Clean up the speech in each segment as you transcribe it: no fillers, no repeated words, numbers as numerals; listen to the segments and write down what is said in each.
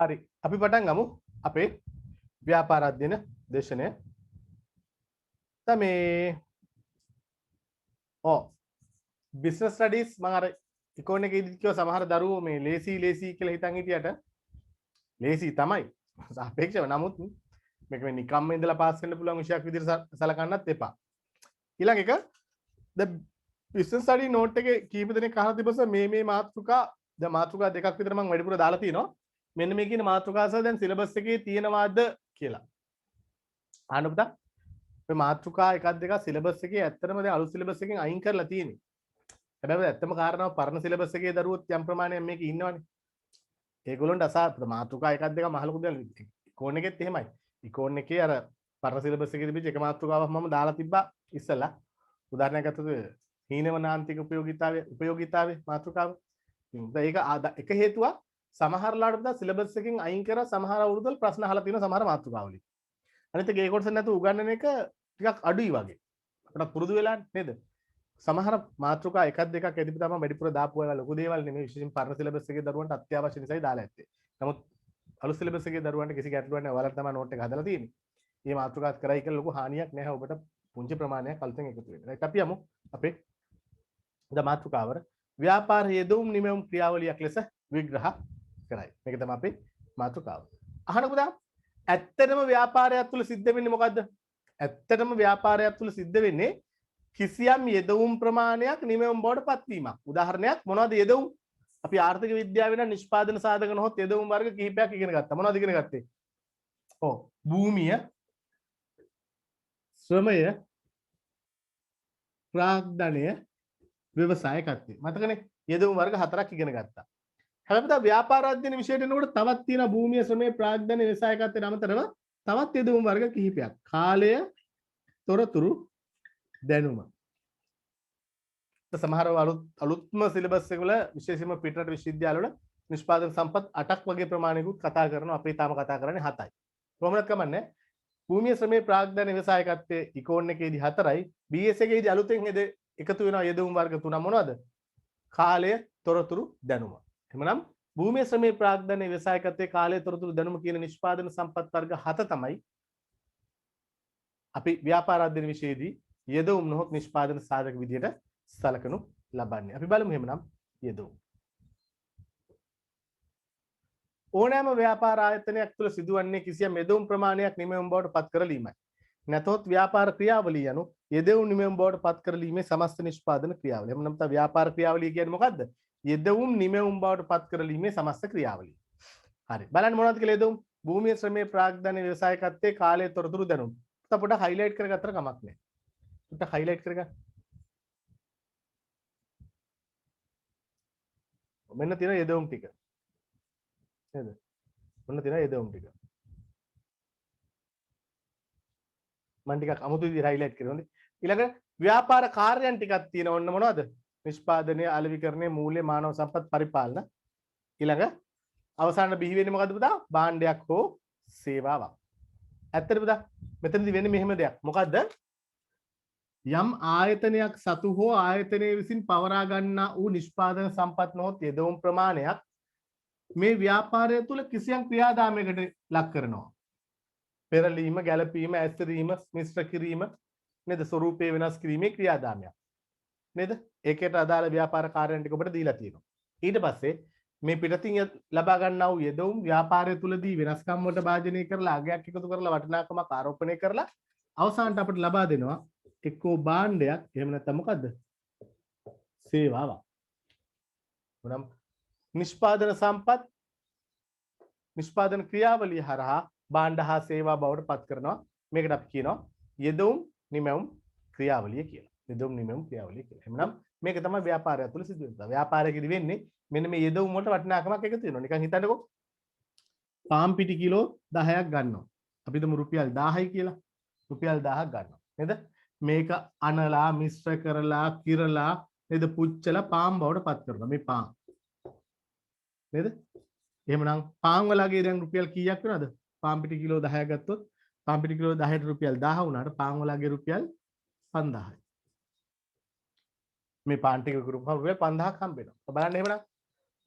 හරි අපි පටන් ගමු අපේ ව්‍යාපාර අධ්‍යයන දේශනය. මේ බිස්නස් ස්ටඩීස් මම අර ඉකෝන් එකේදී කිව්ව සමහර දරුවෝ මේ ලේසි කියලා හිතන් හිටියට ලේසි තමයි සාපේක්ෂව. නමුත් මේක මේ නිකම්ම ඉඳලා පාස් වෙන්න පුළුවන් විෂයක් විදිහට සලකන්නත් එපා. ඊළඟ එක ද බිස්නස් ස්ටඩි නෝට් එකේ කීප දෙනෙක් අහලා තිබ්බස මේ මාතෘකා මාතෘකා දෙකක් විතර මම වැඩිපුර දාලා තිනවා. මෙන්න මේ කියන මාතෘකා සහ දැන් සිලබස් එකේ තියෙනවාද කියලා. අහන්න පුතා. මේ මාතෘකා එකක් දෙකක් සිලබස් එකේ ඇත්තටම දැන් අලුත් සිලබස් එකෙන් අයින් කරලා තියෙන්නේ. හැබැයි ඇත්තම කාරණාව පරණ සිලබස් එකේ දරුවොත් යම් ප්‍රමාණයක් මේක ඉන්නවනේ. ඒගොල්ලන්ට අසාර්ථක මාතෘකා එකක් දෙකක් මහලු කුදල් ඉකෝන් එකෙත් එහෙමයි. ඉකෝන් එකේ අර පරණ සිලබස් එකේ තිබිච්ච එක මාතෘකාවක් මම දාලා තිබ්බා ඉස්සලා. උදාහරණයක් ගත්තොත් හීනවනාන්තික උපයෝගීතාවයේ මාතෘකාව. ඒක එක හේතුවක් සමහරලාට පුතා සිලබස් එකෙන් අයින් කරලා සමහර අවුරුද්දවල ප්‍රශ්න අහලා තියෙන සමහර මාතෘකාවලින්. අනිත් එක ඒ කොටස නැතුව උගන්වන එක ටිකක් අඩුයි වගේ. අපිට පුරුදු වෙලා නේද? සමහර මාතෘකා එකක් දෙකක් ඇදිපු තමයි වැඩිපුර දාපු ඒවා ලොකු දේවල් නෙමෙයි. විශේෂයෙන් පරණ සිලබස් එකේ දරුවන්ට අත්‍යවශ්‍ය නිසායි දාලා ඇත්තේ. නමුත් අලුත් සිලබස් එකේ දරුවන්ට කිසි ගැටලුවක් නැහැ. ඔයාලා තමයි නෝට් එක හදලා තියෙන්නේ. මේ මාතෘකාත් කරයි කියලා ලොකු හානියක් නැහැ. ඔබට පුංචි ප්‍රමාණයක් අලුතෙන් එකතු වෙනවා. ඒත් අපි යමු අපේ ද මාතෘකාවර ව්‍යාපාර යෙදවුම් නිමවුම් ක්‍රියාවලියක් ලෙස විග්‍රහ කරයි. මේක තමයි අපේ මාතෘකාව. අහන්න පුතා. ඇත්තටම ව්‍යාපාරයක් තුල සිද්ධ වෙන්නේ මොකද්ද? ඇත්තටම ව්‍යාපාරයක් තුල සිද්ධ වෙන්නේ කිසියම් යෙදවුම් ප්‍රමාණයක් නිමවුම් බවට පත්වීමක්. උදාහරණයක් මොනවද යෙදවුම්? අපි ආර්ථික විද්‍යාවේ නම් නිෂ්පාදන සාධක නොහොත් යෙදවුම් වර්ග කිහිපයක් ඉගෙන ගත්තා. මොනවද ඉගෙන ගත්තේ? භූමිය, ශ්‍රමය, ප්‍රාග්ධනය, ව්‍යවසායකත්වය. මතකනේ යෙදවුම් වර්ග 4ක් ඉගෙන ගත්තා. හැබැයි ව්‍යාපාර අධ්‍යයන විෂයට එනකොට තවත් තියෙනවා භූමිය, ශ්‍රමය, ප්‍රාග්ධනය, ව්‍යවසායකත්වයට අමතරව තවත් යෙදවුම් වර්ග කිහිපයක්. කාලය, තොරතුරු, දැනුම. සමහර අලුත්ම සිලබස් එකවල විශේෂයෙන්ම පිටරට විශ්වවිද්‍යාලවල නිෂ්පාදන සම්පත් 8ක් වගේ ප්‍රමාණයකුත් කතා කරනවා. අපි තාම කතා කරන්නේ 7යි. කොහොමද කමන්නේ? භූමිය, ශ්‍රමය, ප්‍රාග්ධනය, ව්‍යවසායකත්වයේ ඉකෝන් එකේදී 4යි. BS එකේදී අලුතෙන් එකතු වෙනවා යෙදවුම් වර්ග 3 මොනවද? කාලය, තොරතුරු, දැනුම. එහෙනම් භූමිය, ශ්‍රමය, ප්‍රාග්ධනය, ව්‍යවසායකත්වයේ කාලය, තොරතුරු, දැනුම කියන නිෂ්පාදන සම්පත් වර්ග 7 තමයි අපි ව්‍යාපාර අධ්‍යයන විෂයේදී යෙදවුම් නොහොත් නිෂ්පාදන සාධක විදියට සලකනු ලබන්නේ. අපි බලමු එහෙමනම් යෙදවුම්. ඕනෑම ව්‍යාපාර ආයතනයක් තුළ සිදුවන්නේ කිසියම් යෙදවුම් ප්‍රමාණයක් නිමවුම් බවට පත් කරලීමයි. නැතහොත් ව්‍යාපාර ක්‍රියාවලිය යනු යෙදවුම් නිමවුම් බවට පත් කරලීමේ සමස්ත නිෂ්පාදන ක්‍රියාවලිය. එහෙනම් තමයි ව්‍යාපාර ක්‍රියාවලිය කියන්නේ මොකද්ද? යෙදවුම් නිමවුම් බවට පත් කරලීමේ සමස්ත ක්‍රියාවලිය. හරි. බලන්න මොනවද කියලා යෙදවුම්? භූමිය, ශ්‍රමය, ප්‍රාග්ධනය, ව්‍යවසායකත්වයේ කාලය, තොරතුරු, දැනුම්. පොඩ්ඩක් හයිලයිට් කරගත්තට කමක් නැහැ. පොඩ්ඩක් හයිලයිට් කරගන්න. මෙන්න තියෙන යෙදවුම් ටික. නේද? මෙන්න තියෙන යෙදවුම් ටික. මම ටිකක් අමුතු විදිහට හයිලයිට් කරනවා. ඊළඟ ව්‍යාපාර කාර්යයන් ටිකක් තියෙන ඔන්න මොනවද? නිෂ්පාදනය, අලෙවිකරණය, මූල්‍ය, මානව සම්පත් පරිපාලන. ඊළඟ අවසාන බිහි වෙන්නේ මොකද්ද පුතා? භාණ්ඩයක් හෝ සේවාවක්. ඇත්තට පුතා මෙතනදී වෙන්නේ මෙහෙම දෙයක්. මොකද්ද? යම් ආයතනයක් සතු හෝ ආයතනයේ විසින් පවරා ගන්නා වූ නිෂ්පාදන සම්පත් නොහොත් යෙදවුම් ප්‍රමාණයක් මේ ව්‍යාපාරය තුළ කිසියම් ක්‍රියාදාමයකට ලක් කරනවා. පෙරලීම, ගැළපීම, ඇස්තරීම, මිශ්‍ර කිරීම, නේද? ස්වරූපේ වෙනස් කිරීමේ ක්‍රියාදාමයක්. නේද? ඒකට අදාළ ව්‍යාපාර කාර්යයන් ටික ඔබට දීලා තියෙනවා. ඊට පස්සේ මේ පිටතින් ලබා ගන්නා වූ යෙදවුම් ව්‍යාපාරය තුළදී වෙනස්කම් වලට භාජනය කරලා අගයක් එකතු කරලා වටිනාකමක් ආරෝපණය කරලා අවසානට අපිට ලබා දෙනවා එක්කෝ භාණ්ඩයක්, එහෙම නැත්නම් මොකද්ද? සේවාවක්. උනම් නිෂ්පාදන සම්පත් නිෂ්පාදන ක්‍රියාවලිය හරහා භාණ්ඩ හා සේවා බවට පත් කරනවා. මේකට අපි කියනවා යෙදවුම් නිමවුම් ක්‍රියාවලිය කියලා. යෙදවුම් නිමවුම් ක්‍රියාවලිය කියලා. එහෙනම් මේක තමයි ව්‍යාපාරය තුළ සිදු වෙන්නේ. ව්යාපාරයකදී වෙන්නේ මෙන්න මේ යෙදවුම් වලට වටිනාකමක් එකතු වෙනවා. නිකන් හිතන්නකෝ. පාම් පිටි කිලෝ 10ක් ගන්නවා. අපි හිතමු රුපියල් 1000යි කියලා. රුපියල් 1000ක් ගන්නවා. නේද? මේක අනලා, මිශ්‍ර කරලා, කිරලා, නේද? පුච්චලා පාම් බවට පත් කරනවා. මේ පාම්. නේද? එහෙමනම් පාම් වලගේ දැන් රුපියල් කීයක් වෙනවද? පාම් පිටි කිලෝ 10ක් ගත්තොත් පාම් පිටි කිලෝ 10ට රුපියල් 1000 වුණාට පාම් වලගේ රුපියල් 5000යි. මේ පාන් ටික කරුපම රුපියල් 5000ක් හම්බ වෙනවා. බලන්න එහෙමනම්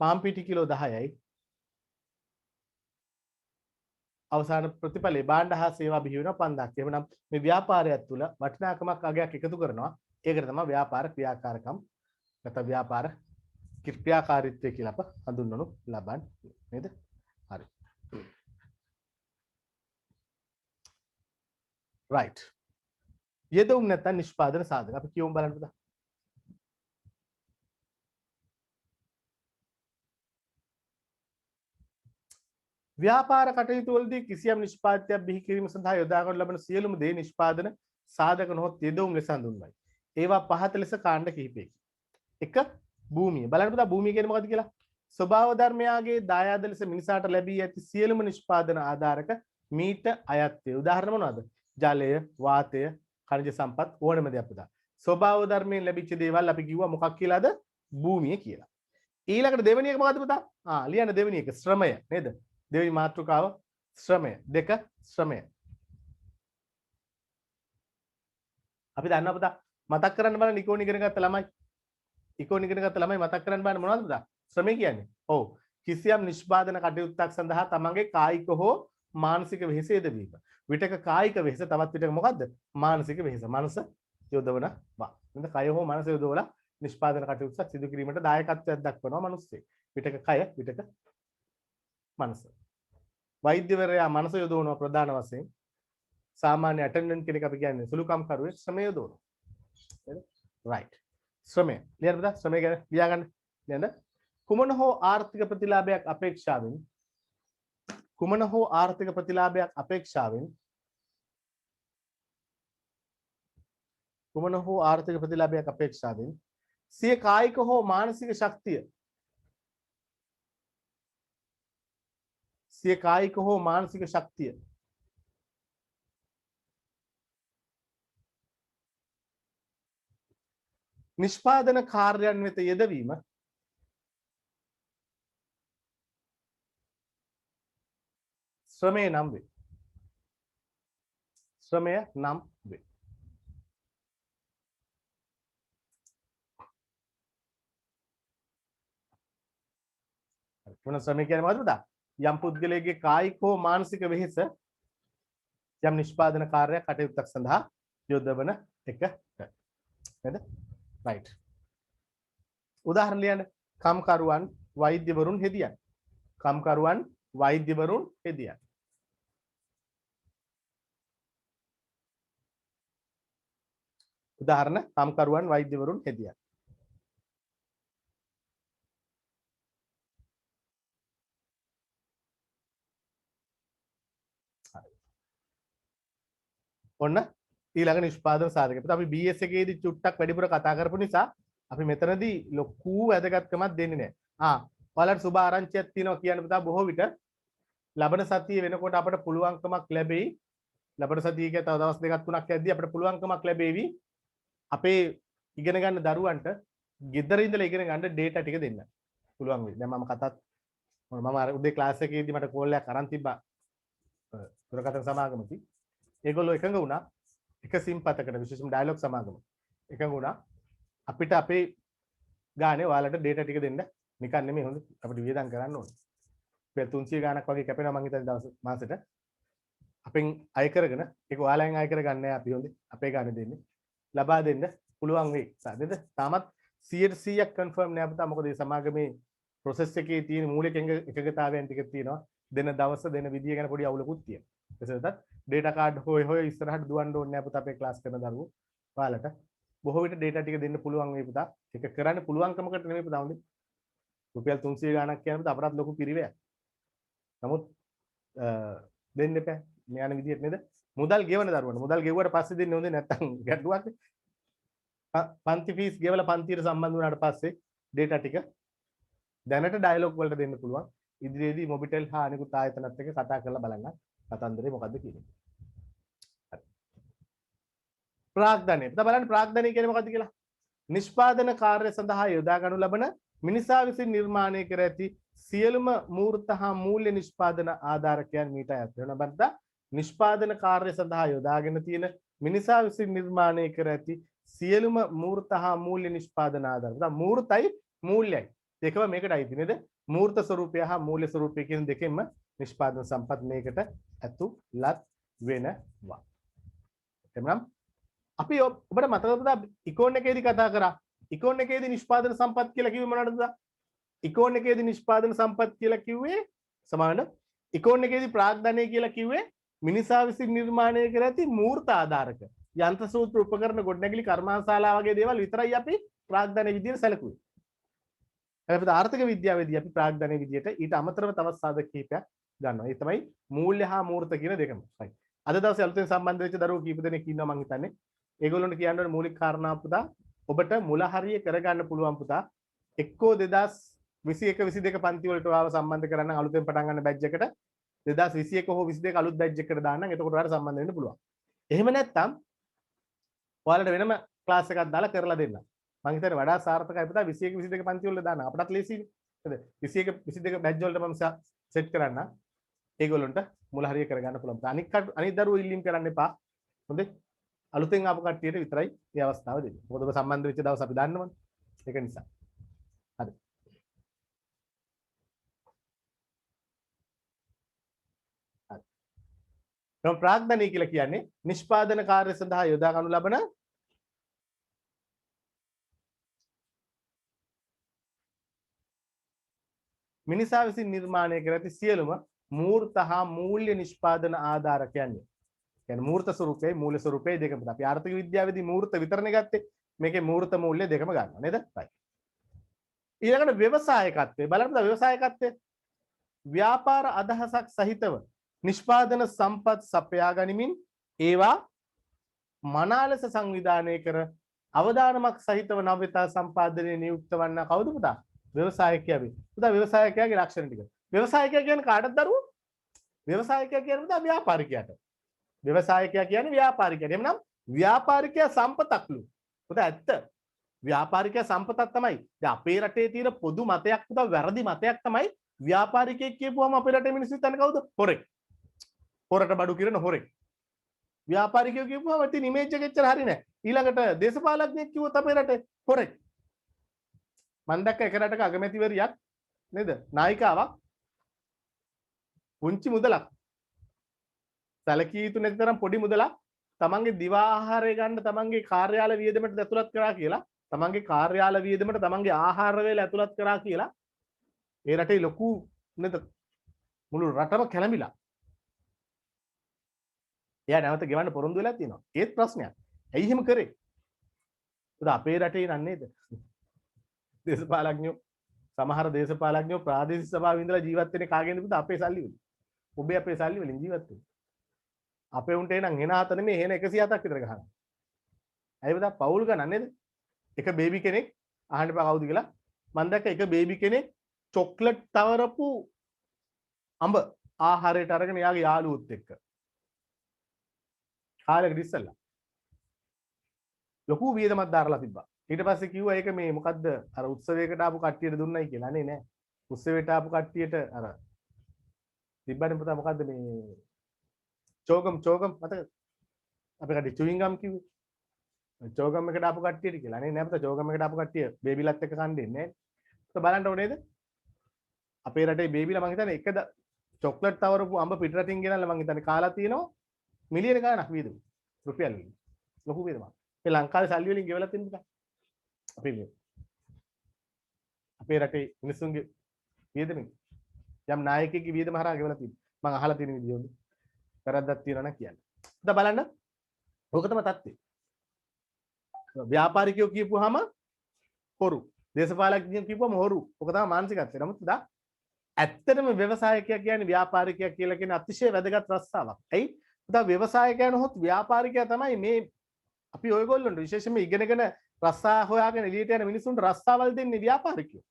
පාම් පිටි කිලෝ 10යි අවසාන ප්‍රතිඵලයේ භාණ්ඩ හා සේවා බිහි වෙන 5000ක්. එහෙමනම් මේ ව්‍යාපාරයක් තුළ වටිනාකමක් අගයක් එකතු කරනවා. ඒකට තමයි ව්‍යාපාර ක්‍රියාකාරකම් නැත්නම් ව්‍යාපාර ක්‍රියාකාරීත්වය කියලා අප හඳුන්වනු ලබන්නේ නේද? හරි. right. යෙදවුම් නැත්නම් නිෂ්පාදන සාධක. අපි කියමු බලන්න පුතා. ව්‍යාපාර කටයුතු වලදී කිසියම් නිෂ්පාදනයක් බිහි කිරීම සඳහා යොදා ගන්න ලබන සියලුම දේ නිෂ්පාදන සාධක නොහොත් යෙදවුම් ලෙස හඳුන්වයි. ඒවා පහත ලෙස කාණ්ඩ කිහිපයකි. 1. භූමිය. බලන්න පුතා භූමිය කියන්නේ මොකක්ද කියලා? ස්වභාව ධර්මයාගේ දායාද ලෙස මිනිසාට ලැබී ඇති සියලුම නිෂ්පාදන ආධාරක මීට අයත් වේ. උදාහරණ මොනවද? ජලය, වාතය, khනිජ සම්පත් ඕනම දෙයක් පුතා. ස්වභාව ධර්මයෙන් ලැබිච්ච දේවල් අපි කිව්වා මොකක් කියලාද? භූමිය කියලා. ඊළඟට දෙවෙනි එක මොකද්ද පුතා? ලියන්න දෙවෙනි එක ශ්‍රමය නේද? දෙවෙනි මාතෘකාව ශ්‍රමය. 2 ශ්‍රමය. අපි දන්නවා පුතා මතක් කරන්න බලන්න ඉකෝන් ඉගෙන ගත්ත ළමයි. ඉකෝන් ඉගෙන ගත්ත ළමයි මතක් කරන්න බලන්න මොනවද පුතා? ශ්‍රමය කියන්නේ. ඔව්. කිසියම් නිෂ්පාදන කටයුත්තක් සඳහා තමන්ගේ කායික හෝ මානසික වෙහෙස යෙදවීම. විටක කායික වෙහෙස තවත් විටක මොකද්ද? මානසික වෙහෙස. මනස යොදවනවා. නේද? කය හෝ මනස යොදවලා නිෂ්පාදන කටයුත්තක් සිදු කිරීමට දායකත්වයක් දක්වනවා මිනිස්සෙක්. විටක කය විටක මනස. වෛද්‍යවරයා මනස යොදවනවා ප්‍රධාන වශයෙන්. සාමාන්‍ය ඇටෙන්ඩන්ට් කෙනෙක් අපි කියන්නේ සුළුකම්කරුවෙක් ශ්‍රමය යොදවනවා. නේද? right. ශ්‍රමය. ලියන්න පුතා ශ්‍රමය ගැන ලියා ගන්න. ලියන්න. කුමන හෝ ආර්ථික ප්‍රතිලාභයක් අපේක්ෂාවෙන් කුමන හෝ ආර්ථික ප්‍රතිලාභයක් අපේක්ෂාවෙන් කුමන හෝ ආර්ථික ප්‍රතිලාභයක් අපේක්ෂාවෙන් සිය කායික හෝ මානසික ශක්තිය සිය කායික හෝ මානසික ශක්තිය නිෂ්පාදන කාර්යයන් වෙත යෙදවීම ශ්‍රමය නම් වේ. ශ්‍රමය නම් වේ. මොන ශ්‍රමය කියන්නේ මොකද්ද පුතා? යම් පුද්ගලයෙකුගේ කායික හෝ මානසික වෙහෙස යම් නිෂ්පාදන කාර්යයක් කටයුත්තක් සඳහා යොදවන එක. නේද? right. උදාහරණ ලියන්න. කම්කරුවන් වෛද්‍යවරුන් හෙදියන්. කම්කරුවන් වෛද්‍යවරුන් හෙදියන්. උදාහරණ කම්කරුවන් වෛද්‍යවරුන් හෙදියන්. ඔන්න ඊළඟ නිෂ්පාදන සාධක. අපි BS එකේදී චුට්ටක් වැඩිපුර කතා කරපු නිසා අපි මෙතනදී ලොකු වැදගත්කමක් දෙන්නේ නැහැ. ඔයාලට සුබ ආරංචියක් තියෙනවා කියන්න පුතා බොහෝ විට ලබන සතිය වෙනකොට අපිට පුළුවන්කමක් ලැබෙයි. ලබන සතිය කිය තව දවස් දෙකක් තුනක් යද්දී අපිට පුළුවන්කමක් ලැබෙවි. අපේ ඉගෙන ගන්න දරුවන්ට ගෙදර ඉඳලා ඉගෙන ගන්න ඩේටා ටික දෙන්න. පුළුවන් වෙයි. දැන් මම කතාත් මම අර උදේ ක්ලාස් එකේදී මට කෝල් එකක් අරන් තිබ්බා. දුරකථන සමාගමකදී. ඒගොල්ලෝ එකඟ වුණා එක සිම්පතකට විශේෂම ඩයලොග් සමාගම. එකඟ වුණා අපිට අපේ ගානේ ඔයාලට ඩේටා ටික දෙන්න නිකන් නෙමෙයි හොඳ අපිට වියදම් කරන්න ඕනේ. පෙර 300 ගාණක් වගේ කැපෙනවා මං හිතන්නේ දවස් මාසෙට. අපෙන් අය කරගෙන ඒක ඔයාලෙන් අය කරගන්නේ නැහැ අපි හොඳේ. අපේ ගානේ දෙන්නේ. ලබා දෙන්න පුළුවන් වෙයි. නේද? තාමත් 100% කන්ෆර්ම් නෑ පුතා. මොකද මේ සමාගමේ process එකේ තියෙන මූලික එකගතාවයන් ටික තියෙනවා. දෙන දවස දෙන විදිය ගැන පොඩි අවුලකුත් තියෙනවා. එසේවත් ඩේටා කාඩ් හොය ඉස්සරහට දුවන්න ඕනේ නෑ පුතා අපේ ක්ලාස් කරන දරුවෝ. ඔයාලට බොහෝ විට ඩේටා ටික දෙන්න පුළුවන් වෙයි පුතා. ඒක කරන්න පුළුවන්කමකට නෙමෙයි පුතා හොඳේ. රුපියල් 300 ගාණක් කියනකොට අපරාධ ලොකු පිරිවැයක්. නමුත් දෙන්න එපා. මේ යන විදියට නේද? මුදල් ගෙවන දරුවන්ට. මුදල් ගෙවුවට පස්සේ දෙන්නේ හොඳේ නැත්තම් ගැටලුවක් නේ. පන්ති ෆීස් ගෙවලා පන්තියට සම්බන්ධ වුණාට පස්සේ ඩේටා ටික දැනට ඩයලොග් වලට දෙන්න පුළුවන්. ඉදිරියේදී මොබිටෙල් හා අනිකුත් ආයතනත් එක්ක කතා කරලා බලන්න. කතන්දරේ මොකද්ද කියන්නේ. හරි. ප්‍රාග්ධනය. දැන් බලන්න ප්‍රාග්ධනය කියන්නේ මොකද්ද කියලා. නිෂ්පාදන කාර්ය සඳහා යොදා ගනු ලබන මිනිසා විසින් නිර්මාණය කර ඇති සියලුම මූර්ත හා මූල්‍ය නිෂ්පාදන ආධාරකයන් මීට අයත් වෙනවා. බද්දා නිෂ්පාදන කාර්ය සඳහා යොදාගෙන තියෙන මිනිසා විසින් නිර්මාණය කර ඇති සියලුම මූර්ත හා මූල්‍ය නිෂ්පාදන ආධාර. දැන් මූර්තයි මූල්‍යයි දෙකම මේකට අයිති නේද? මූර්ත ස්වරූපය හා මූල්‍ය ස්වරූපය කියන දෙකෙන්ම නිෂ්පාදන සම්පත් මේකට ඇතුළත් වෙනවා. එතනම් අපි ඔබට මතකද ඉකෝන් එකේදී කතා කරා ඉකෝන් එකේදී නිෂ්පාදන සම්පත් කියලා කිව්වේ මොනවටද? ඉකෝන් එකේදී නිෂ්පාදන සම්පත් කියලා කිව්වේ සමාන ඉකෝන් එකේදී ප්‍රාග්ධනය කියලා කිව්වේ මිනිසා විසින් නිර්මාණය කර ඇති මූර්ත ආධාරක යන්ත්‍ර සූත්‍ර උපකරණ ගොඩනැගිලි කර්මාන්තශාලා වගේ දේවල් විතරයි අපි ප්‍රාග්ධනය විදියට සැලකුවේ. හැබැයි ආර්ථික විද්‍යාවේදී අපි ප්‍රාග්ධනය විදියට ඊට අමතරව තවත් සාධක කිහිපයක් ගන්නවා. ඒ තමයි මූල්‍ය හා මූර්ත කියන දෙකම. right. අද දවසේ අලුතෙන් සම්බන්ධ වෙච්ච දරුවෝ කීප දෙනෙක් ඉන්නවා මං හිතන්නේ. ඒගොල්ලන්ට කියන්න ඕන මූලික කාරණා පුතා ඔබට මුල හරිය කරගන්න පුළුවන් පුතා. එක්කෝ 2021 22 පන්ති වලට ආව සම්බන්ධ කරන්න අලුතෙන් පටන් ගන්න බැච් එකට 2021 හෝ 22 අලුත් බැච් එකකට දාන්න. එතකොට ඔයාලට සම්බන්ධ වෙන්න පුළුවන්. එහෙම නැත්නම් ඔයාලට වෙනම ක්ලාස් එකක් දාලා කරලා දෙන්න. මම හිතන්නේ වඩා සාර්ථකයි පුතා 21 22 පන්ති වල දාන්න. අපටත් ලේසියි. නේද? 21 22 බැච් වලට මම සෙට් කරන්න. ඒගොල්ලන්ට මුල හරිය කරගන්න පුළුවන්. අනිත් දරුවෝ ඉල්ලීම් කරන්න එපා. හොඳේ? අලුතෙන් ආපු කට්ටියට විතරයි මේ අවස්ථාව දෙන්නේ. මොකද ඔබ සම්බන්ධ වෙච්ච දවස් අපි දන්නවනේ. ඒක නිසා. හරි. හරි. ප්‍රාග්ධනය කියලා කියන්නේ නිෂ්පාදන කාර්ය සඳහා යොදා ගනු ලබන මිනිසා විසින් නිර්මාණය කර ඇති සියලුම මූර්ත හා මූල්‍ය නිෂ්පාදන ආධාර කියන්නේ. කියන්නේ මූර්ත ස්වරූපේ මූල්‍ය ස්වරූපේ දෙකම. අපි ආර්ථික විද්‍යාවේදී මූර්ත විතරනේ ගත්තේ. මේකේ මූර්ත මූල්‍ය දෙකම ගන්නවා නේද? right. ඊළඟට ව්‍යවසායකත්වය. බලන්න ව්‍යවසායකත්වය. ව්‍යාපාර අදහසක් සහිතව නිෂ්පාදන සම්පත් සපයා ගනිමින් ඒවා මනා ලෙස සංවිධානය කර අවදානමක් සහිතව නව්‍යතා සම්පාදනයේ නියුක්ත වන්නා කවුද පුතා? ව්‍යවසායකයා වේ. පුතා ව්‍යවසායකයාගේ ලක්ෂණ ටික. ව්‍යවසායකයා කියන්නේ කාටද දරුවෝ? ව්‍යවසායකයා කියන්නේ පුතා ව්‍යාපාරිකයාට. ව්‍යවසායකයා කියන්නේ ව්‍යාපාරිකයාට. එhmenan ව්‍යාපාරිකයා සම්පතක්ලු. පුතා ඇත්ත. ව්‍යාපාරිකයා සම්පතක් තමයි. දැන් අපේ රටේ තියෙන පොදු මතයක් පුතා වැරදි මතයක් තමයි ව්‍යාපාරිකයෙක් කියපුවම අපේ රටේ මිනිස්සු හිතන්නේ කවුද? හොරෙක්. හොරට බඩු කිරන හොරෙක්. ව්‍යාපාරිකයෝ කියපුවම ඉතින් ඉමේජ් එක එච්චර හරි නෑ. ඊළඟට දේශපාලඥයෙක් කිව්වොත් අපේ රටේ හොරෙක්. මම දැක්ක එක රටක අගමැතිවරියක් නේද? නායිකාවක් පුංචි මුදලක් සැලකිය යුතු නැති තරම් පොඩි මුදලක් තමන්ගේ දිවා ආහාරය ගන්න තමන්ගේ කාර්යාල වියදමට ඇතුළත් කරා කියලා තමන්ගේ කාර්යාල වියදමට තමන්ගේ ආහාර වේල ඇතුළත් කරා කියලා ඒ රටේ ලොකු නේද මුළු රටම කැළඹිලා එයා නැවත ගෙවන්න පොරොන්දු වෙලා තියෙනවා ඒත් ප්‍රශ්නයක් ඇයි එහෙම කරේ උද අපේ රටේ නන්නේද දේශපාලඥයෝ සමහර දේශපාලඥයෝ ප්‍රාදේශීය සභාවේ ඉඳලා ජීවත් වෙන්නේ කාගෙන්ද පුතා අපේ සල්ලි වලින් ඔබේ අපේ සල්ලි වලින් ජීවත් වෙන්නේ අපේ උන්ට එනං එන හත නෙමෙයි එන 107ක් විතර ගහනවා. ඇයි පුතා පවුල් ගණන් නේද? එක බේබි කෙනෙක් අහන්න එපා කවුද කියලා. මම දැක්ක එක බේබි කෙනෙක් චොක්ලට් තවරපු අඹ ආහාරයට අරගෙන යාගේ යාළුවොත් එක්ක. කාලයකට ඉස්සෙල්ලා. ලොකු වියදමක් දාරලා තිබ්බා. ඊට පස්සේ කිව්වා ඒක මේ මොකද්ද අර උත්සවයකට ආපු කට්ටියට දුන්නයි කියලා. අනේ නෑ. උත්සවයට ආපු කට්ටියට අර තිබ්බනේ පුතා මොකද්ද මේ චෝගම් මතක අපි කට්ටිය චුවින් ගම් කිව්වේ චෝගම් එකට ආපු කට්ටියට කියලා නේ නෑ පුතා චෝගම් එකට ආපු කට්ටිය බේබිලත් එක්ක කන් දෙන්නේ නෑ බලන්න ඕනේද අපේ රටේ බේබිලා මං හිතන්නේ එක චොක්ලට් තවරපු අඹ පිටරටින් ගෙනල්ලා මං හිතන්නේ කාලා තියෙනවා මිලියන ගාණක් වියදම රුපියල් වලින් ලොකු වියදමක් ඒ ලංකාවේ සල්ලි වලින් ගෙවලා තියෙන පුතා අපේ රටේ මිනිස්සුන්ගේ වියදමින් යම් නායකයෙක්ගේ වියදම හරහා ගෙවලා තියෙනවා මං අහලා තියෙන විදිය හොඳ වැරද්දක් තියෙනවා නම් කියන්න. දැන් බලන්න. ඕක තමයි තත්ත්වය. ව්‍යාපාරිකයෝ කියපුවාම හොරු. දේශපාලකයෝ කියපුවාම හොරු. ඕක තමයි මානසිකත්වය. නමුත් දා ඇත්තටම ව්‍යවසායකයා කියන්නේ ව්‍යාපාරිකයා කියලා කියන අතිශය වැදගත් රස්සාවක්. ඇයි? පුතා ව්‍යවසායකයා නොහොත් ව්‍යාපාරිකයා තමයි මේ අපි ඔයගොල්ලන්ට විශේෂයෙන්ම ඉගෙනගෙන රස්සා හොයාගෙන එළියට යන මිනිස්සුන්ට රස්සාවල් දෙන්නේ ව්‍යාපාරිකයෝ.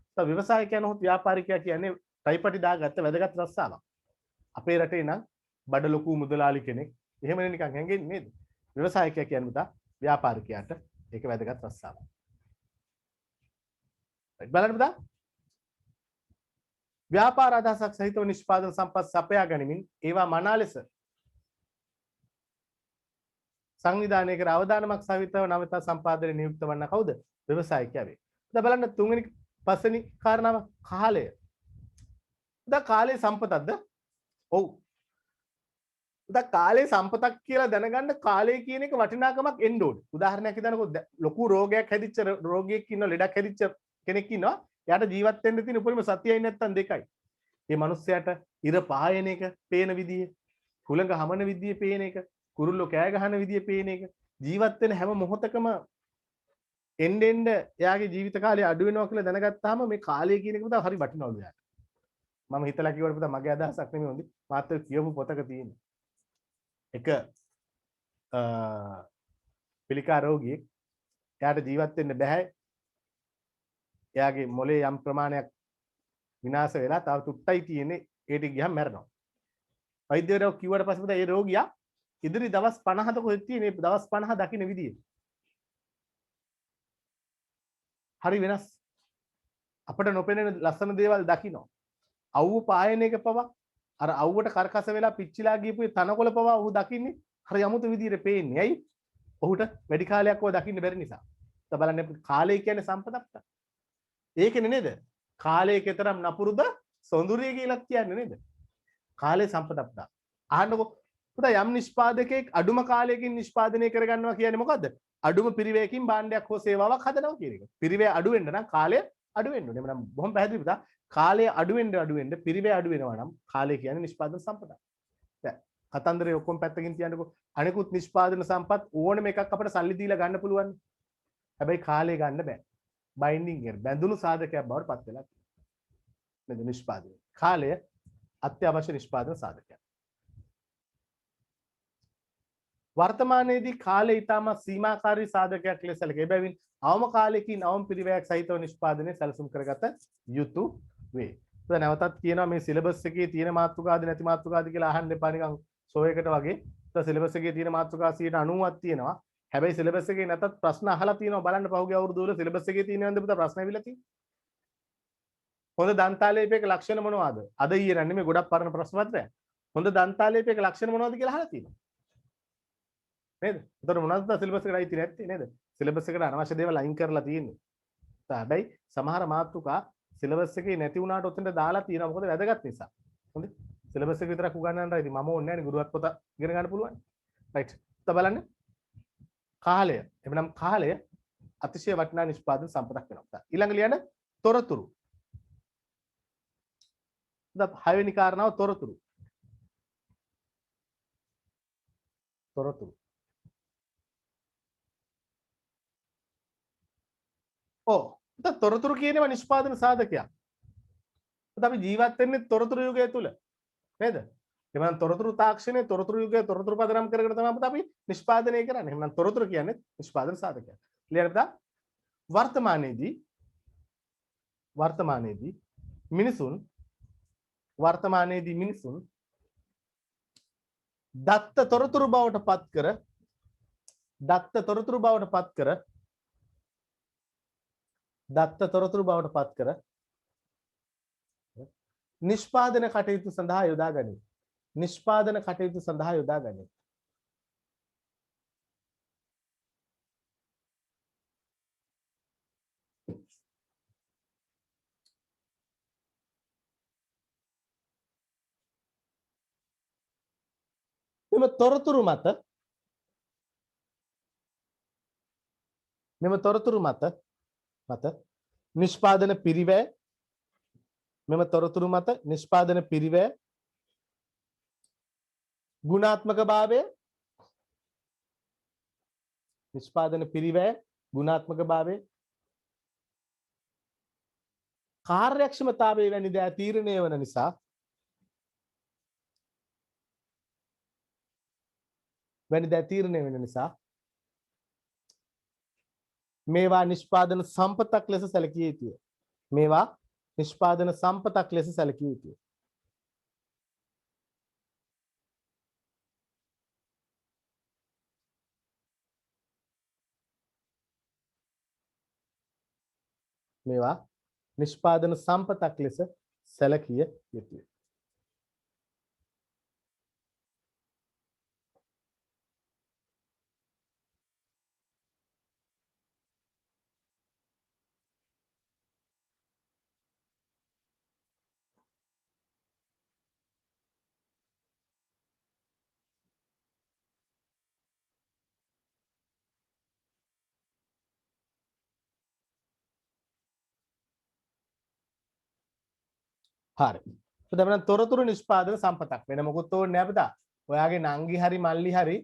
පුතා ව්‍යවසායකයා නොහොත් ව්‍යාපාරිකයා කියන්නේ ටයිපටි දාගත්ත වැදගත් රස්සාවක්. අපේ රටේ නම් බඩ ලොකු මුදලාලි කෙනෙක් එහෙමනේ නිකන් හැංගෙන්නේ නේද? ව්‍යවසායකයා කියන්නේ පුතා ව්‍යාපාරිකයාට ඒක වැදගත් රස්සාවක්. බලන්න පුතා. ව්‍යාපාර අදහසක් සහිතව නිෂ්පාදන සම්පත් සපයා ගනිමින් ඒවා මනා ලෙස සංවිධානය කර අවදානමක් සහිතව නවතා සම්පාදනයේ නියුක්ත වන්න කවුද? ව්‍යවසායකයා වේ. දැන් බලන්න තුන්වෙනි පස්වෙනි කාරණාව කාලය. දැන් කාලේ සම්පතක්ද? ඔව්. දැන් කාලේ සම්පතක් කියලා දැනගන්න කාලය කියන එක වටිනාකමක් එන්න ඕනේ. උදාහරණයක් හිතන්නකෝ ලොකු රෝගයක් හැදිච්ච රෝගියෙක් ඉන්නවා, ලෙඩක් හැදිච්ච කෙනෙක් ඉන්නවා. එයාට ජීවත් වෙන්න තියෙන උපරිම සතියයි නැත්තම් 2යි. මේ මිනිස්සයාට ඉර පායන එක පේන විදිය, හුළඟ හමන විදිය පේන එක, කුරුල්ලෝ කෑ ගහන විදිය පේන එක, ජීවත් වෙන හැම මොහොතකම එන්න එන්න එයාගේ ජීවිත කාලය අඩු වෙනවා කියලා දැනගත්තාම මේ කාලය කියන එක පුතා හරි වටිනවලු එයාට. මම හිතලා කිව්වට පුතා මගේ අදහසක් නෙමෙයි හොඳි. මාත් කියවපු පොතක තියෙන. එක පිළිකා රෝගියෙක් එයාට ජීවත් වෙන්න බෑ. එයාගේ මොලේ යම් ප්‍රමාණයක් විනාශ වෙලා තව තුට්ටයි තියෙන්නේ. ඒ ටික ගියම මැරෙනවා. වෛද්‍යවරයෝ කිව්වට පස්සේ පුතා ඒ රෝගියා ඉදිරි දවස් 50ක කොහෙද තියෙන්නේ දවස් 50 දකින්න විදිය. හරි වෙනස්. අපිට නොපෙනෙන ලස්සන දේවල් දකින්න. අවුව පායන එක පවා අර අවුවට කරකස වෙලා පිච්චිලා ගියපු තනකොළ පවා ඔහු දකින්නේ හරි අමුතු විදියට පේන්නේ. ඇයි? ඔහුට වැඩි කාලයක් ඔය දකින්න බැරි නිසා. දැන් බලන්න කාලය කියන්නේ සම්පතක්. ඒකනේ නේද? කාලයේ කතරම් නපුරුද සොඳුරිය කියලා කියන්නේ නේද? කාලේ සම්පතක්. අහන්නකො පුතා යම් නිෂ්පාදකයෙක් අඩුම කාලයකින් නිෂ්පාදනය කරගන්නවා කියන්නේ මොකද්ද? අඩුම පිරිවැයකින් භාණ්ඩයක් හෝ සේවාවක් හදනවා කියන එක. පිරිවැය අඩු වෙන්න නම් කාලය අඩු වෙන්න ඕනේ. එමනම් බොහොම පැහැදිලි පුතා. කාලය අඩු වෙන්න පිරිවැය අඩු වෙනවා නම් කාලය කියන්නේ නිෂ්පාදන සම්පතක්. දැන් කතන්දරේ ඔක්කොම පැත්තකින් තියන්නකො. අනිකුත් නිෂ්පාදන සම්පත් ඕනම එකක් අපිට සල්ලි දීලා ගන්න පුළුවන්. හැබැයි කාලය ගන්න බෑ. බයින්ඩින් එක බැඳුණු සාධකයක් බවට පත් වෙලා තියෙනවා. නේද නිෂ්පාදනය. කාලය අත්‍යවශ්‍ය නිෂ්පාදන සාධකයක්. වර්තමානයේදී කාලය ඉතාමත් සීමාකාරී සාධකයක් ලෙස සැලකේ. එබැවින් අවම කාලයකින් අවම පිරිවැයක් සහිතව නිෂ්පාදනය සැලසුම් කරගත යුතු වේ. ඒක නැවතත් කියනවා මේ සිලබස් එකේ තියෙන මාතෘකාද නැති මාතෘකාද කියලා අහන්න එපා නිකන් ෂෝ එකකට වගේ. ඒක සිලබස් එකේ තියෙන මාතෘකා 90ක් තියෙනවා. හැබැයි සිලබස් එකේ නැතත් ප්‍රශ්න අහලා තියෙනවා බලන්න පහුගිය අවුරුදු වල සිලබස් එකේ තියෙනවද පුතා ප්‍රශ්න ඇවිල්ලා තියෙන්නේ. හොඳ දන්තාලේපයක ලක්ෂණ මොනවද? අද ඊයේ නන්නේ මේ ගොඩක් පරණ ප්‍රශ්න පත්‍රයක්. හොඳ දන්තාලේපයක ලක්ෂණ මොනවද කියලා අහලා තියෙනවා. නේද? එතකොට මොනවද සිලබස් එකට අයිති නැත්තේ නේද? සිලබස් එකට අනවශ්‍ය දේවල් අයින් කරලා තියෙන්නේ. හැබැයි සමහර මාතෘකා සිලබස් එකේ නැති වුණාට උතෙන්ට දාලා තියෙනවා. මොකද වැදගත් නිසා. හොඳයි. සිලබස් එක විතරක් උගන්වන්න ඉතින් මම ඕනේ නැහැ නේ ගුරුවත් පොත ඉගෙන ගන්න පුළුවන්. රයිට්. බලන්න. කාලය. එබනම් කාලය අතිශය වටිනා නිෂ්පාදන සම්පතක් වෙනවා. ඊළඟ ලියන්න තොරතුරු. දැන් හයවෙනි කාරණාව තොරතුරු. තොරතුරු. ඔව්. දැන් තොරතුරු කියනවා නිෂ්පාදන සාධකයක්. අපි ජීවත් වෙන්නේ තොරතුරු යුගය තුල. නේද? එමනම් තොරතුරු තාක්ෂණයේ තොරතුරු යුගයේ තොරතුරු පදනම් කරගෙන තමයි අපි නිෂ්පාදනය කරන්නේ. එහෙනම් තොරතුරු කියන්නේ නිෂ්පාදන සාධකයක්. ලියන්න පුතා. වර්තමානයේදී මිනිසුන් දත්ත තොරතුරු බවට පත් කර නිෂ්පාදන කටයුතු සඳහා යොදා ගනී. මෙම තොරතුරු මත නිෂ්පාදන පිරිවැය ගුණාත්මක භාවය කාර්යක්ෂමතාවය වැනි දෑ තීරණය වන නිසා මේවා නිෂ්පාදන සම්පතක් ලෙස සැලකිය යුතුය. මේවා නිෂ්පාදන සම්පතක් ලෙස සැලකිය යුතුය. හරි. එතකොට තොරතුරු නිෂ්පාදන සම්පතක් වෙන මොකුත් ඕනේ නැහැ පුතා. ඔයාගේ නංගි හරි මල්ලි හරි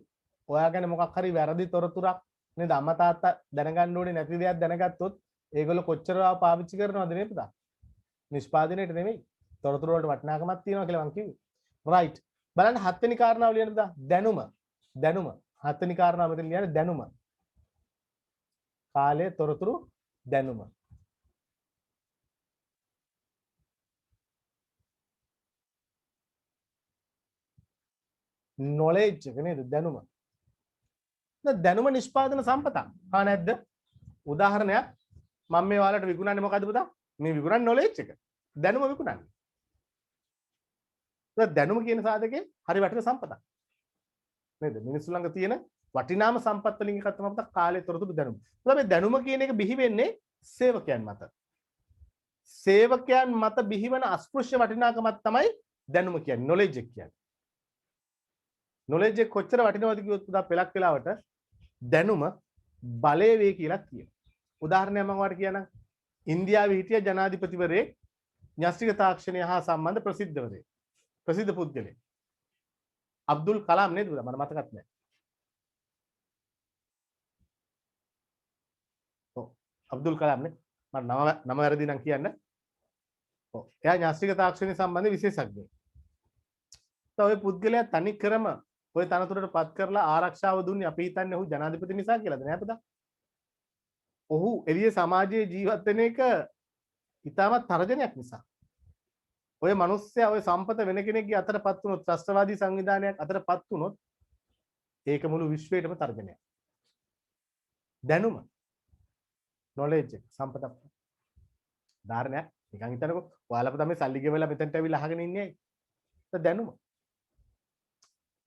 ඔයා ගැන මොකක් හරි වැරදි තොරතුරක් නේද අම්මා තාත්තා දැනගන්න ඕනේ නැති දෙයක් දැනගත්තොත් ඒගොල්ලෝ කොච්චර පාවිච්චි කරනවද නේ පුතා? නිෂ්පාදනයේට නෙමෙයි. තොරතුරු වලට වටිනාකමක් තියෙනවා කියලා මං කිව්වේ. රයිට්. බලන්න හත්වෙනි කාරණාව ලියන්න පුතා. දැනුම. දැනුම. හත්වෙනි කාරණාව මෙතන ලියන්නේ දැනුම. කාලය තොරතුරු දැනුම. knowledge එක නේද දැනුම. දැනුම නිෂ්පාදන සම්පතක්. හා නැද්ද? උදාහරණයක් මම මේ ඔයාලට විකුණන්නේ මොකද්ද පුතා? මේ විකුණන්නේ knowledge එක. දැනුම විකුණන්නේ. දැනුම කියන සාධකේ හරි වටින සම්පතක්. නේද? මිනිස්සු ළඟ තියෙන වටිනාම සම්පත් වලින් එකක් තමයි පුතා කාලේ තොරතුරු දැනුම. මේ දැනුම කියන එක බිහි වෙන්නේ සේවකයන් මත. සේවකයන් මත බිහිවන අස්පෘශ්‍ය වටිනාකමක් තමයි දැනුම කියන්නේ knowledge එක කියන්නේ. knowledge එක කොච්චර වටිනවද කිව්වොත් පුතා පෙලක් වෙලාවට දැනුම බලය වේ කියලා කියනවා. උදාහරණයක් මම ඔයාලට කියන්නම්. ඉන්දියාවේ හිටිය ජනාධිපතිවරයෙක් න්‍යෂ්ටික තාක්ෂණය හා සම්බන්ධ ප්‍රසිද්ධවරයෙක්. ප්‍රසිද්ධ පුද්ගලයෙක්. අබ්දුල් කලාම් නේද පුතා? මට මතකත් නැහැ. ඔව් අබ්දුල් කලාම් නේ. මට නම වැරදි නම් කියන්න. ඔව් එයා න්‍යෂ්ටික තාක්ෂණය සම්බන්ධ විශේෂඥයෙක්. ඔය පුද්ගලයා තනි ක්‍රම ඔය තනතුරට පත් කරලා ආරක්ෂාව දුන්නේ අපි හිතන්නේ ඔහු ජනාධිපති නිසා කියලාද නෑ පුතා. ඔහු එළිය සමාජයේ ජීවත් වෙන එක ඉතාමත් තර්ජනයක් නිසා. ඔය මිනිස්සයා ඔය සම්පත වෙන කෙනෙක්ගේ අතටපත් වුණොත් ත්‍රස්තවාදී සංවිධානයක් අතටපත් වුණොත් ඒක මුළු විශ්වයටම තර්ජනයක්. දැනුම knowledge සම්පතක්. ධාරණයක් නිකන් හිතනකො ඔයාලා තමයි සල්ලි ගෙවලා මෙතනට ඇවිල්ලා අහගෙන ඉන්නේ. ඒක දැනුම.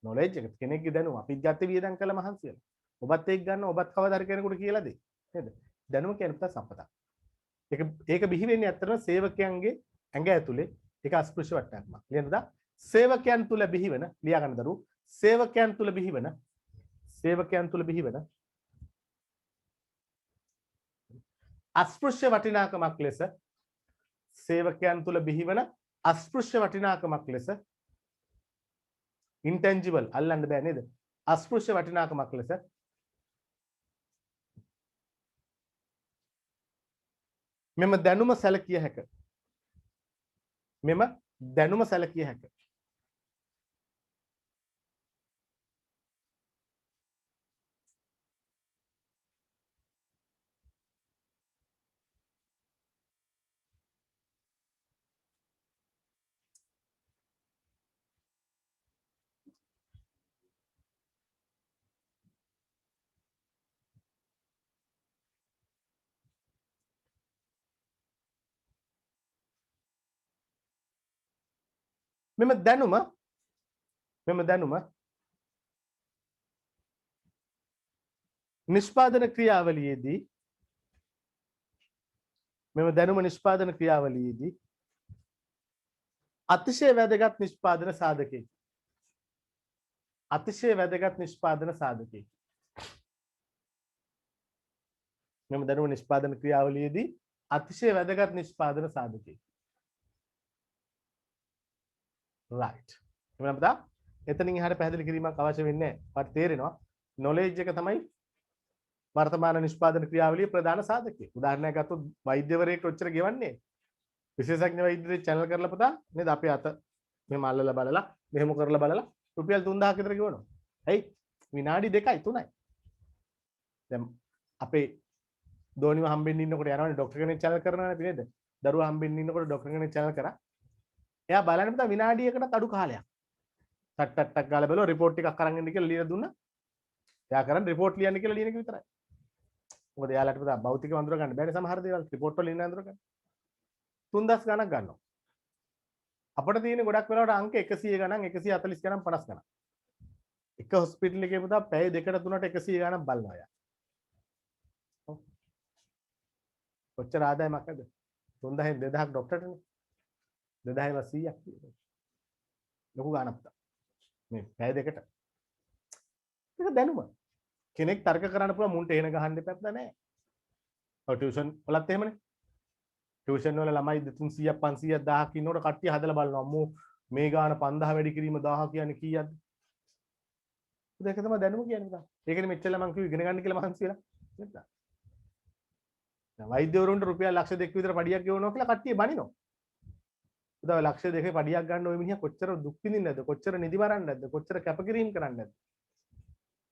knowledge එක කෙනෙක්ගේ දැනුම අපිත් ගත්තේ වියදම් කළ මහන්සියල. ඔබත් ඒක ගන්න ඔබත් කවදා හරි කෙනෙකුට කියලා දෙයි. නේද? දැනුම කියන්නේ පුතා සම්පතක්. ඒක බිහි වෙන්නේ ඇත්තටම සේවකයන්ගේ ඇඟ ඇතුලේ ඒක අස්පෘශ්‍ය වටනක්මක්. ලියන්නද? සේවකයන් තුල බිහිවන ලියා ගන්න දරුවෝ. සේවකයන් තුල බිහිවන අස්පෘශ්‍ය වටිනාකමක් ලෙස සේවකයන් තුල බිහිවන අස්පෘශ්‍ය වටිනාකමක් ලෙස intangible අල්ලන්න බෑ නේද? අස්පෘශ්‍ය වටිනාකමක් ලෙස මෙම දැනුම සැලකිය හැක. මෙම දැනුම සැලකිය හැක. මෙම දැනුම නිෂ්පාදන ක්‍රියාවලියේදී අතිශය වැදගත් නිෂ්පාදන සාධකයකි. මෙම දැනුම නිෂ්පාදන ක්‍රියාවලියේදී අතිශය වැදගත් නිෂ්පාදන සාධකයකි. right. එහෙනම් පුතා එතනින් එහාට පැහැදිලි කිරීමක් අවශ්‍ය වෙන්නේ නැහැ. ඔයාලට තේරෙනවා knowledge එක තමයි වර්තමාන නිෂ්පාදන ක්‍රියාවලියේ ප්‍රධාන සාධකය. උදාහරණයක් ගත්තොත් වෛද්‍යවරයෙක් ඔච්චර ගෙවන්නේ විශේෂඥ වෛද්‍යවරයෙක් channel කරලා පුතා නේද අපේ අත මෙහෙම අල්ලලා බලලා මෙහෙම කරලා බලලා රුපියල් 3000ක් විතර ගෙවනවා. ඇයි? විනාඩි 2යි 3යි. දැන් අපේ දෝනිව හම්බෙන්න ඉන්නකොට යනවනේ ડોක්ටර් කෙනෙක් channel කරනවනේ අපි නේද? දරුවා හම්බෙන්න ඉන්නකොට ડોක්ටර් කෙනෙක් channel කරා. එයා බලන්න පුතා විනාඩියකටත් අඩු කාලයක්. ටක් ටක් ටක් ගාලා බලුවා රිපෝට් එකක් අරන් එන්න කියලා ලියලා දුන්නා. එයා කරන්නේ රිපෝට් ලියන්න කියලා ලියන එක විතරයි. මොකද එයාලට පුතා භෞතිකව අඳුර ගන්න බැරි සමහර දේවල් රිපෝට් වල ඉන්න අඳුර ගන්න. 3000 ගණක් ගන්නවා. අපිට තියෙන ගොඩක් වෙලාවට අංක 100 ගණන් 140 ගණන් 50 ගණන්. එක හොස්පිටල් එකේ පුතා පැය 2කට 3ට 100 ගණන් බලනවා යා. කොච්චර ආදායමක් නැද්ද? 3000න් 2000ක් ડોක්ටර්ටනේ. 2000 100ක් කියනවා. ලොකු ගාණක් පුතා. මේ පැය 2කට. ඒක දැනුම. කෙනෙක් තර්ක කරන්න පුළුවන් මුන්ට එන ගහන්න එපා නැහැ. ඔය ටියුෂන් වලත් එහෙමනේ. ටියුෂන් වල ළමයි 300ක් 500ක් 1000ක් ඉන්නකොට කට්ටිය හදලා බලනවා අම්මෝ මේ ගාන 5000 වැඩි කිරීම 1000 කියන්නේ කීයක්ද? ඒක තමයි දැනුම කියන්නේ පුතා. ඒකනේ මෙච්චර මම කිව්ව ඉගෙන ගන්න කියලා මහන්සි වෙලා. නේද? දැන් වෛද්‍යවරුන්ට රුපියල් ලක්ෂ 2ක විතර පඩියක් ගෙවනවා කියලා කට්ටිය බනිනවා. පුතා ලක්ෂ 2ක පඩියක් ගන්න ওই මිනිහා කොච්චර දුක් විඳින්නද? කොච්චර නිදි මරන්නද? කොච්චර කැපකිරීම කරන්නද?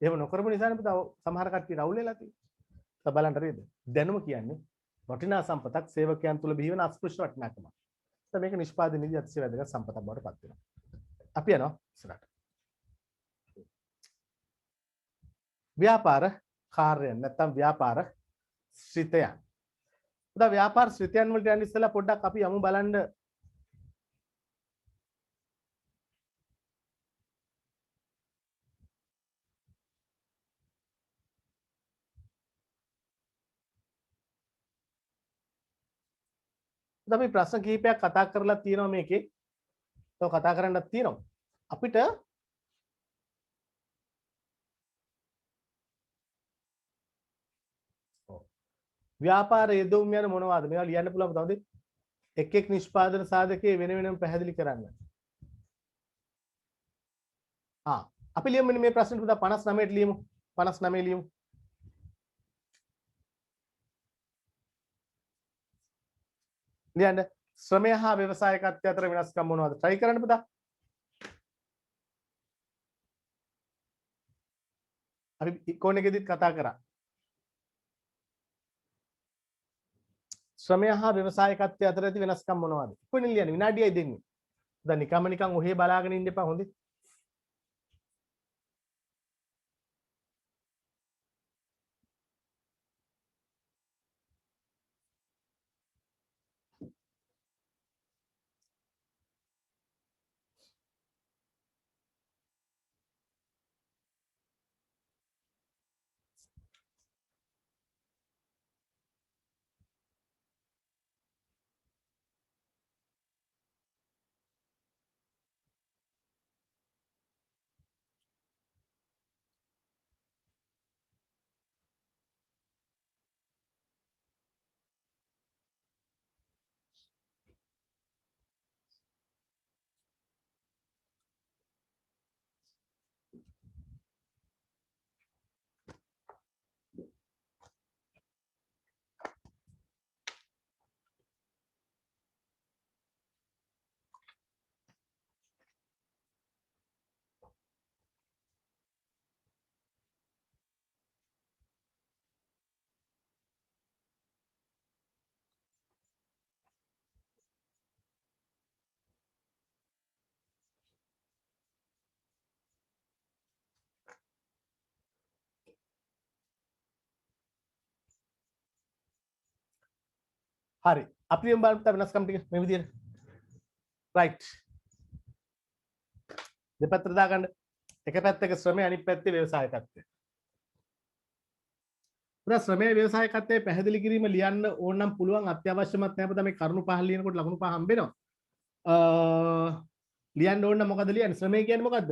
එහෙම නොකරපු නිසානේ පුතා සමහර කට්ටිය රවුල් වෙලා තියෙන්නේ. බලන්න හරියද? දැනුම කියන්නේ වටිනා සම්පතක් සේවකයන් තුල බිහිවන අස්පෘශ්‍ය වටිනාකමක්. මේක නිෂ්පාදනයේදී අතිශය වැදගත් සම්පතක් බවට පත් වෙනවා. අපි යනවා ඉස්සරහට. ව්‍යාපාර කාර්යයන් නැත්නම් ව්‍යාපාර ශ්‍රිතයන්. උදා ව්‍යාපාර ශ්‍රිතයන් වලට යන්න ඉස්සෙල්ලා පොඩ්ඩක් අපි යමු බලන්න අපි ප්‍රශ්න කිහිපයක් කතා කරලා තියෙනවා මේකේ. තව කතා කරන්නත් තියෙනවා. අපිට ව්‍යාපාර යෙදවුම් යන මොනවද? මේවා ලියන්න පුළුවන් තවද? එක් එක් නිෂ්පාදන සාධකයේ වෙන වෙනම පැහැදිලි කරන්න. අපි ලියමු මෙන්න මේ ප්‍රශ්නෙට පුතා 59ට ලියමු. 59 ලියමු. ලියන්න. ශ්‍රමය හා ව්‍යවසායකත්වය අතර වෙනස්කම් මොනවද? try කරන්න පුතා. අපි ඉක්කොනේකෙදිත් කතා කරා. ශ්‍රමය හා ව්‍යවසායකත්වය අතර ඇති වෙනස්කම් මොනවද? ඉක්කොනේ ලියන්න විනාඩියයි දෙන්නේ. දැන් නිකන් ඔහේ බලාගෙන ඉන්න එපා හොඳේ. හරි. අපි බලමු වෙනස්කම් ටික මේ විදිහට. right. දෙපැත්තට දාගන්න. එක පැත්තක ශ්‍රමය අනිත් පැත්තේ ව්‍යවසායකත්වය. පුරා ශ්‍රමයේ ව්‍යවසායකත්වයේ පැහැදිලි කිරීම ලියන්න ඕන නම් පුළුවන් අත්‍යවශ්‍යමත් නැහැ පුතා මේ කරුණු පහ ලියනකොට ලකුණු පහ හම්බ වෙනවා. ලියන්න ඕන නම් මොකද ලියන්නේ? ශ්‍රමය කියන්නේ මොකද්ද?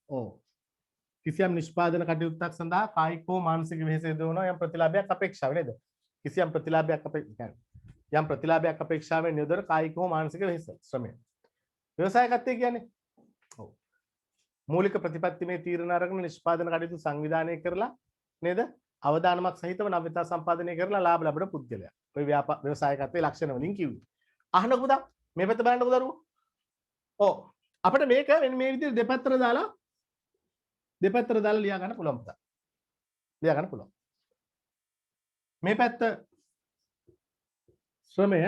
ඔව්. කිසියම් නිෂ්පාදන කටයුත්තක් සඳහා කායික හෝ මානසික වෙහෙස යොදවනවා යම් ප්‍රතිලාභයක් අපේක්ෂාව නේද? කිසියම් ප්‍රතිලාභයක් යම් ප්‍රතිලාභයක් අපේක්ෂාවෙන් යොදවන කායික හෝ මානසික වෙහෙස ශ්‍රමය. ව්‍යවසායකත්වය කියන්නේ ඔව්. මූලික ප්‍රතිපත්තිමය තීරණ අරගෙන නිෂ්පාදන කටයුතු සංවිධානය කරලා නේද? අවදානමක් සහිතව නව්‍යතා සම්පාදනය කරලා ලාභ ලබන පුද්ගලයා. ඔය ව්‍යවසායකත්වයේ ලක්ෂණ වලින් කිව්වේ. අහන පුතා මේ පැත්ත බලන්නකෝ දරුවෝ. ඔව්. අපිට මේක මේ විදිහට දෙපැත්තට දාලා ලියා ගන්න පුළුවන් පුතා. ලියා ගන්න පුළුවන්. මේ පැත්ත ශ්‍රමය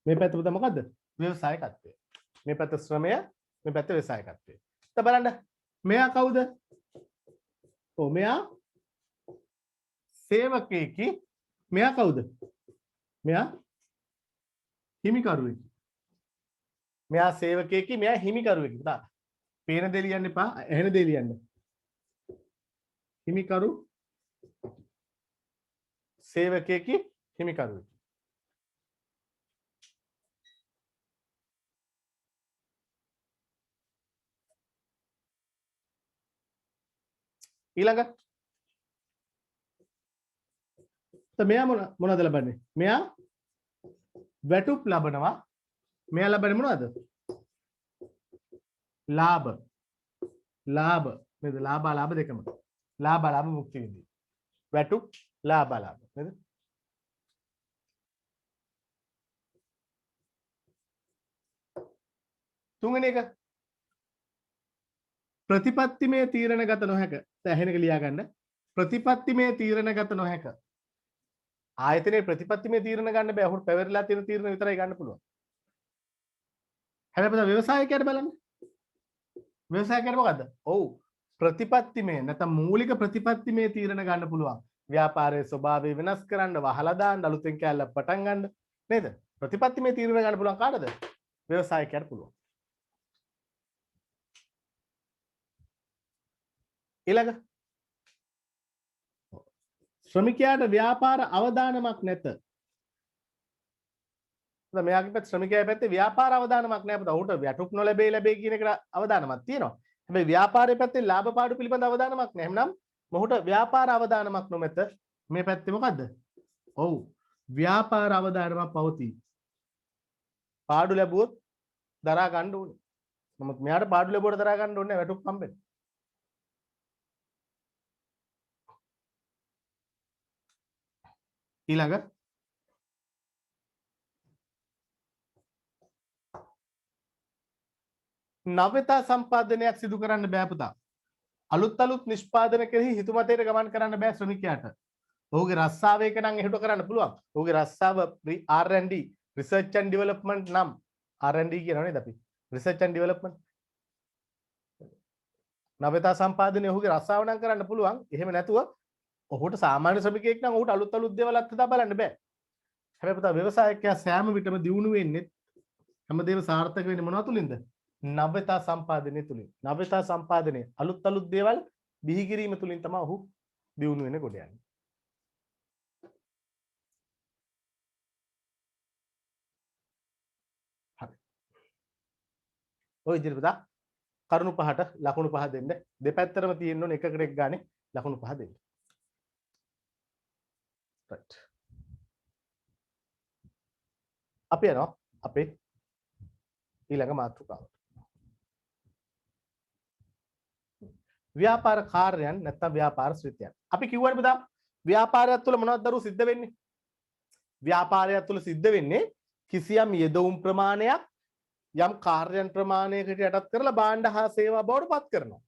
මේ පැත්ත පුතා මොකද්ද? ව්‍යවසායකත්වය. මේ පැත්ත ශ්‍රමය මේ පැත්ත ව්‍යවසායකත්වය. දැන් බලන්න මෙයා කවුද? ඔව් මෙයා සේවකයෙකි. මෙයා කවුද? මෙයා හිමිකරුවෙකි. මෙයා සේවකයෙකි මෙයා හිමිකරුවෙකි. පුතා පේන දේ ලියන්න එපා. ඇහෙන දේ ලියන්න. හිමිකරු සේවකයෙකි හිමිකරුවෙකි. ඊළඟ මෙයා මොනවද ලබන්නේ? මෙයා වැටුප් ලබනවා. මෙයා ලබන්නේ මොනවද? ලාභ. ලාභ නේද? ලාභ දෙකම. ලාභ මුක්ති විඳින. වැටුප් ලාභ නේද? තුන්වෙනි එක ප්‍රතිපත්තිමය තීරණගත නොහැක. ඇහෙන එක ලියා ගන්න. ප්‍රතිපත්තිමය තීරණගත නොහැක. ආයතනයේ ප්‍රතිපත්තිමය තීරණ ගන්න බෑ. ඔහුට පැවරලා තියෙන තීරණ විතරයි ගන්න පුළුවන්. හැබැයි අපිට ව්‍යවසායකයට බලන්න. ව්‍යවසායකයට මොකද්ද? ඔව්. ප්‍රතිපත්තිමය නැත්නම් මූලික ප්‍රතිපත්තිමය තීරණ ගන්න පුළුවන්. ව්‍යාපාරයේ ස්වභාවය වෙනස් කරන්න, වහලා දාන්න, අලුතෙන් කැලල පටන් ගන්න නේද? ප්‍රතිපත්තිමය තීරණ ගන්න පුළුවන් කාටද? ව්‍යවසායකයට පුළුවන්. ඊළඟ ශ්‍රමිකයාට ව්‍යාපාර අවදානමක් නැත. මෙයාගේ පැත්තේ ශ්‍රමිකයා පැත්තේ ව්‍යාපාර අවදානමක් නැහැ. පුතා උට වැටුප් නොලැබේ කියන එකට අවදානමක් තියෙනවා. හැබැයි ව්‍යාපාරයේ පැත්තේ ලාභ පාඩු පිළිබඳ අවදානමක් නැහැ. එහෙනම් මොහුට ව්‍යාපාර අවදානමක් නොමැත. මේ පැත්තේ මොකද්ද? ඔව්. ව්‍යාපාර අවදානමක් පවතී. පාඩු ලැබුවොත් දරා ගන්න ඕනේ. නමුත් මෙයාට පාඩු ලැබුවට දරා ගන්න ඕනේ වැටුප් හම්බෙන්නේ. ඊළඟ නවතා සම්පාදනයක් සිදු කරන්න බෑ පුතා. අලුත් නිෂ්පාදන කෙරෙහි හිතුමතේට ගමන් කරන්න බෑ ශ්‍රමිකයාට. ඔහුගේ රස්සාව එක නම් එහෙට කරන්න පුළුවන්. ඔහුගේ රස්සාව R&D research and development නම් R&D කියනවා නේද අපි? research and development. නවතා සම්පාදනය ඔහුගේ රස්සාව නම් කරන්න පුළුවන්. එහෙම නැතුව ඔහුට සාමාන්‍ය ශ්‍රමිකයෙක් නම් ඔහුට අලුත් දේවල් අත්දැක බලන්න බෑ. හැබැයි පුතා ව්‍යවසායකයා සෑම විටම දියුණු වෙන්නේ හැමදේම සාර්ථක වෙන්නේ මොනවා තුලින්ද? නවතා සම්පාදනය තුලින්. නවතා සම්පාදනය අලුත් දේවල් බිහි කිරීම තුලින් තමයි ඔහු දියුණු වෙන්නේ කොට යන්නේ. හරි. ඔය ඉතින් පුතා කරුණු පහට ලකුණු පහ දෙන්න. දෙපැත්තටම තියෙන්න ඕනේ එකකට එක ගානේ ලකුණු පහ දෙන්න. right. අපි යනවා අපේ ඊළඟ මාතෘකාවට. ව්‍යාපාර කාර්යයන් නැත්නම් ව්‍යාපාර ශ්‍රිතයන්. අපි කිව්වනේ පුතා ව්‍යාපාරයක් තුළ මොනවද දරුවෝ සිද්ධ වෙන්නේ? ව්‍යාපාරයක් තුළ සිද්ධ වෙන්නේ කිසියම් යෙදවුම් ප්‍රමාණයක් යම් කාර්යයන් ප්‍රමාණයකට යටත් කරලා භාණ්ඩ හා සේවා බවට පත් කරනවා.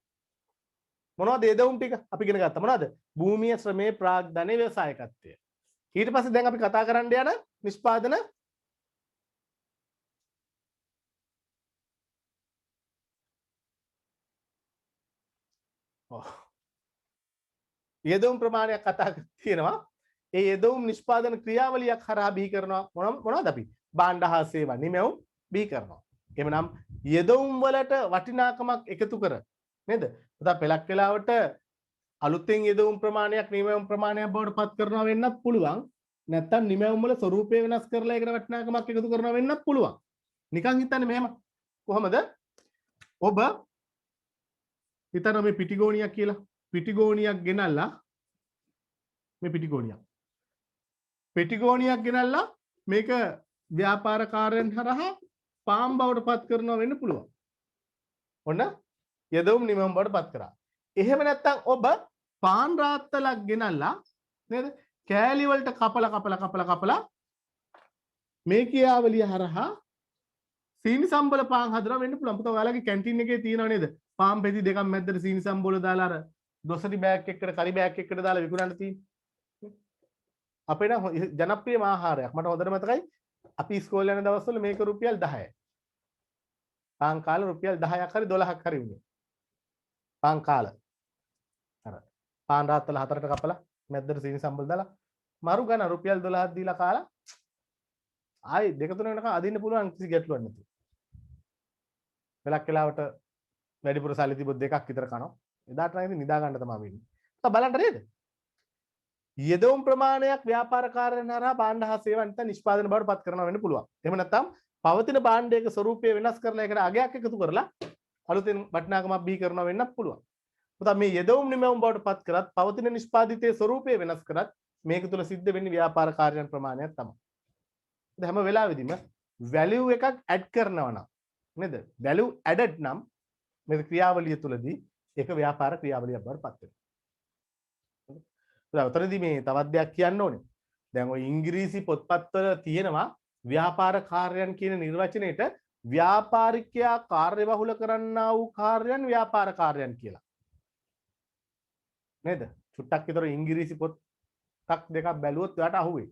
මොනවද යෙදවුම් ටික? අපි ඉගෙන ගත්තා. මොනවද? භූමිය, ශ්‍රමයේ, ප්‍රාග්ධනය, ව්‍යවසායකත්වය. ඊට පස්සේ දැන් අපි කතා කරන්න යන නිෂ්පාදන යෙදවුම් ප්‍රමාණයක් කතා තියෙනවා. ඒ යෙදවුම් නිෂ්පාදන ක්‍රියාවලියක් හරහා බිහි කරනවා මොනවද අපි? භාණ්ඩ හා සේවා නිමැවුම් බිහි කරනවා. එහෙනම් යෙදවුම් වලට වටිනාකමක් එකතු කර නේද? පුතා පෙලක් වෙලාවට අලුතෙන් යෙදවුම් ප්‍රමාණයක් නිමැවුම් ප්‍රමාණයක් බවට පත් කරනවා වෙන්නත් පුළුවන්. නැත්තම් නිමැවුම් වල ස්වරූපය වෙනස් කරලා ඒකට වටිනාකමක් එකතු කරනවා වෙන්නත් පුළුවන්. නිකන් හිතන්නේ මෙහෙම. කොහමද? ඔබ හිතන මේ පිටිගෝණියක් කියලා. පිටිගෝණියක් ගෙනල්ලා මේ පිටිගෝණියක් ගෙනල්ලා මේක ව්‍යාපාර කාර්යයන් හරහා පාම් බවට පත් කරනවා වෙන්න පුළුවන්. ඔන්න යෙදවුම් නිමවුම් බවට පත් කරා. එහෙම නැත්නම් ඔබ පාන් රාත්තලක් ගෙනල්ලා නේද? කෑලි වලට කපලා මේ ක්‍රියාවලිය හරහා සීනි සම්බල පාන් හදලා වෙන්න පුළුවන්. පුතා ඔයාලගේ කැන්ටින් එකේ තියෙනව නේද? පාන් පෙති දෙකක් මැද්දට සීනි සම්බල දාලා අර දොසටි බෑග් එකකට කරි බෑග් එකකට දාලා විකුණන්න තියෙන්නේ. අපේ නම් ජනප්‍රියම ආහාරයක්. මට හොඳට මතකයි අපි ඉස්කෝලේ යන දවස්වල මේක රුපියල් 10යි. පාන් කාලා රුපියල් 10ක් හරි 12ක් හරි වුණේ. පාන් කාලා. අර පාන් රාත්තල හතරට කපලා මැද්දට සීනි සම්බල දාලා මරු ගන්න රුපියල් 12ක් දීලා කාලා ආයි දෙක තුන වෙනකන් අදින්න පුළුවන් කිසි ගැටලුවක් නැතුව. වෙලක් වෙලාවට වැඩිපුර සල්ලි තිබොත් දෙකක් විතර කනවා. එදාට නම් ඉතින් නිදා ගන්න තමයි වෙන්නේ. බලන්න නේද? යෙදවුම් ප්‍රමාණයක් ව්‍යාපාර කාර්යයන් හරහා භාණ්ඩ හා සේවා නැත්නම් නිෂ්පාදන බවට පත් කරනවා වෙන්න පුළුවන්. එහෙම නැත්නම් පවතින භාණ්ඩයක ස්වරූපය වෙනස් කරලා ඒකට අගයක් එකතු කරලා අලුතෙන් වටිනාකමක් බිහි කරනවා වෙන්නත් පුළුවන්. පුතා මේ යෙදවුම් නිමවුම් බවට පත් කරත් පවතින නිෂ්පාදිතයේ ස්වරූපය වෙනස් කරත් මේක තුල සිද්ධ වෙන්නේ ව්‍යාපාර කාර්යයන් ප්‍රමාණයක් තමයි. හැම වෙලාවෙදිම වැලියු එකක් ඇඩ් කරනවා නම් නේද? වැලියු ඇඩඩ් නම් මේ ක්‍රියාවලිය තුලදී ඒක ව්‍යාපාර ක්‍රියාවලියක් බවට පත් වෙනවා. දැන් උතරදී මේ තවත් දෙයක් කියන්න ඕනේ. දැන් ওই ඉංග්‍රීසි පොත්පත්වල තියෙනවා ව්‍යාපාර කාර්යයන් කියන නිර්වචනයේට ව්‍යාපාරිකයා කාර්යබහුල කරන්නා වූ කාර්යයන් ව්‍යාපාර කාර්යයන් කියලා. නේද? චුට්ටක් විතර ඉංග්‍රීසි පොත් දෙකක් බැලුවොත් ඔයාට අහුවෙයි.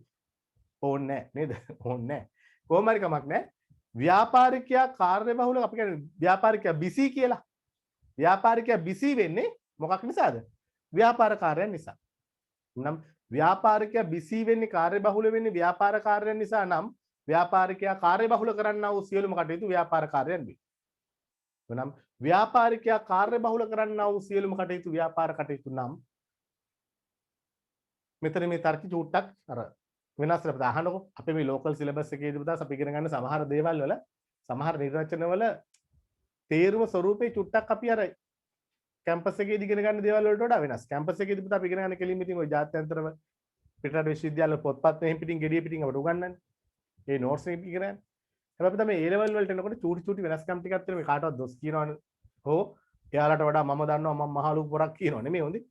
ඕනේ නැහැ නේද? ඕනේ නැහැ. කොහොම හරි කමක් නැහැ. ව්‍යාපාරිකයා කාර්යබහුල අපි කියන්නේ ව්‍යාපාරිකයා බිසි කියලා. ව්‍යාපාරිකයා බිසි වෙන්නේ මොකක් නිසාද? ව්‍යාපාර කාර්යයන් නිසා. නම් ව්‍යාපාරිකයා බිසි වෙන්නේ කාර්යබහුල වෙන්නේ ව්‍යාපාර කාර්යයන් නිසා නම් ව්‍යාපාරිකයා කාර්යබහුල කරන්නා වූ සියලුම කටයුතු ව්‍යාපාර කාර්යයන් වේ. එනම් ව්‍යාපාරිකයා කාර්යබහුල කරන්නා වූ සියලුම කටයුතු ව්‍යාපාර කටයුතු නම් මෙතන මේ තර්ක චූට්ටක් අර වෙනස් කරලා අහනකො අපේ මේ ලෝකල් සිලබස් එකේදී පුතාස් අපි ඉගෙන ගන්න සමහර දේවල් වල සමහර නිර්වචන වල තේරුම ස්වරූපේ චුට්ටක් අපි අර කැම්පස් එකේදී ඉගෙන ගන්න දේවල් වලට වඩා වෙනස්. කැම්පස් එකේදී පුතා අපි ඉගෙන ගන්න කෙලින්ම ඉතින් ওই ජාත්‍යන්තරව පිටරට විශ්වවිද්‍යාල පොත්පත් මෙහෙන් පිටින් ගෙඩිය පිටින් අපට උගන්වන්නේ. ඒ නෝට්ස් එක ඉගෙන ගන්න. හැබැයි තමයි ඒ ලෙවල් වලට එනකොට චූටි චූටි වෙනස්කම් ටිකක් තියෙනවා. මේ කාටවත් දොස් කියනවනේ. හෝ එයාලට වඩා මම දන්නවා මම මහලු පොරක් කියනවා නෙමෙයි හොඳේ.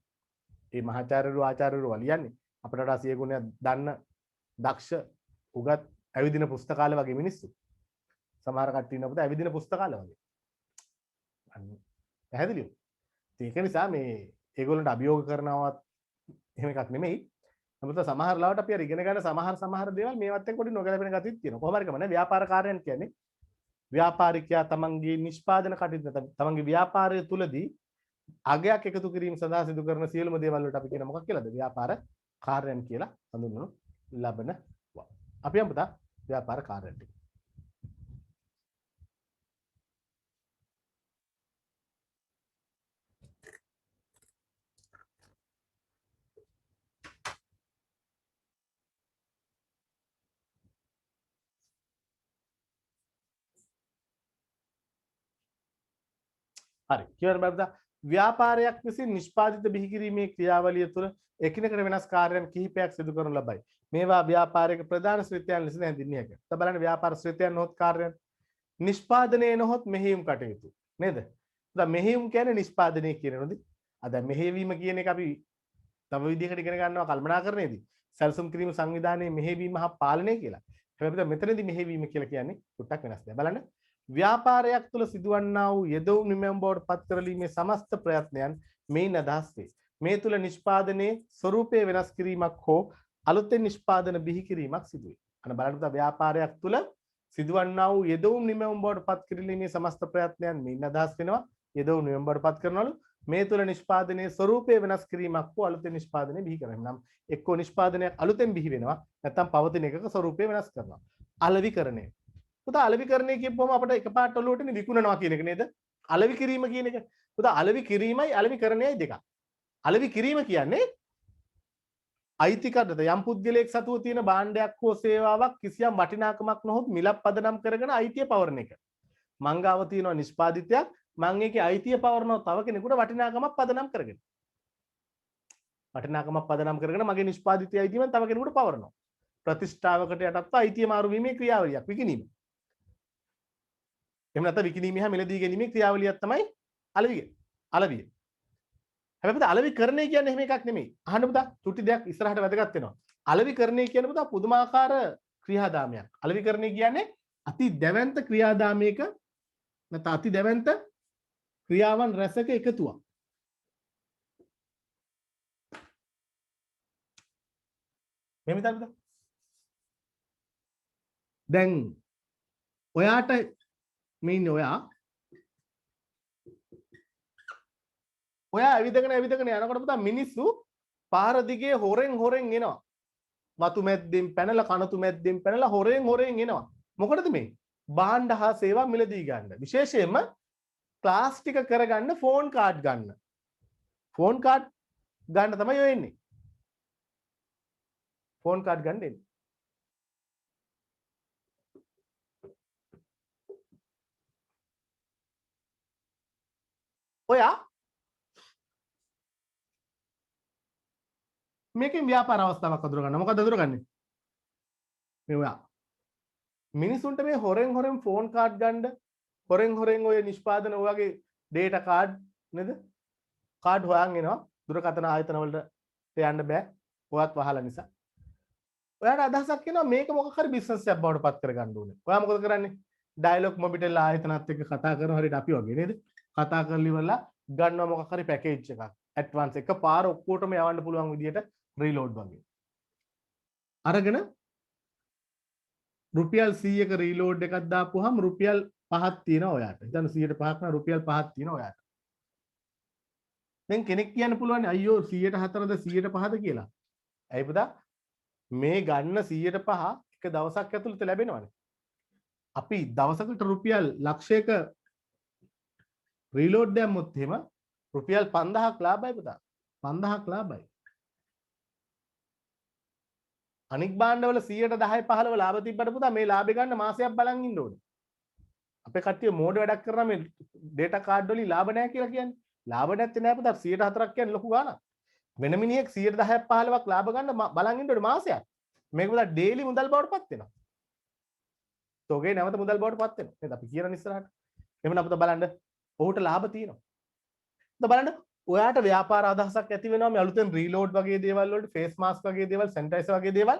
මේ මහාචාර්යවරු ආචාර්යවරු වලියන්නේ අපට වඩා 100 ගුණයක් දන්න දක්ෂ උගත් ඇවිදින පුස්තකාල වගේ මිනිස්සු. සමහර කට්ටිය ඉන්න පුතා ඇවිදින පුස්තකාල වගේ. පැහැදිලිද? ඒක නිසා මේ ඒගොල්ලන්ට අභියෝග කරනවත් එහෙම එකක් නෙමෙයි. නමුත් සමහර ලාවට අපි අර ඉගෙන ගන්න සමහර දේවල් මේවත් එක්ක පොඩි නොගැලපෙන ගතියක් තියෙනවා. කොහොම හරි කමන්නේ ව්‍යාපාර කාර්යයන් කියන්නේ ව්‍යාපාරිකයා තමන්ගේ නිෂ්පාදන කටයුතු තමන්ගේ ව්‍යාපාරය තුලදී අගයක් එකතු කිරීම සඳහා සිදු කරන සියලුම දේවල් වලට අපි කියන මොකක් කියලාද? ව්‍යාපාර කාර්යයන් කියලා හඳුන්වනු ලබනවා. අපි යමු පුතා ව්‍යාපාර කාර්යයන් ටික. හරි කියවන බබ්දා ව්‍යාපාරයක් විසින් නිෂ්පාදිත බිහි කිරීමේ ක්‍රියාවලිය තුළ එකිනෙකට වෙනස් කාර්යයන් කිහිපයක් සිදු කරනු ලබයි. මේවා ව්‍යාපාරයක ප්‍රධාන ශ්‍රිතයන් ලෙස හැඳින්විය හැකියි. ඔබ බලන්න ව්‍යාපාර ශ්‍රිතයන් නොහොත් කාර්යයන් නිෂ්පාදනයේ නොහොත් මෙහෙයුම් කටයුතු නේද? දැන් මෙහෙයුම් කියන්නේ නිෂ්පාදනය කියන නේද? දැන් මෙහෙයවීම කියන එක අපි තව විදිහකට ඉගෙන ගන්නවා කල්පනාකරණයේදී. සැලසුම් කිරීම සංවිධානයේ මෙහෙයවීම හා පාලනය කියලා. හැබැයි මෙතනදී මෙහෙයවීම කියලා කියන්නේ ටුට්ටක් වෙනස් දෙයක්. බලන්න ව්‍යාපාරයක් තුළ සිදුවන්නා වූ යෙදවුම් නිමැවුම් බවට පත් කරලීමේ සමස්ත ප්‍රයත්නයන් මේන් අදහස් වේ. මේ තුළ නිෂ්පාදනයේ ස්වරූපය වෙනස් කිරීමක් හෝ අලුතෙන් නිෂ්පාදන බිහි කිරීමක් සිදු වේ. අන්න බලන්න පුතා ව්යාපාරයක් තුළ සිදුවන්නා වූ යෙදවුම් නිමැවුම් බවට පත් කිරීමේ සමස්ත ප්‍රයත්නයන් මේන් අදහස් වෙනවා. යෙදවුම් නිමැවුම් බවට පත් කරනවලු මේ තුළ නිෂ්පාදනයේ ස්වරූපය වෙනස් කිරීමක් හෝ අලුතෙන් නිෂ්පාදනය බිහි කරනවා. නම් එක්කෝ නිෂ්පාදනයක් අලුතෙන් බිහි වෙනවා නැත්නම් පවතින එකක ස්වරූපය වෙනස් කරනවා. අලෙවිකරණය පුතා අලෙවිකරණය කියපුවම අපිට එකපාරට ඔලුවට එන්නේ විකුණනවා කියන එක නේද? අලෙවි කිරීම කියන එක. පුතා අලෙවි කිරීමයි අලෙවිකරණයයි දෙකක්. අලෙවි කිරීම කියන්නේ අයිතිකරණද යම් පුද්ගලයෙක් සතුව තියෙන භාණ්ඩයක් හෝ සේවාවක් කිසියම් වටිනාකමක් නොහොත් මිලක් පදනම් කරගෙන අයිතිය පවරන එක. මං ගාව තියෙනවා නිෂ්පාදිතයක් මං ඒකේ අයිතිය පවරනවා තව කෙනෙකුට වටිනාකමක් පදනම් කරගෙන. වටිනාකමක් පදනම් කරගෙන මගේ නිෂ්පාදිතය අයිතිය මම තව කෙනෙකුට පවරනවා. ප්‍රතිෂ්ඨාවකට යටත්ව අයිතිය මාරු වීමේ ක්‍රියාවලියක් විකිණීම. එහෙම නැත්නම් විකිණීම හා මිලදී ගැනීමේ ක්‍රියාවලියක් තමයි අලෙවිය. අලෙවිය. හැබැයි පුතා අලෙවිකරණය කියන්නේ එහෙම එකක් නෙමෙයි. අහන්න පුතා චුටි දෙයක් ඉස්සරහට වැදගත් වෙනවා. අලෙවිකරණය කියන්නේ පුතා පුදුමාකාර ක්‍රියාදාමයක්. අලෙවිකරණය කියන්නේ අති දැවැන්ත ක්‍රියාදාමයක නැත්නම් අති දැවැන්ත ක්‍රියාවන් රැසක එකතුවක්. මෙහෙම හිතන්න පුතා. දැන් ඔයාට මේ ඉන්නේ ඔයා ඇවිදගෙන යනකොට පුතා මිනිස්සු පාර දිගේ හොරෙන් එනවා. වතු මැද්දෙන් පැනලා කනතු මැද්දෙන් පැනලා හොරෙන් එනවා. මොකටද මේ? භාණ්ඩ හා සේවා මිලදී ගන්න. විශේෂයෙන්ම ක්ලාස් ටික කරගන්න ෆෝන් කාඩ් ගන්න. ෆෝන් කාඩ් ගන්න තමයි ඔය එන්නේ. ෆෝන් කාඩ් ගන්න එන්නේ. ඔයා මේකෙන් ව්‍යාපාර අවස්ථාවක් අඳුරගන්න. මොකක්ද අඳුරගන්නේ? මේ ඔයා මිනිසුන්ට මේ හොරෙන් ෆෝන් කාඩ් ගන්න හොරෙන් ඔය නිෂ්පාදන ඔයගේ ඩේටා කාඩ් නේද? කාඩ් හොයන් එනවා. දුරකථන ආයතන වලට යන්න බෑ. ඔයත් වහලා නිසා. ඔයාට අදහසක් එනවා මේක මොකක් හරි බිස්නස් එකක් බවට පත් කරගන්න ඕනේ. ඔයා මොකද කරන්නේ? ඩයලොග් මොබිටෙල් ආයතනත් එක්ක කතා කරනවා හරියට අපි වගේ නේද? කතා කරලි ඉවරලා ගන්නවා මොකක් හරි පැකේජ් එකක්. ඇඩ්වාන්ස් එක පාර ඔක්කොටම යවන්න පුළුවන් විදියට රීලෝඩ් වගේ. අරගෙන රුපියල් 100ක රීලෝඩ් එකක් දාපුවාම රුපියල් 5ක් තියෙනවා ඔයාට. හිතන්න 100ට 5ක් නම් රුපියල් 5ක් තියෙනවා ඔයාට. දැන් කෙනෙක් කියන්න පුළුවන් අයියෝ 104ද 105ද කියලා. ඇයි පුතා? මේ ගන්න 105 එක දවසක් ඇතුළත ලැබෙනවනේ. අපි දවසකට රුපියල් ලක්ෂයක රීලෝඩ් දැම්මොත් එහෙම රුපියල් 5000ක් ලාභයි පුතා. 5000ක් ලාභයි. අනික් භාණ්ඩවල 110 15 ලාභ තිබ්බට පුතා මේ ලාභය ගන්න මාසයක් බලන් ඉන්න ඕනේ. අපේ කට්ටිය මෝඩ වැඩක් කරනවා මේ ඩේටා කාඩ් වලින් ලාභ නැහැ කියලා කියන්නේ. ලාභ නැත්තේ නෑ පුතා 104ක් කියන්නේ ලොකු ගාණක්. වෙන මිනිහෙක් 110ක් 15ක් ලාභ ගන්න බලන් ඉන්න ඕනේ මාසයක්. මේක පුතා ඩේලි මුදල් බවට පත් වෙනවා. තෝගේ නැවත මුදල් බවට පත් වෙනවා. නේද අපි කියන ඉස්සරහට. එහෙනම් පුතා බලන්න ඔහුට ලාභ තියෙනවා. පුතා බලන්න ඔයාට ව්‍යාපාර අදහසක් ඇති වෙනවා මේ අලුතෙන් රීලෝඩ් වගේ දේවල් වලට ෆේස් මාස්ක් වගේ දේවල් සැනිටයිසර් වගේ දේවල්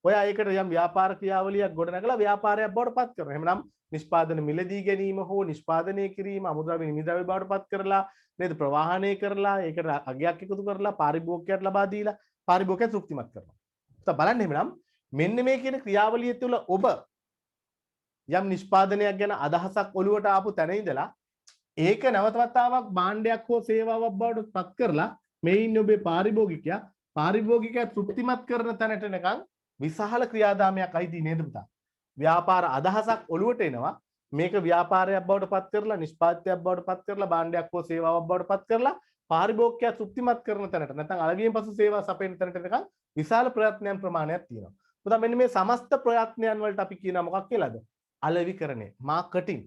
ඔයා ඒකට යම් ව්‍යාපාර ක්‍රියාවලියක් ගොඩනගලා ව්‍යාපාරයක් බවට පත් කරනවා. එහෙනම් නිෂ්පාදන මිලදී ගැනීම හෝ නිෂ්පාදනය කිරීම අමුද්‍රව්‍ය නිමිද්‍රව්‍ය බවට පත් කරලා නේද ප්‍රවාහනය කරලා ඒකට අගයක් එකතු කරලා පාරිභෝගිකයට ලබා දීලා පාරිභෝගිකය තෘප්තිමත් කරනවා. පුතා බලන්න එහෙනම් මෙන්න මේ කියන ක්‍රියාවලිය තුළ ඔබ යම් නිෂ්පාදනයක් ගැන අදහසක් ඔළුවට ආපු තැන ඉඳලා ඒක නැවතවතාවක් භාණ්ඩයක් හෝ සේවාවක් බවට පත් කරලා මේ ඉන්නේ ඔබේ පාරිභෝගිකයා තෘප්තිමත් කරන තැනට එනකන් විශාල ක්‍රියාදාමයක් අයිති නේද පුතා? ව්‍යාපාර අදහසක් ඔළුවට එනවා මේක ව්‍යාපාරයක් බවට පත් කරලා නිෂ්පාදනයක් බවට පත් කරලා භාණ්ඩයක් හෝ සේවාවක් බවට පත් කරලා පාරිභෝගිකයා තෘප්තිමත් කරන තැනට නැත්නම් අලවියෙන් පසු සේවා සපයන තැනට එනකන් විශාල ප්‍රයත්නයන් ප්‍රමාණයක් තියෙනවා. පුතා මෙන්න මේ සමස්ත ප්‍රයත්නයන් වලට අපි කියනවා මොකක් කියලාද? අලෙවිකරණය, මාකටිං.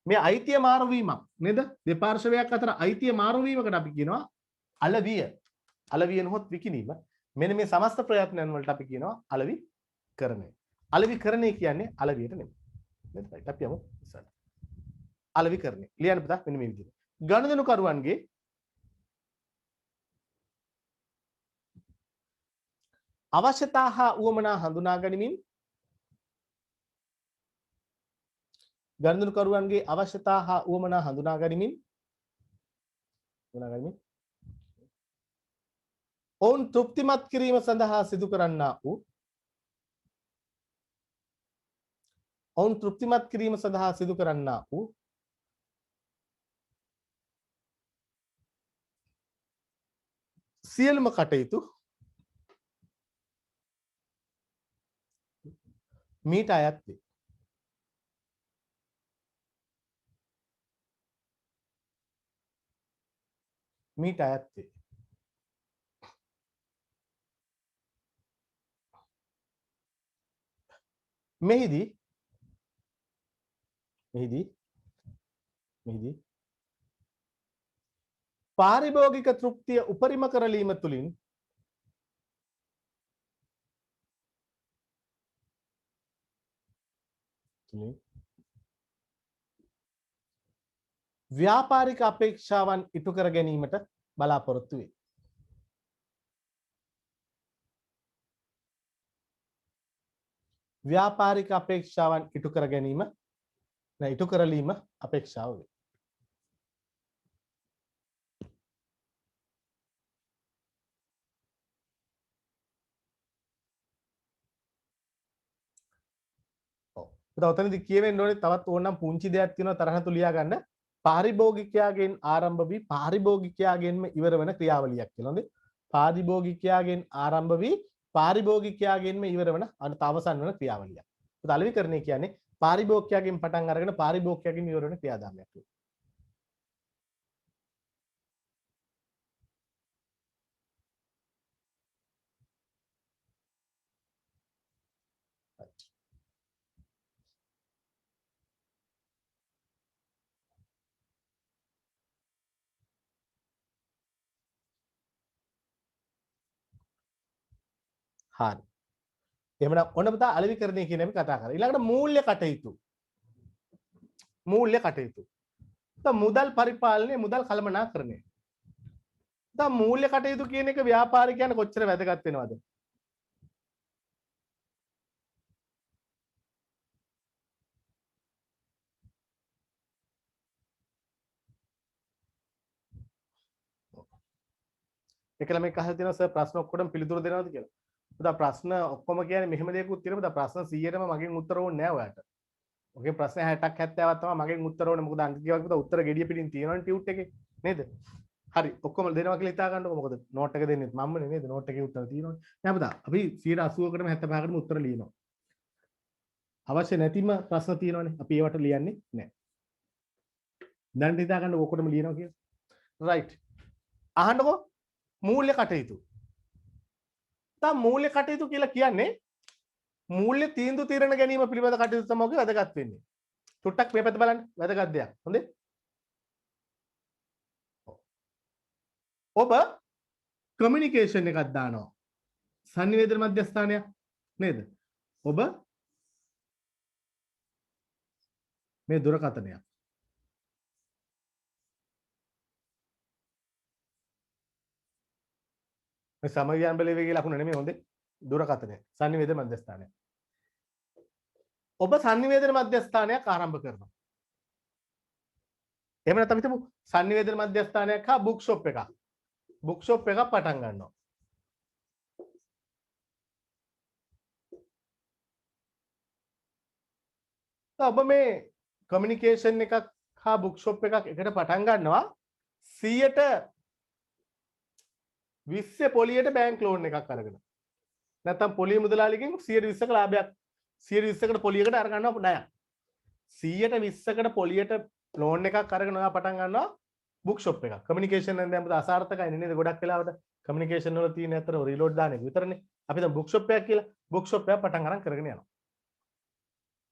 මේ අයිතිය මාරු වීමක් නේද? දෙපාර්ශවයක් අතර අයිතිය මාරු වීමකට අපි කියනවා අලවිය. අලවිය නොහොත් විකිණීම. මෙන්න මේ සමස්ත ප්‍රයත්නයන් වලට අපි කියනවා අලෙවිකරණය. අලෙවිකරණය කියන්නේ අලවියට නෙමෙයි. නේද? right අපි යමු ඉස්සරහට. අලෙවිකරණය. ලියන්න පුතා මෙන්න මේ විදිහට. ගනුදෙනුකරුවන්ගේ අවශ්‍යතා හා උවමනා හඳුනා ගනිමින් ගනුදෙනුකරුවන්ගේ අවශ්‍යතා හා උවමනා හඳුනා ගනිමින් ඔවුන් තෘප්තිමත් කිරීම සඳහා සිදු කරන්නා වූ සියලුම කටයුතු මීට අයත් වේ. මීට අයත් වේ. මෙහිදී පාරිභෝගික තෘප්තිය උපරිම කරලීම තුළින් ව්‍යාපාරික අපේක්ෂාවන් ඉටු කර ගැනීමට බලාපොරොත්තු වේ. ව්‍යාපාරික අපේක්ෂාවන් ඉටු කර ගැනීම ඉටු කරලීම අපේක්ෂාව වේ. ඔතනදී කියවෙන්න ඕනේ තවත් ඕනනම් පුංචි දෙයක් තියෙනවා තරහ තු ලියා ගන්න. පාරිභෝගිකයාගෙන් ආරම්භ වී පාරිභෝගිකයාගෙන්ම ඉවර වෙන ක්‍රියාවලියක් කියලා නේද? පාරිභෝගිකයාගෙන් ආරම්භ වී පාරිභෝගිකයාගෙන්ම ඉවර වෙන අවසන් වෙන ක්‍රියාවලියක්. අලෙවිකරණය කියන්නේ පාරිභෝගිකයාගෙන් පටන් අරගෙන පාරිභෝගිකයාගෙන් ඉවර වෙන ක්‍රියාදාමයක්. හරි. එහෙමනම් ඔන්න පුතා අලෙවිකරණය කියන එක කතා කරා. ඊළඟට මූල්‍ය කටයුතු. මූල්‍ය කටයුතු. මුදල් පරිපාලනය මුදල් කළමනාකරණය. දැන් මූල්‍ය කටයුතු කියන එක ව්‍යාපාරිකයන් කොච්චර වැදගත් වෙනවද? එකල මේක අහලා තියෙනවා සර් ප්‍රශ්න ඔක්කොටම පිළිතුරු දෙනවද කියලා. පුතා ප්‍රශ්න ඔක්කොම කියන්නේ මෙහෙම දෙයක්කුත් තියෙනවා. පුතා ප්‍රශ්න 100ටම මගෙන් උත්තර ඕනේ නැහැ ඔයාලට. ඔගේ ප්‍රශ්න 60ක් 70ක් තමයි මගෙන් උත්තර ඕනේ. මොකද අනිත් කිව්වා පුතා උත්තර ගෙඩිය පිටින් තියෙනවනේ ටියුට් එකේ. නේද? හරි ඔක්කොම දෙනවා කියලා හිතා ගන්නකො. මොකද නෝට් එක දෙන්නෙත් මම්මනේ නේද? නෝට් එකේ උත්තර තියෙනවනේ. නෑ පුතා අපි 80%කටම 75%කටම උත්තර ලියනවා. අවශ්‍ය නැතිම ප්‍රශ්න තියෙනවනේ. අපි ඒවට ලියන්නේ නැහැ. දැන් හිතා ගන්න ඔක්කොටම ලියනවා කියලා. රයිට්. අහන්නකෝ මූල්‍ය කටයුතු. දැන් මූල්‍ය කටයුතු කියලා කියන්නේ මූල්‍ය තීන්දුව తీරන ගැනීම පිළිබඳ කටයුතු තමයි ඔගේ වැදගත් වෙන්නේ. චුට්ටක් මේ පැත්ත බලන්න වැදගත් දෙයක්. හොඳේ. ඔබ කමියුනිකේෂන් එකක් දානවා. සංනිවේදන මධ්‍යස්ථානයක් නේද? ඔබ මේ දුරකථනයක්. මේ සමගියන් බලවේගයේ ලකුණ නෙමෙයි හොඳේ. දුරකථනය. සංනිවේදන මධ්‍යස්ථානය. ඔබ සංනිවේදන මධ්‍යස්ථානයක් ආරම්භ කරනවා. එහෙම නැත්නම් හිතමු සංනිවේදන මධ්‍යස්ථානයක් හා බුක් ෂොප් එකක්. බුක් ෂොප් එකක් පටන් ගන්නවා. ඔබ මේ කමියුනිකේෂන් එකක් හා බුක් ෂොප් එකක් එකට පටන් ගන්නවා 120 පොලියට බැංක් ලෝන් එකක් අරගෙන. නැත්නම් පොලිය මුදලාලිගෙන් 120ක ලාභයක් 120කට පොලියකට අර ගන්නවා ණයක්. 120කට පොලියට ලෝන් එකක් අරගෙන ඔයා පටන් ගන්නවා බුක් ෂොප් එකක්. කමියුනිකේෂන් එකෙන් දැන් අසාර්ථකයි නේද? ගොඩක් වෙලාවට කමියුනිකේෂන් වල තියෙන අතර රීලෝඩ් දාන එක විතරනේ. අපි දැන් බුක් ෂොප් එකක් කියලා බුක් ෂොප් එකක් පටන් අරන් කරගෙන යනවා.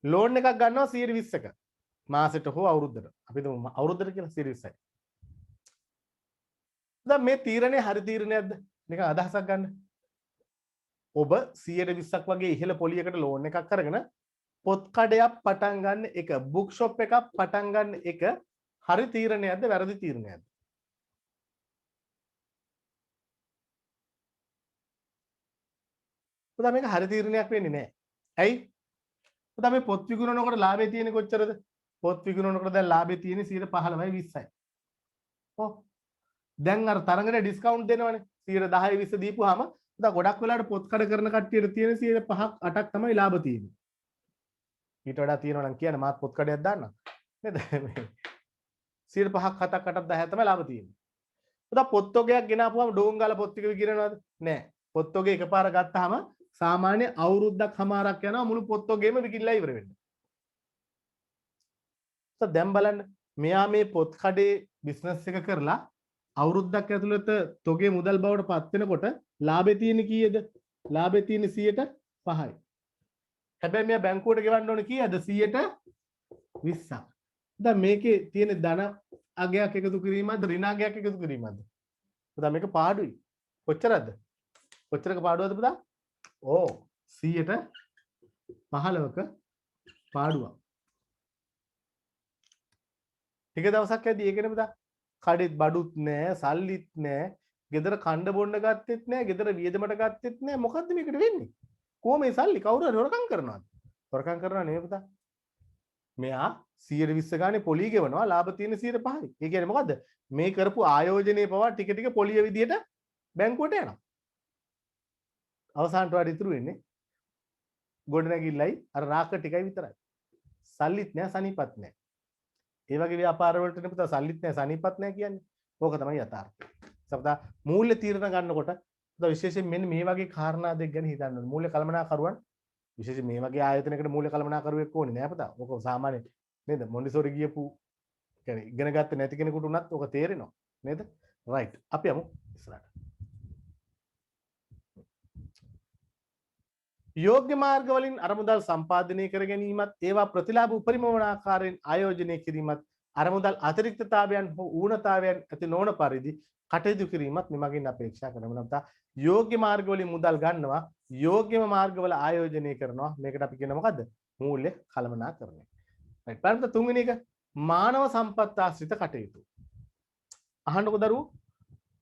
ලෝන් එකක් ගන්නවා 120ක. මාසෙට හෝ අවුරුද්දට. අපි හිතමු අවුරුද්දට කියලා 120යි. දැන් මේ තීරණය හරි තීරණයක්ද? නිකන් අදහසක් ගන්න. ඔබ 120ක් වගේ ඉහළ පොලියකට ලෝන් එකක් අරගෙන පොත් කඩයක් පටන් ගන්න එක බුක් ෂොප් එකක් පටන් ගන්න එක හරි තීරණයක්ද වැරදි තීරණයක්ද? පුතා මේක හරි තීරණයක් වෙන්නේ නැහැ. ඇයි? පුතා මේ පොත් විකුණනකොට ලාභය තියෙන්නේ කොච්චරද? පොත් විකුණනකොට දැන් ලාභය තියෙන්නේ 15යි 20යි. ඔව්. දැන් අර තරඟට ඩිස්කවුන්ට් දෙනවනේ. 10 20 දීපුවාම පුතා ගොඩක් වෙලාවට පොත් කඩ කරන කට්ටියට තියෙන 5ක් 8ක් තමයි ලාභ තියෙන්නේ. ඊට වඩා තියෙනවා නම් කියන්නේ මාත් පොත් කඩයක් දාන්නම්. නේද? 5ක් 7ක් 8ක් 10ක් තමයි ලාභ තියෙන්නේ. පුතා පොත් තොගයක් ගෙනාපුවාම ඩෝංගාල පොත් ටික විකිරනවද? නෑ. පොත් තොගේ එකපාර ගත්තාම සාමාන්‍ය අවුරුද්දක් හමාරක් යනවා මුළු පොත් තොගේම විකිරලා ඉවර වෙන්න. දැන් බලන්න මෙයා මේ පොත් කඩේ බිස්නස් එක කරලා අවුරුද්දක් ඇතුළත තොගේ මුදල් බවට පත් වෙනකොට ලාභය තියෙන්නේ කීයද? ලාභය තියෙන්නේ 5යි. හැබැයි මෙයා බැංකුවට ගෙවන්න ඕනේ කීයද? 20ක්. දැන් මේකේ තියෙන ධන අගයක් එකතු කිරීමක්ද ඍණ අගයක් එකතු කිරීමක්ද? පුතා මේක පාඩුයි. කොච්චරද? කොච්චරක පාඩුවද පුතා? ඕ 115ක පාඩුවක්. ටික දවසක් ඇද්දි ඒකනේ පුතා. කඩෙත් බඩුත් නෑ, සල්ලිත් නෑ, ගෙදර කණ්ඩ බොන්න ගත්තෙත් නෑ, ගෙදර වියදමට ගත්තෙත් නෑ. මොකද්ද මේකට වෙන්නේ? කොහොම මේ සල්ලි කවුරු හරි හොරකම් කරනවද? හොරකම් කරනවා නෙවෙයි පුතා. මෙයා 120 ගානේ පොලි ගෙවනවා ලාභ තියෙන 105යි. ඒ කියන්නේ මොකද්ද? මේ කරපු ආයෝජනයේ පවා ටික ටික පොලිය විදියට බැංකුවට යනවා. අවසානට වඩා ඉතුරු වෙන්නේ ගොඩනැගිල්ලයි අර රාක ටිකයි විතරයි. සල්ලිත් නෑ සනීපත් නෑ. ඒ වගේ ව්‍යාපාර වලට නේ පුතා සල්ලිත් නෑ සනීපත් නෑ කියන්නේ. ඕක තමයි යථාර්ථය. සපතා මූල්‍ය තීරණ ගන්නකොට පුතා විශේෂයෙන් මෙන්න මේ වගේ කාරණා දෙක ගැන හිතන්න ඕනේ. මූල්‍ය කළමනාකරුවන් විශේෂයෙන් මේ වගේ ආයතනයකට මූල්‍ය කළමනාකරුවෙක් ඕනේ නෑ පුතා. ඕක සාමාන්‍ය නේද? මොන්ඩිසෝරි ගියපු කියන්නේ ඉගෙන ගත්තේ නැති කෙනෙකුට උනත් ඕක තේරෙනවා. නේද? රයිට්. අපි යමු ඉස්සරහට. යෝග්‍ය මාර්ග වලින් අරමුදල් සම්පාදනය කර ගැනීමත් ඒවා ප්‍රතිලාභ උපරිම වන ආකාරයෙන් ආයෝජනය කිරීමත් අරමුදල් අතිරික්තතාවයන් හෝ ඌනතාවයන් ඇති නොවන පරිදි කටයුතු කිරීමත් මෙමගින් අපේක්ෂා කරනවා. නැත්නම් යෝග්‍ය මාර්ග වලින් මුදල් ගන්නවා යෝග්‍යම මාර්ගවල ආයෝජනය කරනවා. මේකට අපි කියන මොකද්ද? මූල්‍ය කළමනාකරණය. right. බලන්න තුන්වෙනි එක මානව සම්පත් ආශ්‍රිත කටයුතු. අහන්නකො දරුවෝ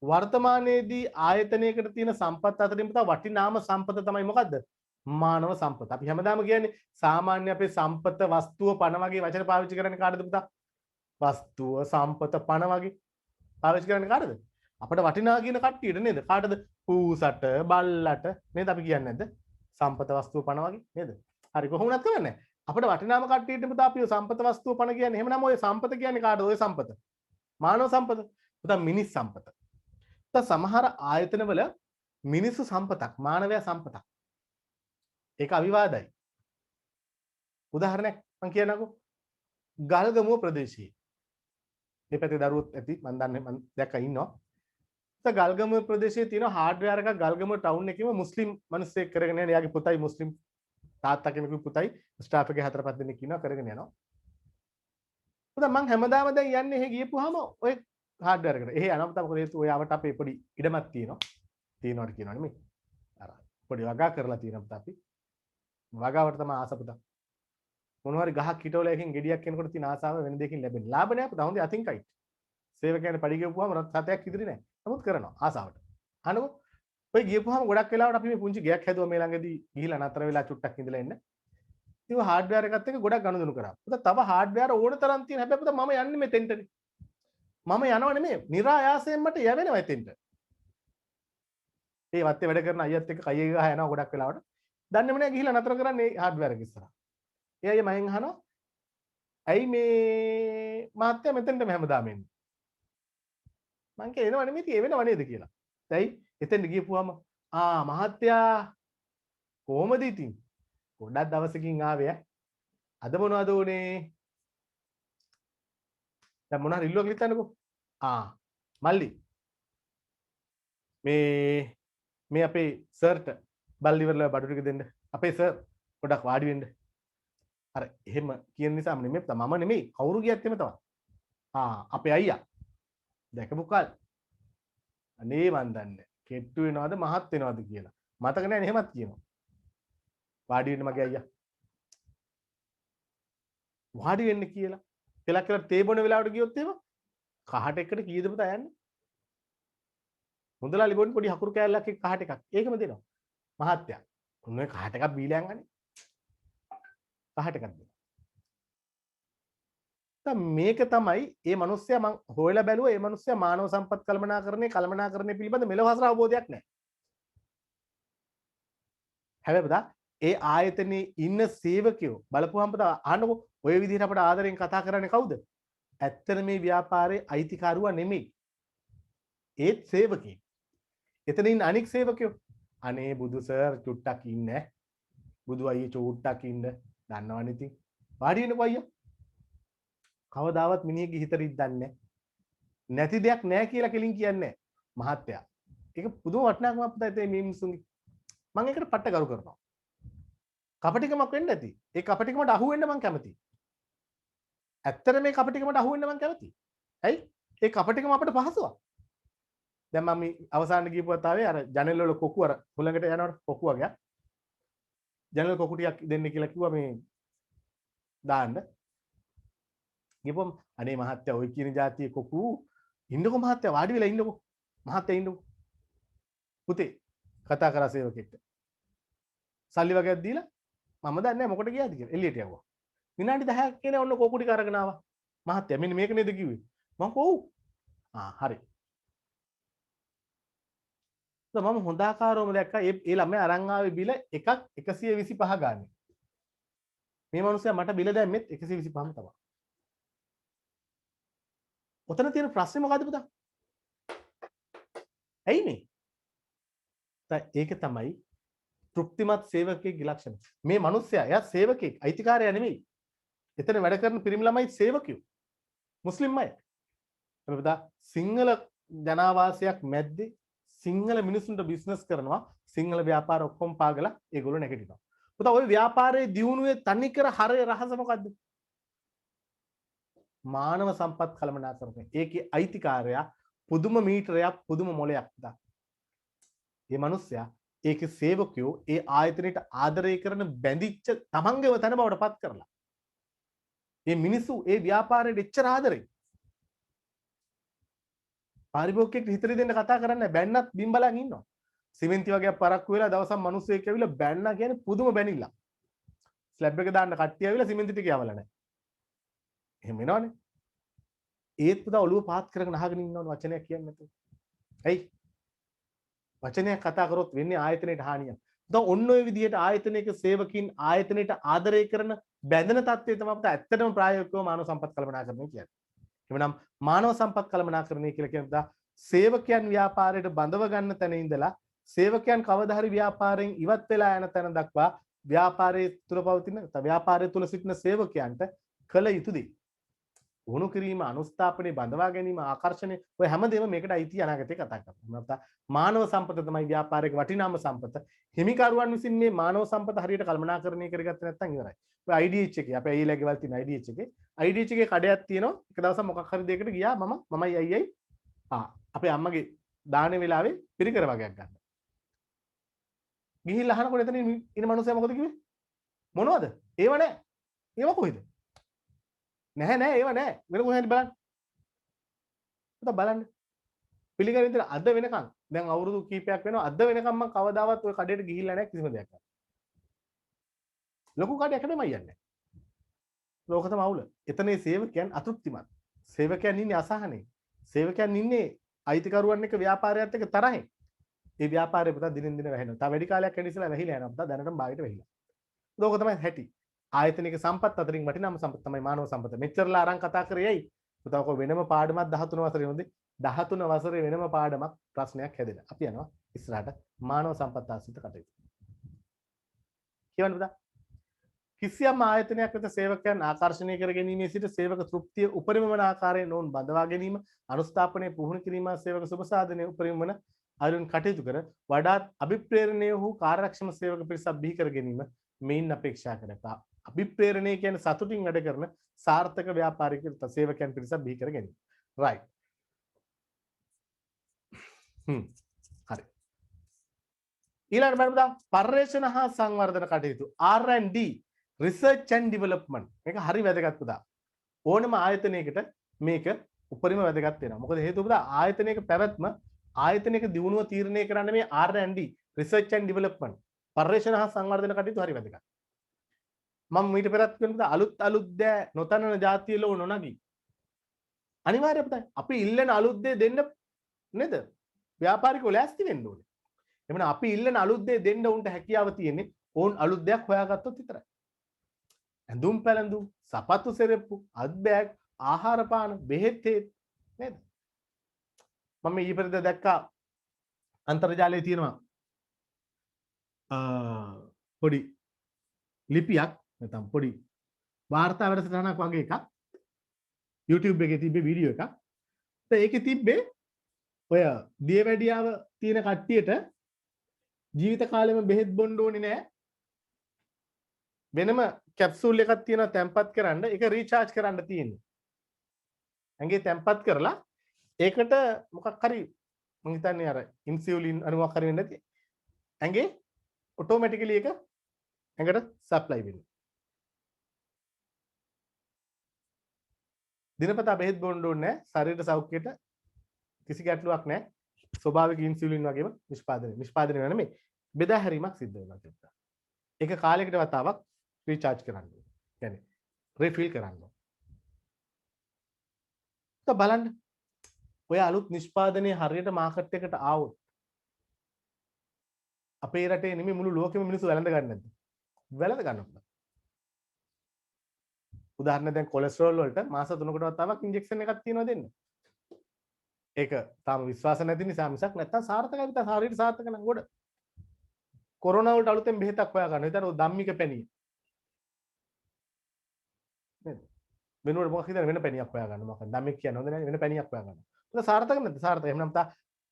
වර්තමානයේදී ආයතනයකට තියෙන සම්පත් අතරින් පුතා වටිනාම සම්පත තමයි මොකද්ද? මානව සම්පත. අපි හැමදාම කියන්නේ සාමාන්‍ය අපේ සම්පත වස්තුව පණ වගේ වචන පාවිච්චි කරන්නේ කාටද පුතා? වස්තුව සම්පත පණ වගේ පාවිච්චි කරන්නේ කාටද? අපිට වටිනා කියන කට්ටියට නේද? කාටද? පූසට බල්ලට නේද අපි කියන්නේ නැද්ද? සම්පත වස්තුව පණ වගේ නේද? හරි කොහොමවත් කරන්නේ? අපිට වටිනාම කට්ටියට පුතා අපි සම්පත වස්තුව පණ කියන්නේ. එහෙමනම් ඔය සම්පත කියන්නේ කාටද? ඔය සම්පත. මානව සම්පත. පුතා මිනිස් සම්පත. සමහර ආයතනවල මිනිස්සු සම්පතක් මානවයා සම්පතක් ඒක අවිවාදයි. උදාහරණයක් මම කියන්නකෝ ගල්ගමුව ප්‍රදේශයේ මේ පැත්තේ දරුවොත් ඇති මම දන්නේ මම දැක්කා ඉන්නවා. ගල්ගමුව ප්‍රදේශයේ තියෙන හાર્ඩ්වෙයාර් එකක් ගල්ගමුව ටවුන් එකේම මුස්ලිම් මිනිස්සෙක් කරගෙන යන එයාගේ පුතයි මුස්ලිම් තාත්තා කෙනෙකුගේ පුතයි ස්ටාෆ් එකේ 4-5 දෙනෙක් ඉන්නවා කරගෙන යනවා. පුතා මම හැමදාම දැන් යන්නේ එහෙ ගියපුවාම ඔය හાર્ඩ්වෙයාර් එකට. එහෙ යනවා පුතා මොකද හේතුව ඔය ආවට අපේ පොඩි ඉඩමක් තියෙනවා. තියෙනවට කියනවා නෙමෙයි. අර පොඩි වගා කරලා තියෙනවා පුතා අපි. වගාවට තමයි ආස පුතා. මොනවා හරි ගහක් හිටවල එකකින් ගෙඩියක් කෙනකොට තියෙන ආසාව වෙන දෙයකින් ලැබෙන්නේ. ලාභ නෑ පුතා. හොඳයි අතින් කයිට්. සේවකයන්ට පඩි ගෙවුවාම රත් 7ක් ඉදිරි නෑ. නමුත් කරනවා ආසාවට. අහනකො ඔය ගියපුවාම ගොඩක් වෙලාවට අපි මේ පුංචි ගයක් හැදුවා මේ ළඟදී ගිහිලා නතර වෙලා චුට්ටක් ඉඳලා එන්න. ඉතින් හાર્ඩ්වෙයාර් එකත් එක්ක ගොඩක් ගනුදෙනු කරා. පුතා තව හાર્ඩ්වෙයාර් ඕන තරම් තියෙන හැබැයි පුතා මම යන්නේ මෙතෙන්ටනේ. මම යනව නෙමෙයි નિરાයාසයෙන් මට යවෙනවා එතෙන්ට. ඒ වත්තේ වැඩ කරන අයියත් එක්ක කයිය ගහ යනවා ගොඩක් වෙලාවට. දන්නේම නෑ ගිහිල්ලා නතර කරන්නේ හાર્ඩ්වෙයාර් එක ඉස්සරහා. ඒ අයියා මගෙන් අහනවා ඇයි මේ මහත්තයා මෙතෙන්ට හැමදාම එන්නේ? මං කිය එනව නෙමෙයි ඒ වෙනව නේද කියලා. ඇයි එතෙන්ට ගියපුවාම මහත්තයා කොහමද ඉතින්? ගොඩක් දවසකින් ආවේ අද මොනවද උනේ? දැන් මොන හරි ඉල්ලුවක් ලියන්නකෝ. මල්ලි මේ අපේ සර්ට බල්ලි ඉවරලා බඩු ටික දෙන්න. අපේ සර් පොඩක් වාඩි වෙන්න. අර එහෙම කියන නිසා නෙමෙයි මම නෙමෙයි කවුරු ගියත් එමෙ තමයි. අපේ අයියා දැකපු කාල අනේ මන් දන්නේ කෙට්ටු වෙනවද මහත් වෙනවද කියලා. මතක නැහැ එහෙමත් කියනවා. වාඩි වෙන්න මගේ අයියා. වාඩි වෙන්න කියලා. පෙලක් කියලා තේ බොන වෙලාවට ගියොත් එහෙම කහට එකට කීයද පුතා යන්නේ? මුදලාලි බොන්නේ පොඩි හකුරු කෑල්ලක් එක්ක කහට එකක්. ඒකම දෙනවා. මහත්තයා. උන්නේ කහට එකක් බීලා යන්නේ. කහට එකක් දෙනවා. දැන් මේක තමයි මේ මිනිස්සයා මං හොයලා බැලුවා මේ මිනිස්සයා මානව සම්පත් කළමනාකරණය පිළිබඳ මෙලොව හසර අවබෝධයක් නැහැ. හැබැයි පුතා ඒ ආයතනයේ ඉන්න සේවකයෝ බලපුවහම පුතා අහන්නකො ඔය විදිහට අපට ආදරෙන් කතා කරන්නේ කවුද? ඇත්තට මේ ව්‍යාපාරයේ අයිතිකාරුවා නෙමෙයි. ඒත් සේවකයෙක්. එතන ඉන්න අනික් සේවකයෝ අනේ බුදු සර් චුට්ටක් ඉන්නේ. බුදු අයියේ චුට්ටක් ඉන්න. දන්නවනේ ඉතින්. වාඩි වෙන්නකෝ අයියා. කවදාවත් මිනිහෙක්ගේ හිත රිද්දන්නේ නැති දෙයක් නැහැ කියලා කෙලින් කියන්නේ මහත්තයා. ඒක පුදුම වටිනාකමක් පුතා මේ මිනිස්සුන්ගේ. මම ඒකට පට්ට ගරු කරනවා. කපටිකමක් වෙන්න ඇති. ඒ කපටිකමට අහු වෙන්න මම කැමතියි. ඇත්තට මේ කපටිකමට අහු වෙන්න මම කැමතියි. ඇයි? ඒ කපටිකම අපිට පහසුවක්. දැන් මම අවසාන ගියපු වතාවේ අර ජනෙල් වල කොකු අර හුලඟට යනකොට කොකු වගේ ජනෙල් කොකු ටිකක් දෙන්න කියලා කිව්වා මේ දාන්න. ගියපොම් අනේ මහත්තයා ඔය කියන જાතියේ කොකු ඉන්නකො මහත්තයා වාඩි වෙලා ඉන්නකො. මහත්තයා ඉන්නකො. පුතේ කතා කරා සේවකෙක්ට. සල්ලි වගේක් දීලා මම දන්නේ නැහැ මොකට ගියාද කියලා. එළියට යවුවා. විනාඩි 10ක් කියන ඔන්න කොකු ටික අරගෙන ආවා. මහත්තයා මෙන්න මේක නේද කිව්වේ? මම කොව්. හරි. මම හොඳ ආකාරවම දැක්කා ඒ ළමයා අරන් ආවේ බිල එකක් 125 ගානේ. මේ මිනිස්සයා මට බිල දැම්මෙත් 125ම තමයි. ඔතන තියෙන ප්‍රශ්නේ මොකද්ද පුතා? ඇයි මේ? ඒක තමයි තෘප්තිමත් සේවකයෙක්ගේ ලක්ෂණ. මේ මිනිස්සයා එයා සේවකයෙක්, අයිතිකාරයා නෙමෙයි. එතන වැඩ කරන පිරිමි ළමයි සේවකයෝ. මුස්ලිම් අය. පුතා සිංහල ජනාවාසයක් මැද්දේ සිංහල මිනිසුන්ට බිස්නස් කරනවා. සිංහල ව්‍යාපාර ඔක්කොම පාගලා ඒගොල්ලෝ නැගිටිනවා. පුතා ওই ව්‍යාපාරයේ දියුණුවේ තනිකර හරය රහස මොකද්ද? මානව සම්පත් කළමනාකරණය. ඒකේ අයිතිකාරයා පුදුම මීටරයක් පුදුම මොලයක් පුතා. මේ මිනිස්සයා ඒකේ සේවකයෝ ඒ ආයතනයට ආදරය කරන බැඳිච්ච තමන්ගේම තන බවට පත් කරලා මේ මිනිස්සු ඒ ව්‍යාපාරයට එච්චර ආදරෙයි. පාරිභෝගිකයෙක් හිතරි දෙන්න කතා කරන්නේ බැන්නත් බිම් බලන් ඉන්නවා. සිමෙන්ති වගේ පරක්කු වෙලා දවසක් මිනිස්සෙක් ඇවිල්ලා බැන්නා කියන්නේ පුදුම බැනිල්ලක්. ස්ලැබ් එක දාන්න කට්ටිය ඇවිල්ලා සිමෙන්ති ටික යවලා නැහැ. එහෙම වෙනවනේ. ඒත් පුතා ඔළුව පාත් කරගෙන අහගෙන ඉන්නවනේ වචනයක් කියන්නේ නැතුව. ඇයි? වචනයක් කතා කරොත් වෙන්නේ ආයතනයට හානියක්. දැන් ඔන්න ඔය විදිහට ආයතනයක සේවකින් ආයතනයට ආදරය කරන බැඳෙන තත්ත්වය තමයි අපිට ඇත්තටම ප්‍රායෝගිකව මානව සම්පත් කළමනාකරණය කියන්නේ. එවනම් මානව සම්පත් කළමනාකරණය කියලා කියනවා සේවකයන් ව්‍යාපාරයට බඳව ගන්න තැන ඉඳලා සේවකයන් කවදා හරි ව්‍යාපාරයෙන් ඉවත් වෙලා යන තැන දක්වා ව්‍යාපාරයේ තුල පවතින ව්‍යාපාරයේ තුල සිටින සේවකයන්ට කළ යුතු දේ. වුණු කිරීම, අනුස්ථාපනය, බඳවා ගැනීම, ආකර්ෂණය ඔය හැමදේම මේකට අයිති අනාගතේ කතා කරනවා. මානව සම්පත තමයි ව්‍යාපාරයක වටිනාම සම්පත. හිමිකරුවන් විසින් මේ මානව සම්පත හරියට කළමනාකරණය කරගත්තේ නැත්නම් ඉවරයි. ඔය IDH එකේ අපේ අයිලා ගෙවල් තියෙන IDH එකේ එකේ කඩයක් තියෙනවා. එක දවසක් මොකක් හරි දෙයකට ගියා මමයි අයියයි අපේ අම්මගේ දාන වෙලාවේ පිරිකර වගේක් ගන්න. ගිහිල්ලා අහනකොට එතන ඉන්න මිනිස්සයා මොකද කිව්වේ? මොනවද? ඒව නෑ. ඒව කොහෙද? නැහැ ඒව නෑ. වෙන කොහෙන්ද බලන්න. පුතා බලන්න. පිළිගන්න ඉතින් අද වෙනකන් දැන් අවුරුදු කීපයක් වෙනවා අද වෙනකන් මම කවදාවත් ওই කඩේට ගිහිල්ලා නැහැ කිසිම දෙයක්. ලොකු කඩයක් නෙමෙයි යන්නේ. ලෝක තමයි අවුල. එතනේ සේවකයන් අතෘප්තිමත්. සේවකයන් ඉන්නේ අසහනේ. සේවකයන් ඉන්නේ අයිතිකරුවන් එක්ක ව්‍යාපාරයත් එක්ක තරහින්. ඒ ව්‍යාපාරය පුතා දිනෙන් දින වැහෙනවා. තව වැඩි කාලයක් යන ඉස්සලා වැහිලා යනවා. පුතා දැනටම භාගයට වැහිලා. ලෝක තමයි හැටි. ආයතනික සම්පත් අතරින් වටිනාම සම්පත තමයි මානව සම්පත. මෙච්චරලා අරන් කතා කරේ ඇයි? පුතා ඔක වෙනම පාඩමක් 13 වසරේ හොඳේ. 13 වසරේ වෙනම පාඩමක් ප්‍රශ්නයක් හැදෙනවා. අපි යනවා ඉස්සරහට මානව සම්පත් ආශ්‍රිත කටයුතු. කියවන්න පුතා. කිසියම් ආයතනයක් වෙත සේවකයන් ආකර්ෂණය කර ගැනීමේ සිට සේවක තෘප්තිය උපරිම වන ආකාරයෙන් නොවුන් බඳවා ගැනීම, අනුස්ථාපනය පුහුණු කිරීම, සේවක සුබ සාධනය උපරිම වන අයුරින් කටයුතු කර වඩාත් අභිප්‍රේරණය වූ කාර්යක්ෂම සේවක පිරිසක් බිහි කර ගැනීම මෙයින් අපේක්ෂා කරනවා. අභිප්‍රේරණය කියන්නේ සතුටින් වැඩ කරන සාර්ථක ව්‍යාපාරික සේවකයන් පිරිසක් බිහි කර ගැනීම. right. හරි. ඊළඟට බලමු පර්යේෂණ හා සංවර්ධන කටයුතු R&D research and development මේක හරි වැදගත් පුතා. ඕනම ආයතනයකට මේක උපරිම වැදගත් වෙනවා. මොකද හේතුව පුතා ආයතනයක පැවැත්ම ආයතනයක දියුණුව තීරණය කරන්නේ මේ R&D research and development පර්යේෂණ හා සංවර්ධන කටයුතු හරි වැදගත්. මම මීට පෙරත් කියනවා අලුත් දෑ නොතනන જાතිය ලෝ නොනගී. අනිවාර්යයෙන් පුතා අපි ඉල්ලන අලුත් දේ දෙන්න නේද? ව්‍යාපාරිකව ලෑස්ති වෙන්න ඕනේ. එමන අපි ඉල්ලන අලුත් දේ දෙන්න උන්ට හැකියාව තියෙන්නේ ඕන් අලුත් දෙයක් හොයාගත්තොත් විතරයි. ඇඳුම් පැළඳුම්, සපත්තු සෙරෙප්පු, අත් බෑග්, ආහාර පාන, බෙහෙත් නේද? මම ඊපෙරද දැක්කා අන්තර්ජාලයේ තියෙනවා පොඩි ලිපියක් නැත්නම් පොඩි වාර්තා වැඩසටහනක් වගේ එකක් YouTube එකේ තිබ්බේ වීඩියෝ එකක්. ඒකේ තිබ්බේ ඔය දියවැඩියාව තියෙන කට්ටියට ජීවිත කාලෙම බෙහෙත් බොන්න ඕනේ නෑ. වෙනම කැප්සූල් එකක් තියෙනවා තැම්පත් කරන්න. ඒක රීචාර්ජ් කරන්න තියෙන්නේ. ඇඟේ තැම්පත් කරලා ඒකට මොකක් හරි මම හිතන්නේ අර ඉන්සියුලින් අනුවක් හරි වෙන්නේ නැති. ඇඟේ ඔටෝමැටිකලි ඒක ඇඟට සප්ලයි වෙනවා. දිනපතා බෙහෙත් බොන්න ඕනේ නැහැ. ශරීර සෞඛ්‍යයට කිසි ගැටලුවක් නැහැ. ස්වභාවික ඉන්සියුලින් වගේම නිෂ්පාදනය වෙන නෙමෙයි. බෙදා හැරීමක් සිද්ධ වෙනවා කියලා. ඒක කාලයකට වතාවක් රීචාර්ජ් කරන්න ඕනේ. يعني රිෆිල් කරන්න ඕනේ. බලන්න ඔය අලුත් නිෂ්පාදනයේ හරියට මාකට් එකට ආවොත් අපේ රටේ නෙමෙයි මුළු ලෝකෙම මිනිස්සු වැළඳ ගන්න නැද්ද? වැළඳ ගන්නවා. උදාහරණ දැන් කොලෙස්ටරෝල් වලට මාස 3කට වතාවක් ඉන්ජෙක්ෂන් එකක් තියනවා දෙන්න. ඒක තාම විශ්වාස නැති නිසා මිසක් නැත්තම් සාර්ථකයි විතර ශරීර සාර්ථක නම් ගොඩ. කොරෝනා වලට අලුතෙන් බෙහෙතක් හොයා ගන්න. විතර ඔය ධම්මික පැණිය. නේද? වෙනුවට මොකක් හිතන වෙන පැණියක් හොයා ගන්න. මොකක්ද ධම්මික කියන්නේ හොඳ නැහැ වෙන පැණියක් හොයා ගන්න. ඒක සාර්ථක නැද්ද? සාර්ථක. එහෙනම් තා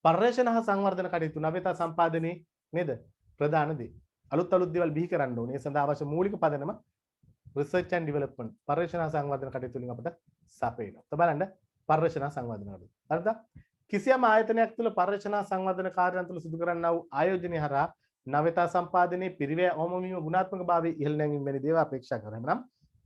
පර්යේෂණ හා සංවර්ධන කටයුතු නව්‍යතා සම්පාදනයේ නේද? ප්‍රධාන දේ. අලුත් දේවල් බිහි කරන්න ඕනේ. ඒ සඳහා අවශ්‍ය මූලික පදනම research and development පර්යේෂණ හා සංවර්ධන කටයුතු වලින් අපිට සපේනවා. බලන්න පර්යේෂණ හා සංවර්ධන කටයුතු. හරිද? කිසියම් ආයතනයක් තුළ පර්යේෂණ හා සංවර්ධන කාර්යයන් තුළ සිදු කරන්නා වූ ආයෝජනය හරහා නවතා සම්පාදනයේ පිරිවැය අවම වීම ගුණාත්මක භාවයේ ඉහළ නැංවීම වැනි දේවල් අපේක්ෂා කරනවා. නම්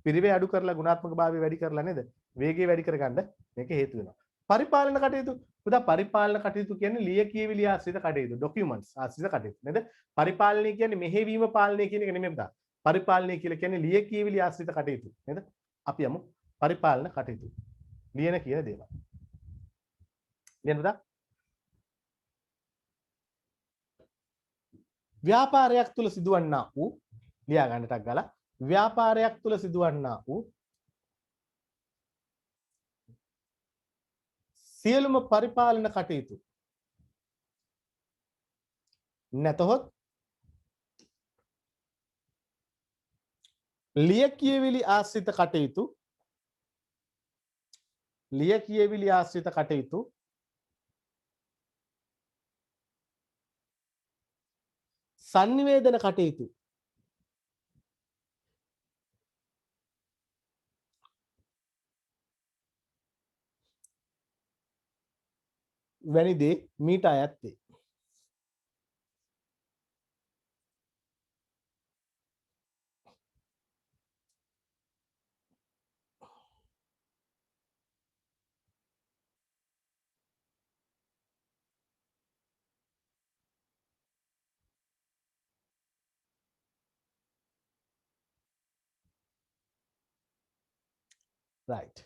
පිරිවැය අඩු කරලා ගුණාත්මක භාවය වැඩි කරලා නේද? වේගය වැඩි කරගන්න මේක හේතු වෙනවා. පරිපාලන කටයුතු. උදා පරිපාලන කටයුතු කියන්නේ ලියකියවිලි ආශ්‍රිත කටයුතු, ડોකියුමන්ට්ස් ආශ්‍රිත කටයුතු නේද? පරිපාලනය කියන්නේ මෙහෙවීම පාලනය කියන එක නෙමෙයි පුතා. පරිපාලනය කියලා කියන්නේ ලියකියවිලි ආශ්‍රිත කටයුතු නේද? අපි යමු පරිපාලන කටයුතු. ලියන කියන දේවල්. ලියන්න පුතා. ව්‍යාපාරයක් තුල සිදුවන්නා වූ ලියා ගන්න ටක් ගාලා ව්‍යාපාරයක් තුල සිදුවන්නා වූ සියලුම පරිපාලන කටයුතු නැතහොත් ලියකියවිලි ආශ්‍රිත කටයුතු සංනිවේදන කටයුතු වැනි දේ මීට අයත් වේ. right.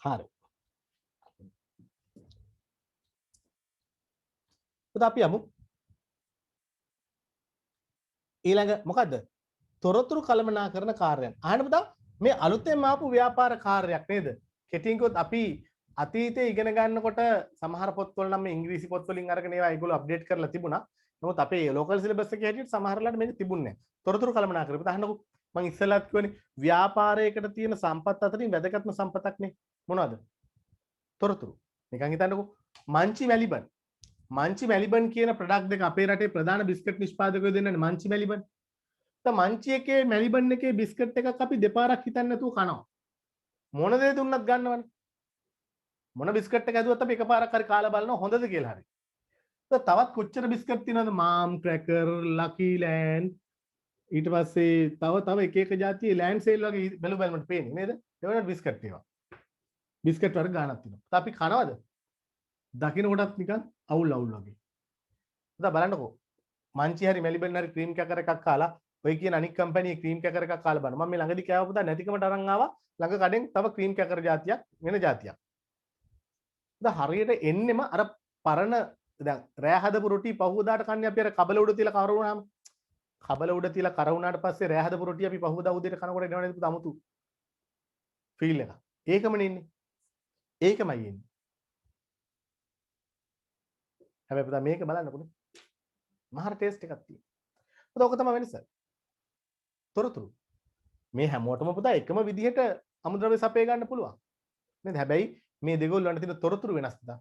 හරි. පුතා අපි යමු ඊළඟ මොකද්ද? තොරතුරු කළමනාකරන කාර්යයන්. අහන්න පුතා මේ අලුතෙන් ආපු ව්‍යාපාර කාර්යයක් නේද? කෙටියෙන් කිව්වොත් අපි අතීතයේ ඉගෙන ගන්නකොට සමහර පොත්වල නම් මේ ඉංග්‍රීසි පොත් වලින් අරගෙන ඒවා ඒගොල්ලෝ අප්ඩේට් කරලා තිබුණා. නමුත් අපේ ලෝකල් සිලබස් එකේ හැටියට සමහරලාට මේක තිබුණේ නැහැ. තොරතුරු කළමනාකරන. පුතා අහන්නකෝ මම ඉස්සෙල්ලාත් කිව්වනේ ව්‍යාපාරයකට තියෙන සම්පත් අතරින් වැදගත්ම සම්පතක් නේ. මොනවද? තොරතුරු. නිකන් හිතන්නකෝ මංචි මැලිබන්. මංචි මැලිබන් කියන ප්‍රොඩක්ට් දෙක අපේ රටේ ප්‍රධාන බිස්කට් නිෂ්පාදකයෝ දෙන්නනේ මංචි මැලිබන්. මංචි එකේ මැලිබන් එකේ බිස්කට් එකක් අපි දෙපාරක් හිතන්නේ නැතුව කනවා. මොන දේ දුන්නත් ගන්නවනේ. මොන බිස්කට් එක ඇදුවත් අපි එකපාරක් හරි කාලා බලනවා හොඳද කියලා හරි. තවත් කොච්චර බිස්කට් තියෙනවද? මාම් ක්‍රැකර්, ලකී ලෑන්ඩ් ඊට පස්සේ තව එක එක જાතියේ ලෑන්ඩ් සේල් වගේ බැලු බැලමට පේන්නේ නේද? ඒවලට බිස්කට් ඒවා. බිස්කට් වර්ග ගානක් තියෙනවා. අපි කනවද? දකින්න කොටත් නිකන් අවුල් වගේ. උදා බලන්නකෝ. මංචි හරි මැලිබන් හරි ක්‍රීම් කැකර් එකක් කාලා ඔය කියන අනික් කම්පැනි ක්‍රීම් කැකර් එකක් කාලා බලන්න. මම මේ ළඟදි කෑව පුතා නැතිකමට අරන් ආවා. ළඟ කඩෙන් තව ක්‍රීම් කැකර් જાතියක් වෙන જાතියක්. උදා හරියට එන්නෙම අර පරණ දැන් රෑ හදපු රොටි පහුවදාට කන්නේ අපි අර කබල උඩ තියලා කර වුණාම කබල උඩ තියලා කර වුණාට පස්සේ රෑ හදපු රොටි අපි පහුවදා උදේට කනකොට එනවනේ පුතා අමුතු ෆීල් එක. ඒකමනේ ඉන්නේ. ඒකමයි එන්නේ. හැබැයි පුතා මේක බලන්නකොනේ. මහර ටේස්ට් එකක් තියෙනවා. පුතා ඔක තමයි වෙනස. තොරතුරු. මේ හැමෝටම පුතා එකම විදිහට අමුද්‍රව්‍ය සපය ගන්න පුළුවන්. නේද? හැබැයි මේ දෙගොල්ලන්ට තියෙන තොරතුරු වෙනස් පුතා.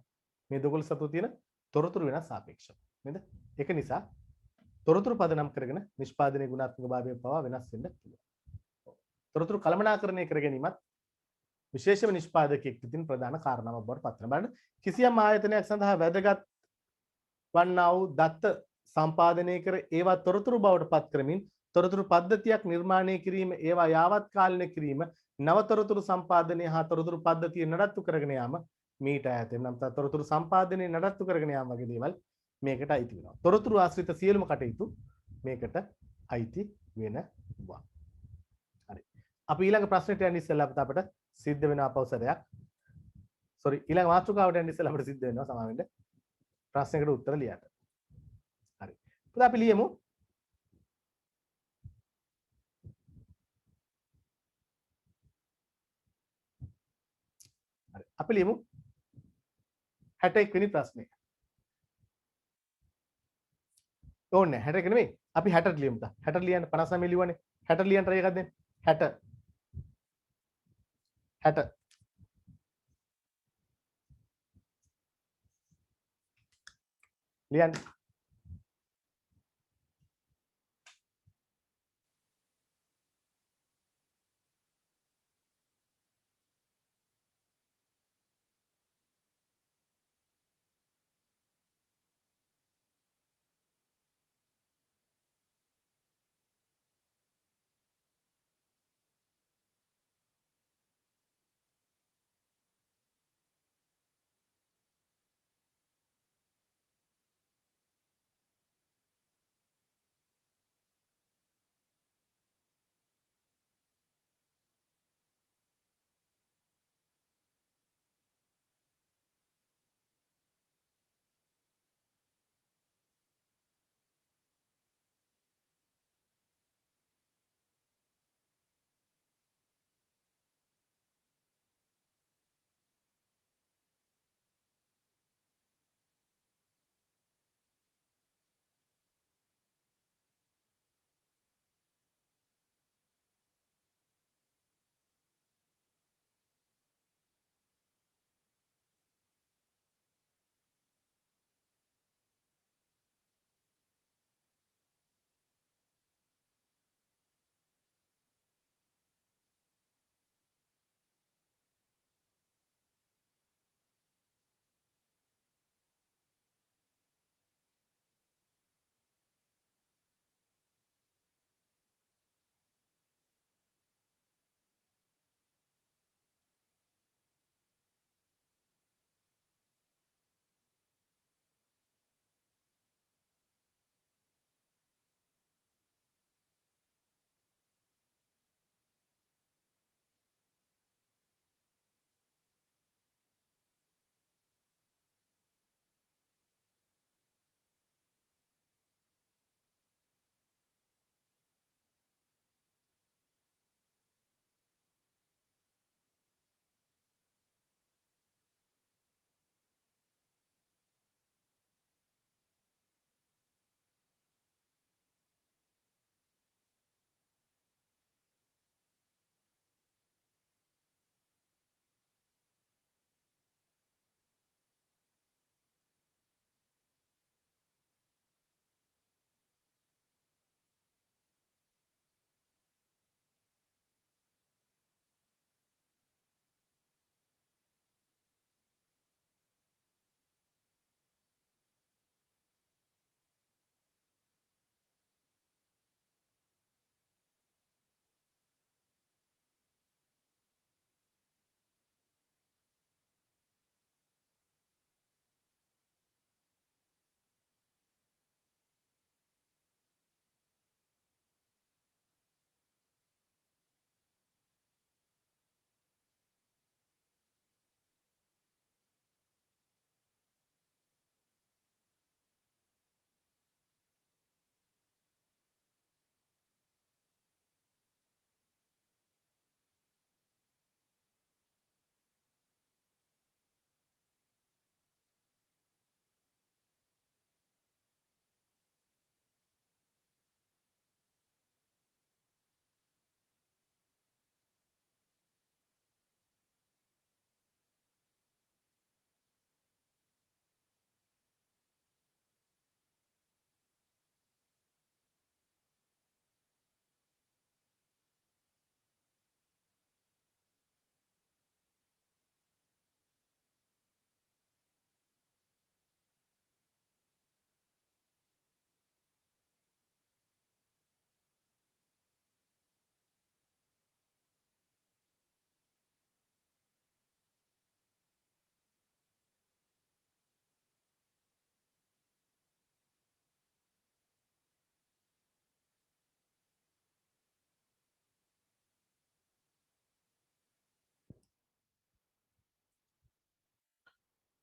මේ දෙගොල්ල සතු තියෙන තොරතුරු වෙනස් සාපේක්ෂව. නේද? ඒක නිසා තොරතුරු පදනම් කරගෙන නිෂ්පාදනයේ ගුණාත්මක භාවය පවා වෙනස් වෙන්න පුළුවන්. තොරතුරු කළමනාකරණය කර ගැනීමත් විශේෂම නිෂ්පාදකයෙක් විසින් ප්‍රධාන කාරණාවක් බවට පත් වෙනවා. බලන්න කිසියම් ආයතනයක් සඳහා වැදගත් වන්නා වූ දත්ත සම්පාදනය කර ඒවා තොරතුරු බවට පත් කරමින් තොරතුරු පද්ධතියක් නිර්මාණය කිරීම, ඒවා යාවත් කාලීන කිරීම, නව තොරතුරු සම්පාදනය හා තොරතුරු පද්ධතිය නඩත්තු කරගෙන යාම මීට ඈත වෙන නම් තොරතුරු සම්පාදනය නඩත්තු කරගෙන යාම වගේ දේවල් මේකට අයිති වෙනවා. තොරතුරු ආශ්‍රිත සියලුම කටයුතු මේකට අයිති වෙනවා. හරි. අපි ඊළඟ ප්‍රශ්නෙට යන්න ඉස්සෙල්ලා අපිට සිද්ධ වෙන අපවසරයක්. sorry ඊළඟ මාතෘකාවට යන්න ඉස්සෙල්ලා අපිට සිද්ධ වෙනවා සමා වෙන්න. ප්‍රශ්නයකට උත්තර ලියන්න. හරි. පුතා අපි ලියමු. හරි. අපි ලියමු 61 වෙනි ප්‍රශ්නේ. ඕනේ 61 නෙමෙයි. අපි 60ට ලියමු තා. 60ට ලියන්න 59 ලියුවනේ. 60ට ලියන්න try එකක් දෙන්න. 60 60 ලියන්න.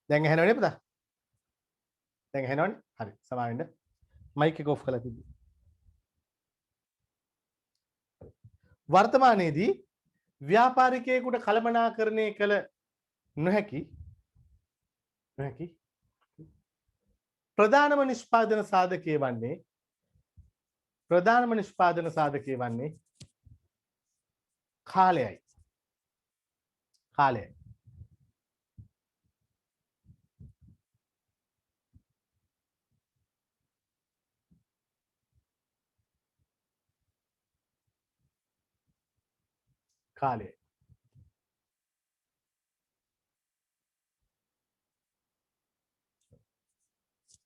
දැන් ඇහෙනවනේ පුතා? දැන් ඇහෙනවනේ? හරි. සමාවෙන්න. මයික් එක ඔෆ් කරලා තිබ්බ. වර්තමානයේදී ව්‍යාපාරිකයෙකුට කළමනාකරණය කළ නොහැකි ප්‍රධානම නිෂ්පාදන සාධකය වන්නේ කාලයයි. කාලයයි. කාලයයි.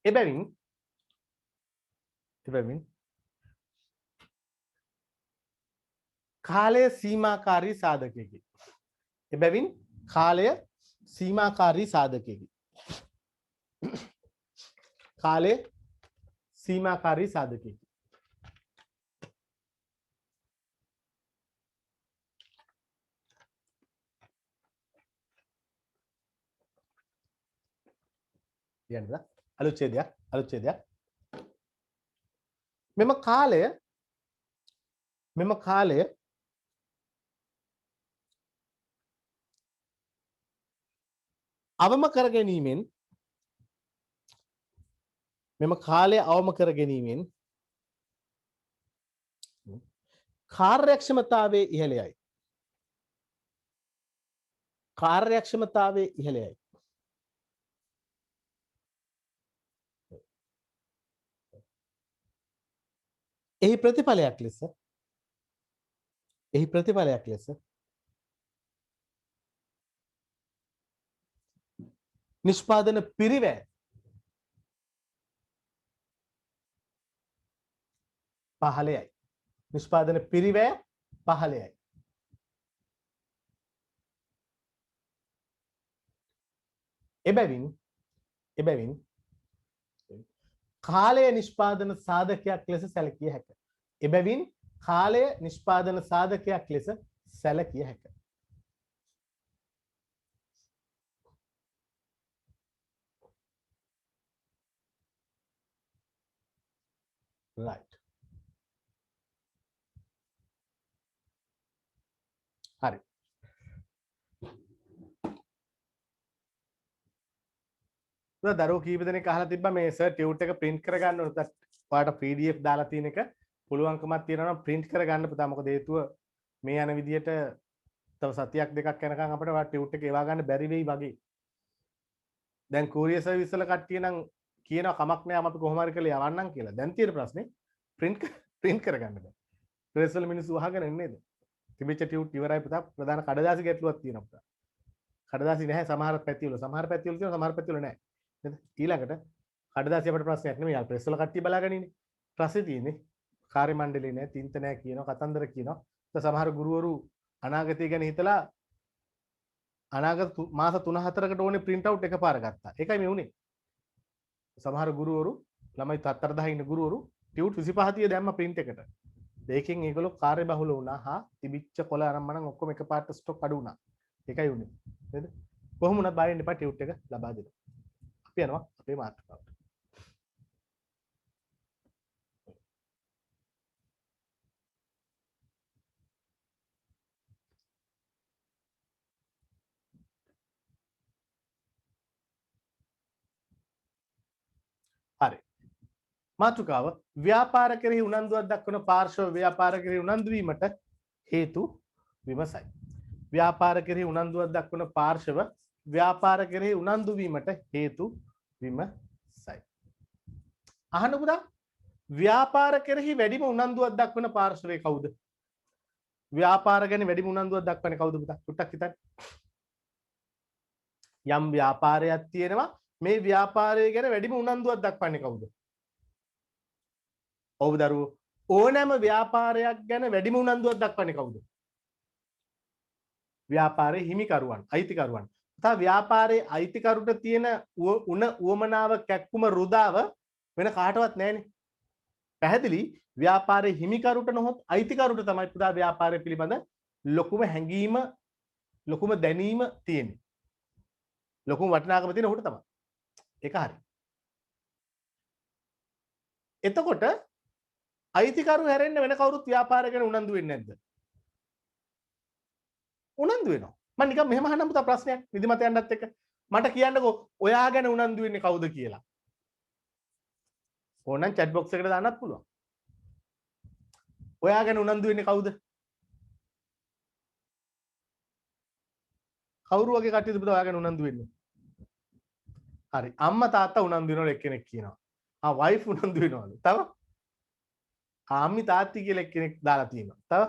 එබැවින් කාලය සීමාකාරී සාධකයකි. එබැවින් කාලය සීමාකාරී සාධකයකි. කාලය සීමාකාරී සාධකයකි. කියන්නද? අලුච්ඡේදයක්. මෙම කාලය අවම කර ගැනීමෙන් කාර්යක්ෂමතාවයේ ඉහළයයි. එහි ප්‍රතිඵලයක් ලෙස නිෂ්පාදන පිරිවැය පහළයයි. එබැවින් කාලය නිෂ්පාදන සාධකයක් ලෙස සැලකිය හැක. right. හරි. දරුවෝ කීප දෙනෙක් අහලා තිබ්බා මේ සර් ටියුට් එක print කරගන්න ඕනද? ඔයාලට PDF දාලා තියෙන එක පුළුවන්කමක් තියෙනවා නම් print කරගන්න පුතා. මොකද හේතුව මේ යන විදියට තව සතියක් දෙකක් යනකම් අපිට ඔයාලා ටියුට් එක එවා ගන්න බැරි වෙයි වගේ. දැන් courier service වල කට්ටිය නම් කියනවා කමක් නෑ අපි කොහොම හරි කරලා යවන්නම් කියලා. දැන් තියෙන ප්‍රශ්නේ print කරගන්න බෑ. ප්‍රෙස් වල මිනිස්සු අහගෙන ඉන්නේ නේද? තිබිච්ච ටියුට් ඉවරයි පුතා. ප්‍රධාන කඩදාසි ගැටලුවක් තියෙනවා පුතා. කඩදාසි නැහැ සමහර පැතිවල තියෙනවා සමහර පැතිවල නැහැ. නේද? ඊළඟට කඩදාසි අපිට ප්‍රශ්නයක් නෙමෙයි. යාල් ප්‍රෙස් වල කට්ටිය බලාගෙන ඉන්නේ. ප්‍රශ්නේ තියෙන්නේ කාර්ය මණ්ඩලේ නැහැ, තින්ත නැහැ කියනවා, කතන්දර කියනවා. සමහර ගුරුවරු අනාගතය ගැන හිතලා අනාගත මාස 3-4කට ඕනේ print out එකපාර ගත්තා. ඒකයි මේ උනේ. සමහර ගුරුවරු ළමයි 4-10 ඉන්න ගුරුවරු ටියුට් 25 දැම්ම print එකට. දෙකෙන් ඒගොල්ලෝ කාර්යබහුල වුණා හා තිබිච්ච කොළ අරම්මනම් ඔක්කොම එකපාරට ස්ටොක් අඩු වුණා. ඒකයි උනේ. නේද? කොහොම වුණත් බය වෙන්න එපා ටියුට් එක ලබා දෙන්න. අපි යනවා අපේ මාතෘකාවට. හරි. මාතෘකාව ව්‍යාපාර කෙරෙහි උනන්දුවක් දක්වන පාර්ශව ව්‍යාපාර කෙරෙහි උනන්දු වීමට හේතු විමසයි. ව්‍යාපාර කෙරෙහි උනන්දුවක් දක්වන පාර්ශව ව්‍යාපාර කෙරෙහි උනන්දු වීමට හේතු විමසයි. අහන්න පුතා ව්‍යාපාර කෙරෙහි වැඩිම උනන්දුවක් දක්වන පාර්ශවය කවුද? ව්‍යාපාර ගැන වැඩිම උනන්දුවක් දක්වන්නේ කවුද පුතා? චුට්ටක් හිතන්න. යම් ව්‍යාපාරයක් තියෙනවා මේ ව්‍යාපාරය ගැන වැඩිම උනන්දුවක් දක්වන්නේ කවුද? ඔව් දරුවෝ ඕනෑම ව්‍යාපාරයක් ගැන වැඩිම උනන්දුවක් දක්වන්නේ කවුද? ව්‍යාපාරයේ හිමිකරුවන්, අයිතිකරුවන්. තව ව්‍යාපාරයේ අයිතිකරුට තියෙන උවමනාව කැක්කුම රුදාව වෙන කාටවත් නැහැනේ. පැහැදිලි ව්‍යාපාරයේ හිමිකරුට නොහොත් අයිතිකරුට තමයි පුදා ව්‍යාපාරය පිළිබඳ ලොකුම හැඟීම ලොකුම දැනීම තියෙන්නේ. ලොකුම වටිනාකම තියෙන ඔහුට තමයි. ඒක හරි. එතකොට අයිතිකරු හැරෙන්න වෙන කවුරුත් ව්‍යාපාර ගැන උනන්දු වෙන්නේ නැද්ද? උනන්දු වෙනවා. මම නිකන් මෙහෙම අහන්න පුතා ප්‍රශ්නයක් නිදිමත යන්නත් එක්ක. මට කියන්නකෝ ඔයා ගැන උනන්දු වෙන්නේ කවුද කියලා. ඕනනම් chat box එකට දාන්නත් පුළුවන්. ඔයා ගැන උනන්දු වෙන්නේ කවුද? කවුරු වගේ කට්ටියද පුතා ඔයා ගැන උනන්දු වෙන්නේ? හරි. අම්මා තාත්තා උනන්දු වෙනවලු එක්කෙනෙක් කියනවා. වයිෆ් උනන්දු වෙනවලු. තව අම්මි තාත්ති කියලා එක්කෙනෙක් දාලා තියෙනවා.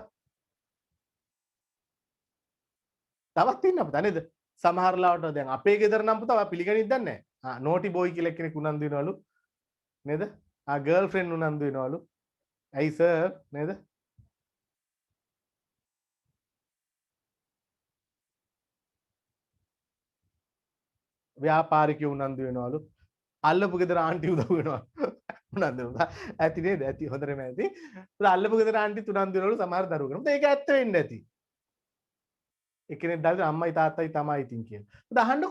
තවත් ඉන්න පුතා නේද? සමහර ලාවට දැන් අපේ ගෙදර නම් පුතා ඔයා පිළිගනිද්ද නැහැ. නෝටි බෝයි කියලා එක්කෙනෙක් උනන්දු වෙනවලු. නේද? ගර්ල්ෆ්‍රෙන්ඩ් උනන්දු වෙනවලු. ඇයි සර් නේද? ව්‍යාපාරිකයෝ උනන්දු වෙනවලු. අල්ලපු ගෙදර ආන්ටි උදව් වෙනවා. උනන්දු වෙනවා. ඇති නේද? ඇති හොඳටම ඇති. අල්ලපු ගෙදර ආන්ටි උනන්දු වෙනවලු සමහර දරුවෝ. ඒක ඇත්ත වෙන්න ඇති. එක්කෙනෙක් දාලා අම්මයි තාත්තයි තමයි ඉතින් කියලා. අහන්නකො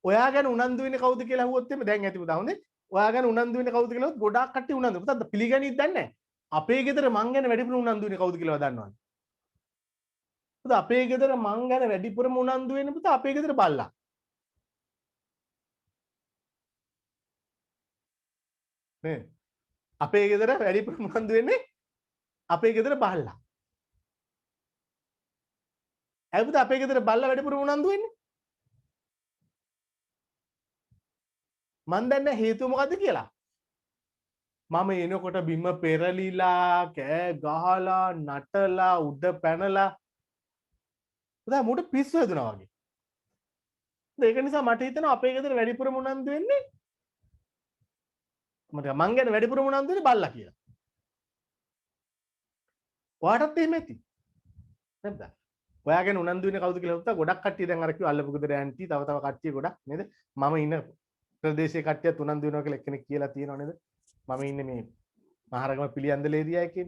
ඔයා ගැන උනන්දු වෙන්නේ කවුද කියලා අහුවොත් එimhe දැන් ඇති පුතා හොඳේ. ඔයා ගැන උනන්දු වෙන්නේ කවුද කියලා ගොඩාක් කට්ටිය උනන්දු. පුතාද පිළිගනිද්ද නැහැ. අපේ ගෙදර මං ගැන වැඩිපුර උනන්දු වෙන්නේ කවුද කියලා දන්නවද? පුතා අපේ ගෙදර මං ගැන වැඩිපුරම උනන්දු වෙන්නේ පුතා අපේ ගෙදර බල්ලා. නේ අපේ ගෙදර වැඩිපුරම උනන්දු වෙන්නේ අපේ ගෙදර බල්ලා. ඇයි පුතා අපේ ගෙදර බල්ලා වැඩිපුරම උනන්දු වෙන්නේ? මන් දන්නේ හේතුව මොකද්ද කියලා. මම එනකොට බිම පෙරලිලා කෑ ගහලා නටලා උඩ පැනලා පුතා මට පිස්සු හැදුනා වගේ. ඒක නිසා මට හිතෙනවා අපේ ගෙදර වැඩිපුරම උනන්දු වෙන්නේ මට මං ගැන වැඩිපුරම උනන්දු වෙන්නේ බල්ලා කියලා. ඔයාටත් එහෙම ඇති. නැද්ද? ඔයා ගැන උනන්දු වෙන්නේ කවුද කියලා හිතුවා ගොඩක් කට්ටිය දැන් අර කිව්ව අල්ලපු ගෙදර ඇන්ටි තව කට්ටිය ගොඩක් නේද? මම ඉන්න ප්‍රදේශයේ කට්ටියත් උනන්දු වෙනවා කියලා එක්කෙනෙක් කියලා තියෙනව නේද? මම ඉන්නේ මේ මහරගම පිළියන්දල ඒරියා එකේ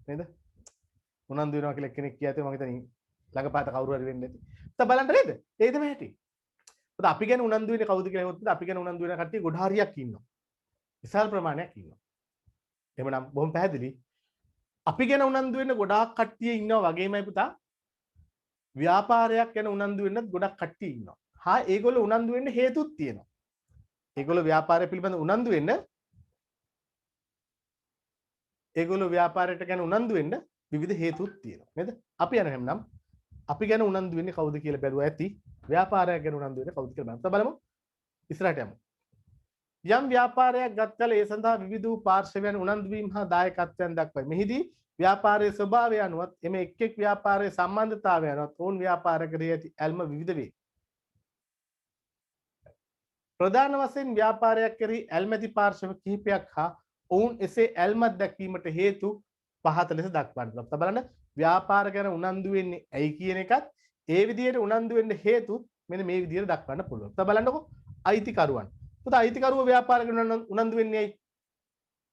නේද? උනන්දු වෙනවා කියලා එක්කෙනෙක් කියා තියෙනවා මම හිතන්නේ ළඟපාත කවුරු හරි වෙන්න ඇති. පුතා බලන්න නේද? ඒ තමයි ඇති. පුතා අපි ගැන උනන්දු වෙන්නේ කවුද කියලා හිතුවා අපි ගැන උනන්දු වෙන කට්ටිය ගොඩ හරියක් ඉන්නවා. විශාල ප්‍රමාණයක් ඉන්නවා. එහෙමනම් බොහොම පැහැදිලි. අපි ගැන උනන්දු වෙන්න ගොඩාක් කට්ටිය ඉන්නවා වගේමයි පුතා ව්‍යාපාරයක් ගැන උනන්දු වෙන්නත් ගොඩක් කට්ටිය ඉන්නවා. ඒගොල්ලෝ උනන්දු වෙන්න හේතුත් තියෙනවා. ඒගොල්ලෝ ව්‍යාපාරය පිළිබඳ උනන්දු වෙන්න ඒගොල්ලෝ ව්‍යාපාරයට ගැන උනන්දු වෙන්න විවිධ හේතුත් තියෙනවා නේද? අපි යන හැමනම් අපි ගැන උනන්දු වෙන්නේ කවුද කියලා බැලුවා ඇති. ව්‍යාපාරයක් ගැන උනන්දු වෙන්නේ කවුද කියලා බලමු. ඉස්සරහට යමු. යම් ව්‍යාපාරයක් ගත් කල ඒ සඳහා විවිධ වූ පාර්ශවයන් උනන්දු වීම හා දායකත්වයන් දක්වයි. මෙහිදී ව්‍යාපාරයේ ස්වභාවය අනුවත් එක් ව්‍යාපාරයේ සම්බන්ධතාවය අනුවත් ඔවුන් ව්‍යාපාර කරේ ඇති ඇල්ම විවිධ වේ. ප්‍රධාන වශයෙන් ව්‍යාපාරයක් කෙරෙහි ඇල්මැති පාර්ශව කිහිපයක් හා ඔවුන් එසේ ඇල්මක් දැක්වීමට හේතු පහත ලෙස දක්වන්න. බලන්න ව්‍යාපාර ගැන උනන්දු වෙන්නේ ඇයි කියන එකත් ඒ විදිහට උනන්දු වෙන්න හේතු මෙන්න මේ විදිහට දක්වන්න පුළුවන්. බලන්නකො අයිතිකරුවන්. පුතා අයිතිකරුවෝ ව්‍යාපාර ගැන උනන්දු වෙන්නේ ඇයි?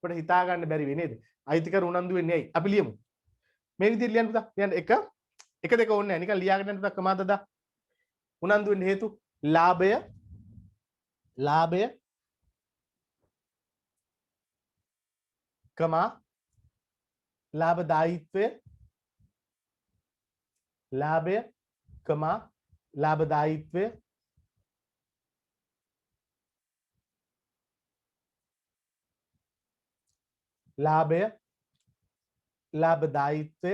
අපිට හිතා ගන්න බැරි වෙන්නේ නේද? අයිතිකරු උනන්දු වෙන්නේ ඇයි? අපි ලියමු. මේ විදිහට ලියන්න පුතා. ලියන්න එක දෙක ඕනේ නැහැ. නිකන් ලියාගෙන යන්න පුතා ක්‍රමාදද. උනන්දු වෙන්න හේතු ලාභය කමා ලාභදායීත්වය ලාභය කමා ලාභදායීත්වය ලාභය ලාභදායීත්වය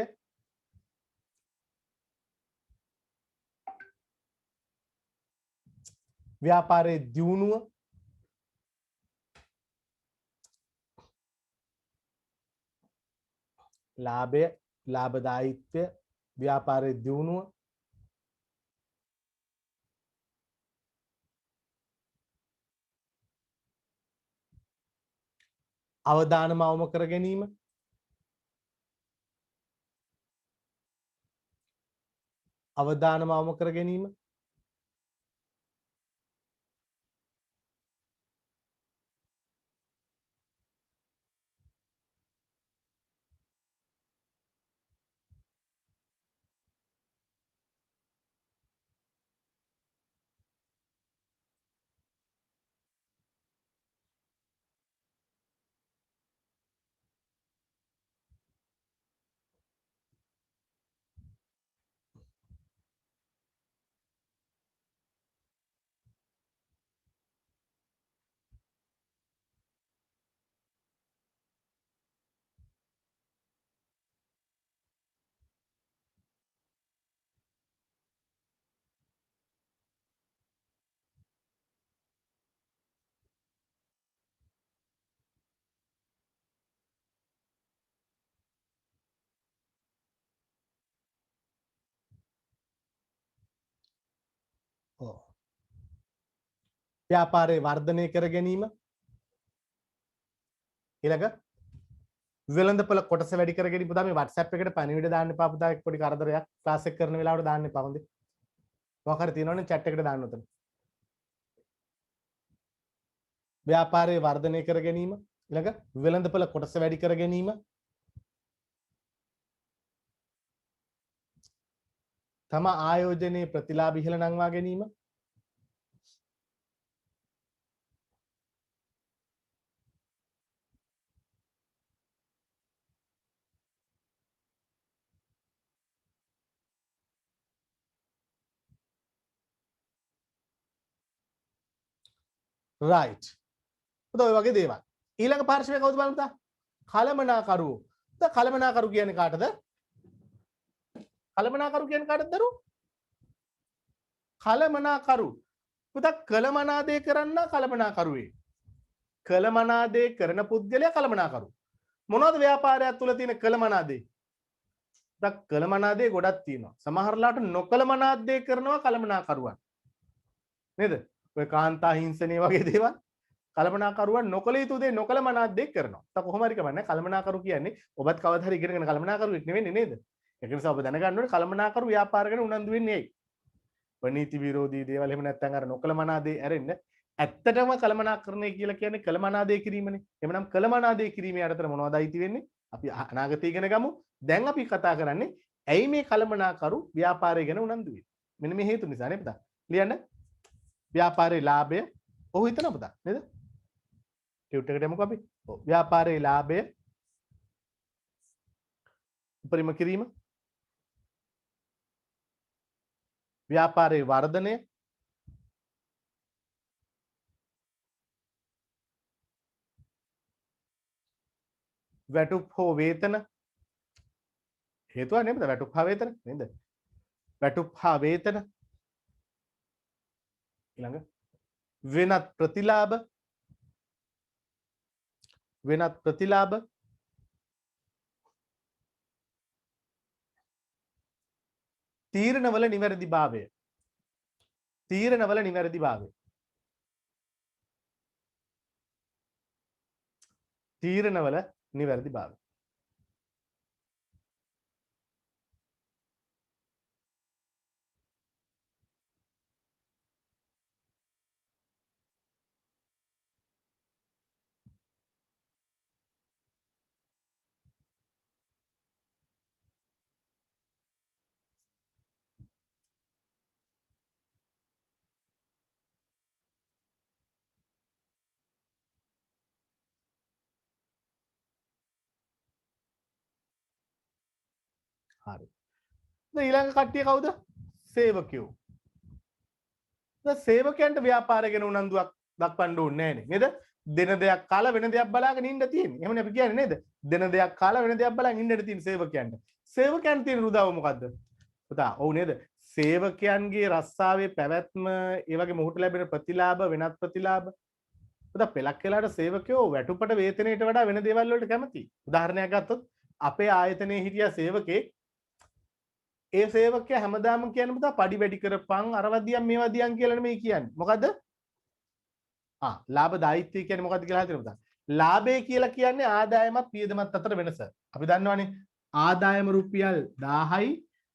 ව්‍යාපාරයේ දියුණුව ලාභය ලාභදායීත්වය ව්‍යාපාරයේ දියුණුව අවදානම අවම කර ගැනීම අවදානම අවම කර ගැනීම ඔව් ව්‍යාපාරේ වර්ධනය කර ගැනීම ඊළඟ වෙළඳපොළ කොටස වැඩි කර ගැනීම පුතා මේ WhatsApp එකට පණිවිඩ දාන්න එපා පුතා පොඩි කරදරයක් ක්ලාස් එක කරන වෙලාවට දාන්න එපා හොඳේ මොකක් හරි තියෙනවනේ chat එකට දාන්න උතන ව්‍යාපාරයේ වර්ධනය කර ගැනීම ඊළඟ වෙළඳපොළ කොටස වැඩි කර ගැනීම තම ආයෝජනයේ ප්‍රතිලාභ ඉහළ නංවා ගැනීම right පුතා ඔය වගේ දේවල් ඊළඟ පාර්ශවය කවුද බලන්න පුතා කලමනාකරුවෝ පුතා කලමනාකරු කියන්නේ කාටද කලමනාකරු කියන්නේ කාටද දරුවෝ කලමනාකරු පුතා කලමනාදේ කරන්න කලමනාකරුවේ කලමනාදේ කරන පුද්ගලයා කලමනාකරු මොනවද ව්‍යාපාරයක් තුල තියෙන කලමනාදේ පුතා කලමනාදේ ගොඩක් තියෙනවා සමහරලාට නොකලමනාදේ කරනවා කලමනාකරුවන් නේද ඔය කාන්තා හිංසනය වගේ දේවල් කලමනාකරුවන් නොකල යුතු දේ නොකලමනාදේ කරනවා තා කොහොම හරි කමන්නේ කලමනාකරු කියන්නේ ඔබත් කවදා හරි ඉගෙනගෙන කලමනාකරුවෙක් නෙවෙන්නේ නේද ඒක නිසා ඔබ දැනගන්න ඕනේ කලමනාකරු ව්‍යාපාර ගැන උනන්දු වෙන්නේ ඇයි නීති විරෝධී දේවල් එහෙම නැත්නම් අර නොකලමනාදේ ඇරෙන්න ඇත්තටම කලමනාකරණය කියලා කියන්නේ කලමනාදේ කිරීමනේ එhmenan කලමනාදේ කිරීමේ අරතර මොනවද අයිති වෙන්නේ අපි අනාගතය ඉගෙන ගමු දැන් අපි කතා කරන්නේ ඇයි මේ කලමනාකරු ව්‍යාපාරය ගැන උනන්දු වෙන්නේ මෙන්න මේ හේතු නිසා නේ පුතා ලියන්න ව්‍යාපාරයේ ලාභය ඔහු හිතනවා පුතා නේද ටියුට් එකට යමුකෝ අපි ඔව් ව්‍යාපාරයේ ලාභය උපරිම කිරීම ව්‍යාපාරයේ වර්ධනය වැටුප් හෝ වේතන හේතුව නේද වැටුප් හා වේතන නේද වැටුප් හා වේතන ඊළඟ වෙනත් ප්‍රතිලාභ තීරණවල නිවැරදිභාවය හරි ඊළඟ කට්ටිය කවුද සේවකයෝ දැන් සේවකයන්ට ව්‍යාපාරය ගැන උනන්දුවක් දක්වන්න ඕනේ නැහැ නේද දෙන දෙයක් කාලා වෙන දෙයක් බලාගෙන ඉන්න තියෙන්නේ එහෙමනේ අපි කියන්නේ නේද දෙන දෙයක් කාලා වෙන දෙයක් බලාගෙන ඉන්නට තියෙන සේවකයන්ට තියෙන රුදාව මොකද්ද පුතා ඔව් නේද සේවකයන්ගේ රස්සාවේ පැවැත්ම ඒ වගේ මොහොත ලැබෙන ප්‍රතිලාභ වෙනත් ප්‍රතිලාභ පුතා පෙලක් වෙලාට සේවකයෝ වැටුපට වේතනයට වඩා වෙන දේවල් වලට කැමතියි උදාහරණයක් ගත්තොත් අපේ ආයතනයේ හිටිය සේවකෙක් ඒ සේවකයා හැමදාම කියන්නේ පුතා පඩි වැඩි කරපන් අරවත් දියන් මේවා දියන් කියලා නෙමෙයි කියන්නේ. මොකද්ද? ලාභ දායිත්වය කියන්නේ මොකද්ද කියලා හිතන්න පුතා. ලාභය කියලා කියන්නේ ආදායමත් වියදමත් අතර වෙනස. අපි දන්නවනේ ආදායම රුපියල් 1000යි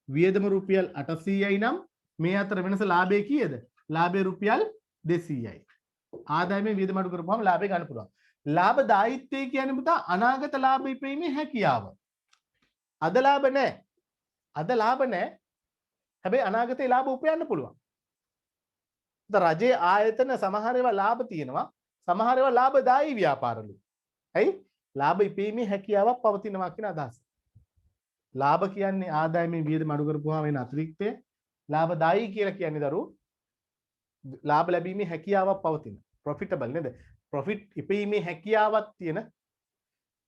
වියදම රුපියල් 800යි නම් මේ අතර වෙනස ලාභය කීයද? ලාභය රුපියල් 200යි. ආදායමේ වියදම අඩු කරපුවාම ලාභය ගන්න පුළුවන්. ලාභ දායිත්වය කියන්නේ පුතා අනාගත ලාභ ඉපීමේ හැකියාව. අද ලාභ නැහැ. අද ලාභ නැහැ. හැබැයි අනාගතේ ලාභ උපයන්න පුළුවන්. රජයේ ආයතන සමහර ඒවා ලාභ තියෙනවා. සමහර ඒවා ලාභදායී ව්‍යාපාරලු. ඇයි? ලාභ ඉපීමේ හැකියාවක් පවතිනවා කියන අදහස. ලාභ කියන්නේ ආදායමේ වියදම අඩු කරපුවාම වෙන අතිරික්තය. ලාභදායී කියලා කියන්නේ දරුවෝ ලාභ ලැබීමේ හැකියාවක් පවතින. ප්‍රොෆිටබල් නේද? ප්‍රොෆිට් ඉපීමේ හැකියාවක් තියෙන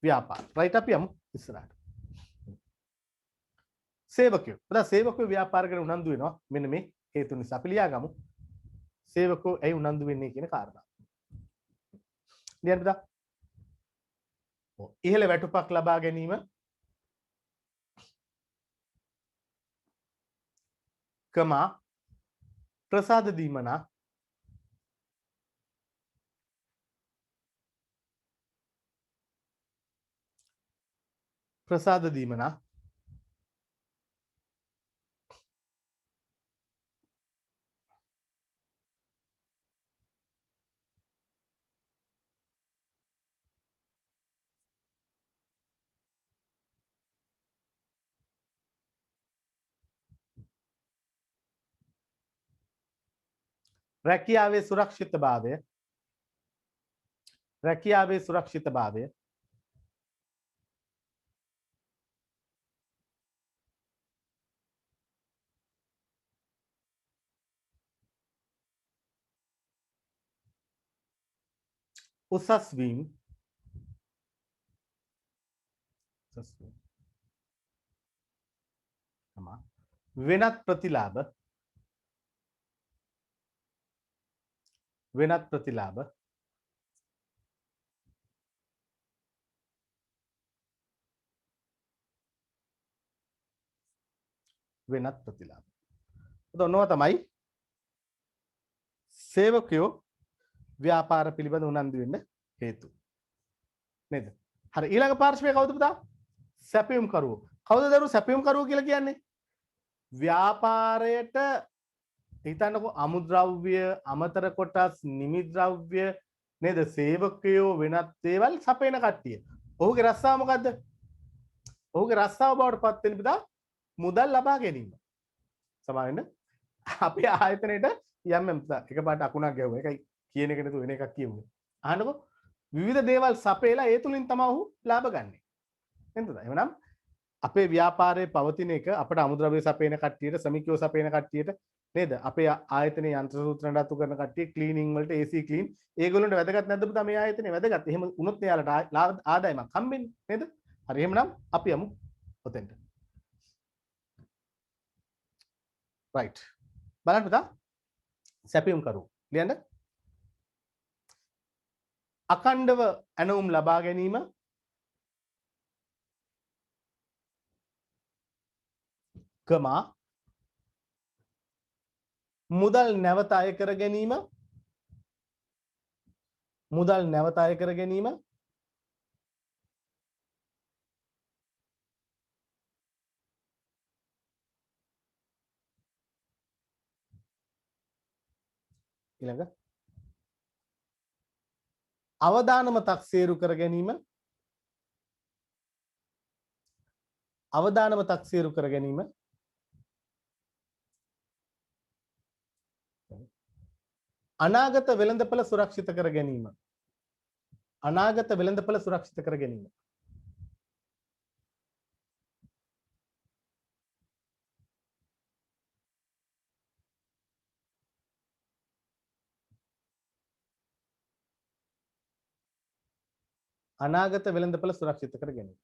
ව්‍යාපාර. රයිට් අපි යමු ඉස්සරහට. සේවකයෝ. පුතා සේවකයෝ ව්‍යාපාර කරන උනන්දු වෙනවා. මෙන්න මේ හේතු නිසා අපි ලියාගමු. සේවකයෝ ඇයි උනන්දු වෙන්නේ කියන කාරණා. ලියන්න පුතා. ඉහළ වැටුපක් ලබා ගැනීම කමා ප්‍රසාද දීමනා ප්‍රසාද දීමනා රැකියාවේ සුරක්ෂිතභාවය රැකියාවේ සුරක්ෂිතභාවය උසස් වීම වෙනත් ප්‍රතිලාභ වෙනත් ප්‍රතිලාභ වෙනත් ප්‍රතිලාභ ඔතනවා තමයි සේවකයෝ ව්‍යාපාර පිළිබඳ උනන්දු වෙන්න හේතු නේද හරි ඊළඟ පාර්ශ්වය කවුද පුතා සැපයුම් කරුවෝ කවුද දරු සැපයුම් කරුවෝ කියලා කියන්නේ ව්‍යාපාරයට හිතන්නකෝ අමුද්‍රව්‍ය අමතර කොටස් නිමිද්‍රව්‍ය නේද සේවකයෝ වෙනත් දේවල් සපයන කට්ටිය ඔහුගේ රස්සාව මොකද්ද ඔහුගේ රස්සාව බවට පත් වෙන පුතා මුදල් ලබා ගැනීම සමාවෙන්න අපේ ආයතනයේට යම් එකපාරට අකුණක් ගැහුවා ඒකයි කියන එක නේද වෙන එකක් කියුවේ අහන්නකෝ විවිධ දේවල් සපයලා ඒ තුලින් තමයි ඔහු ලාභ ගන්නෙ නේද එහෙනම් අපේ ව්‍යාපාරයේ පවතින එක අපට අමුද්‍රව්‍ය සපයන කට්ටියට ශ්‍රමිකයෝ සපයන කට්ටියට නේද අපේ ආයතනයේ යන්ත්‍ර සූත්‍ර නඩත්තු කරන කට්ටිය ක්ලීනින් වලට AC ක්ලීන් ඒගොල්ලන්ට වැදගත් නැද්ද පුතා මේ ආයතනේ වැදගත් එහෙම වුණොත් එයාලට ආදායමක් හම්බෙන්නේ නේද හරි එහෙනම් අපි යමු ඔතෙන්ට right බලන්න පුතා සැපයුම් කරු ලියන්න අඛණ්ඩව ඇනවුම් ලබා ගැනීම කමා මුදල් නැවත අය කර ගැනීම මුදල් නැවත අය කර ගැනීම ඊළඟ අවදානම තක්සේරු කර ගැනීම අවදානම තක්සේරු කර ගැනීම අනාගත වෙළඳපළ සුරක්ෂිත කර ගැනීම අනාගත වෙළඳපළ සුරක්ෂිත කර ගැනීම අනාගත වෙළඳපළ සුරක්ෂිත කර ගැනීම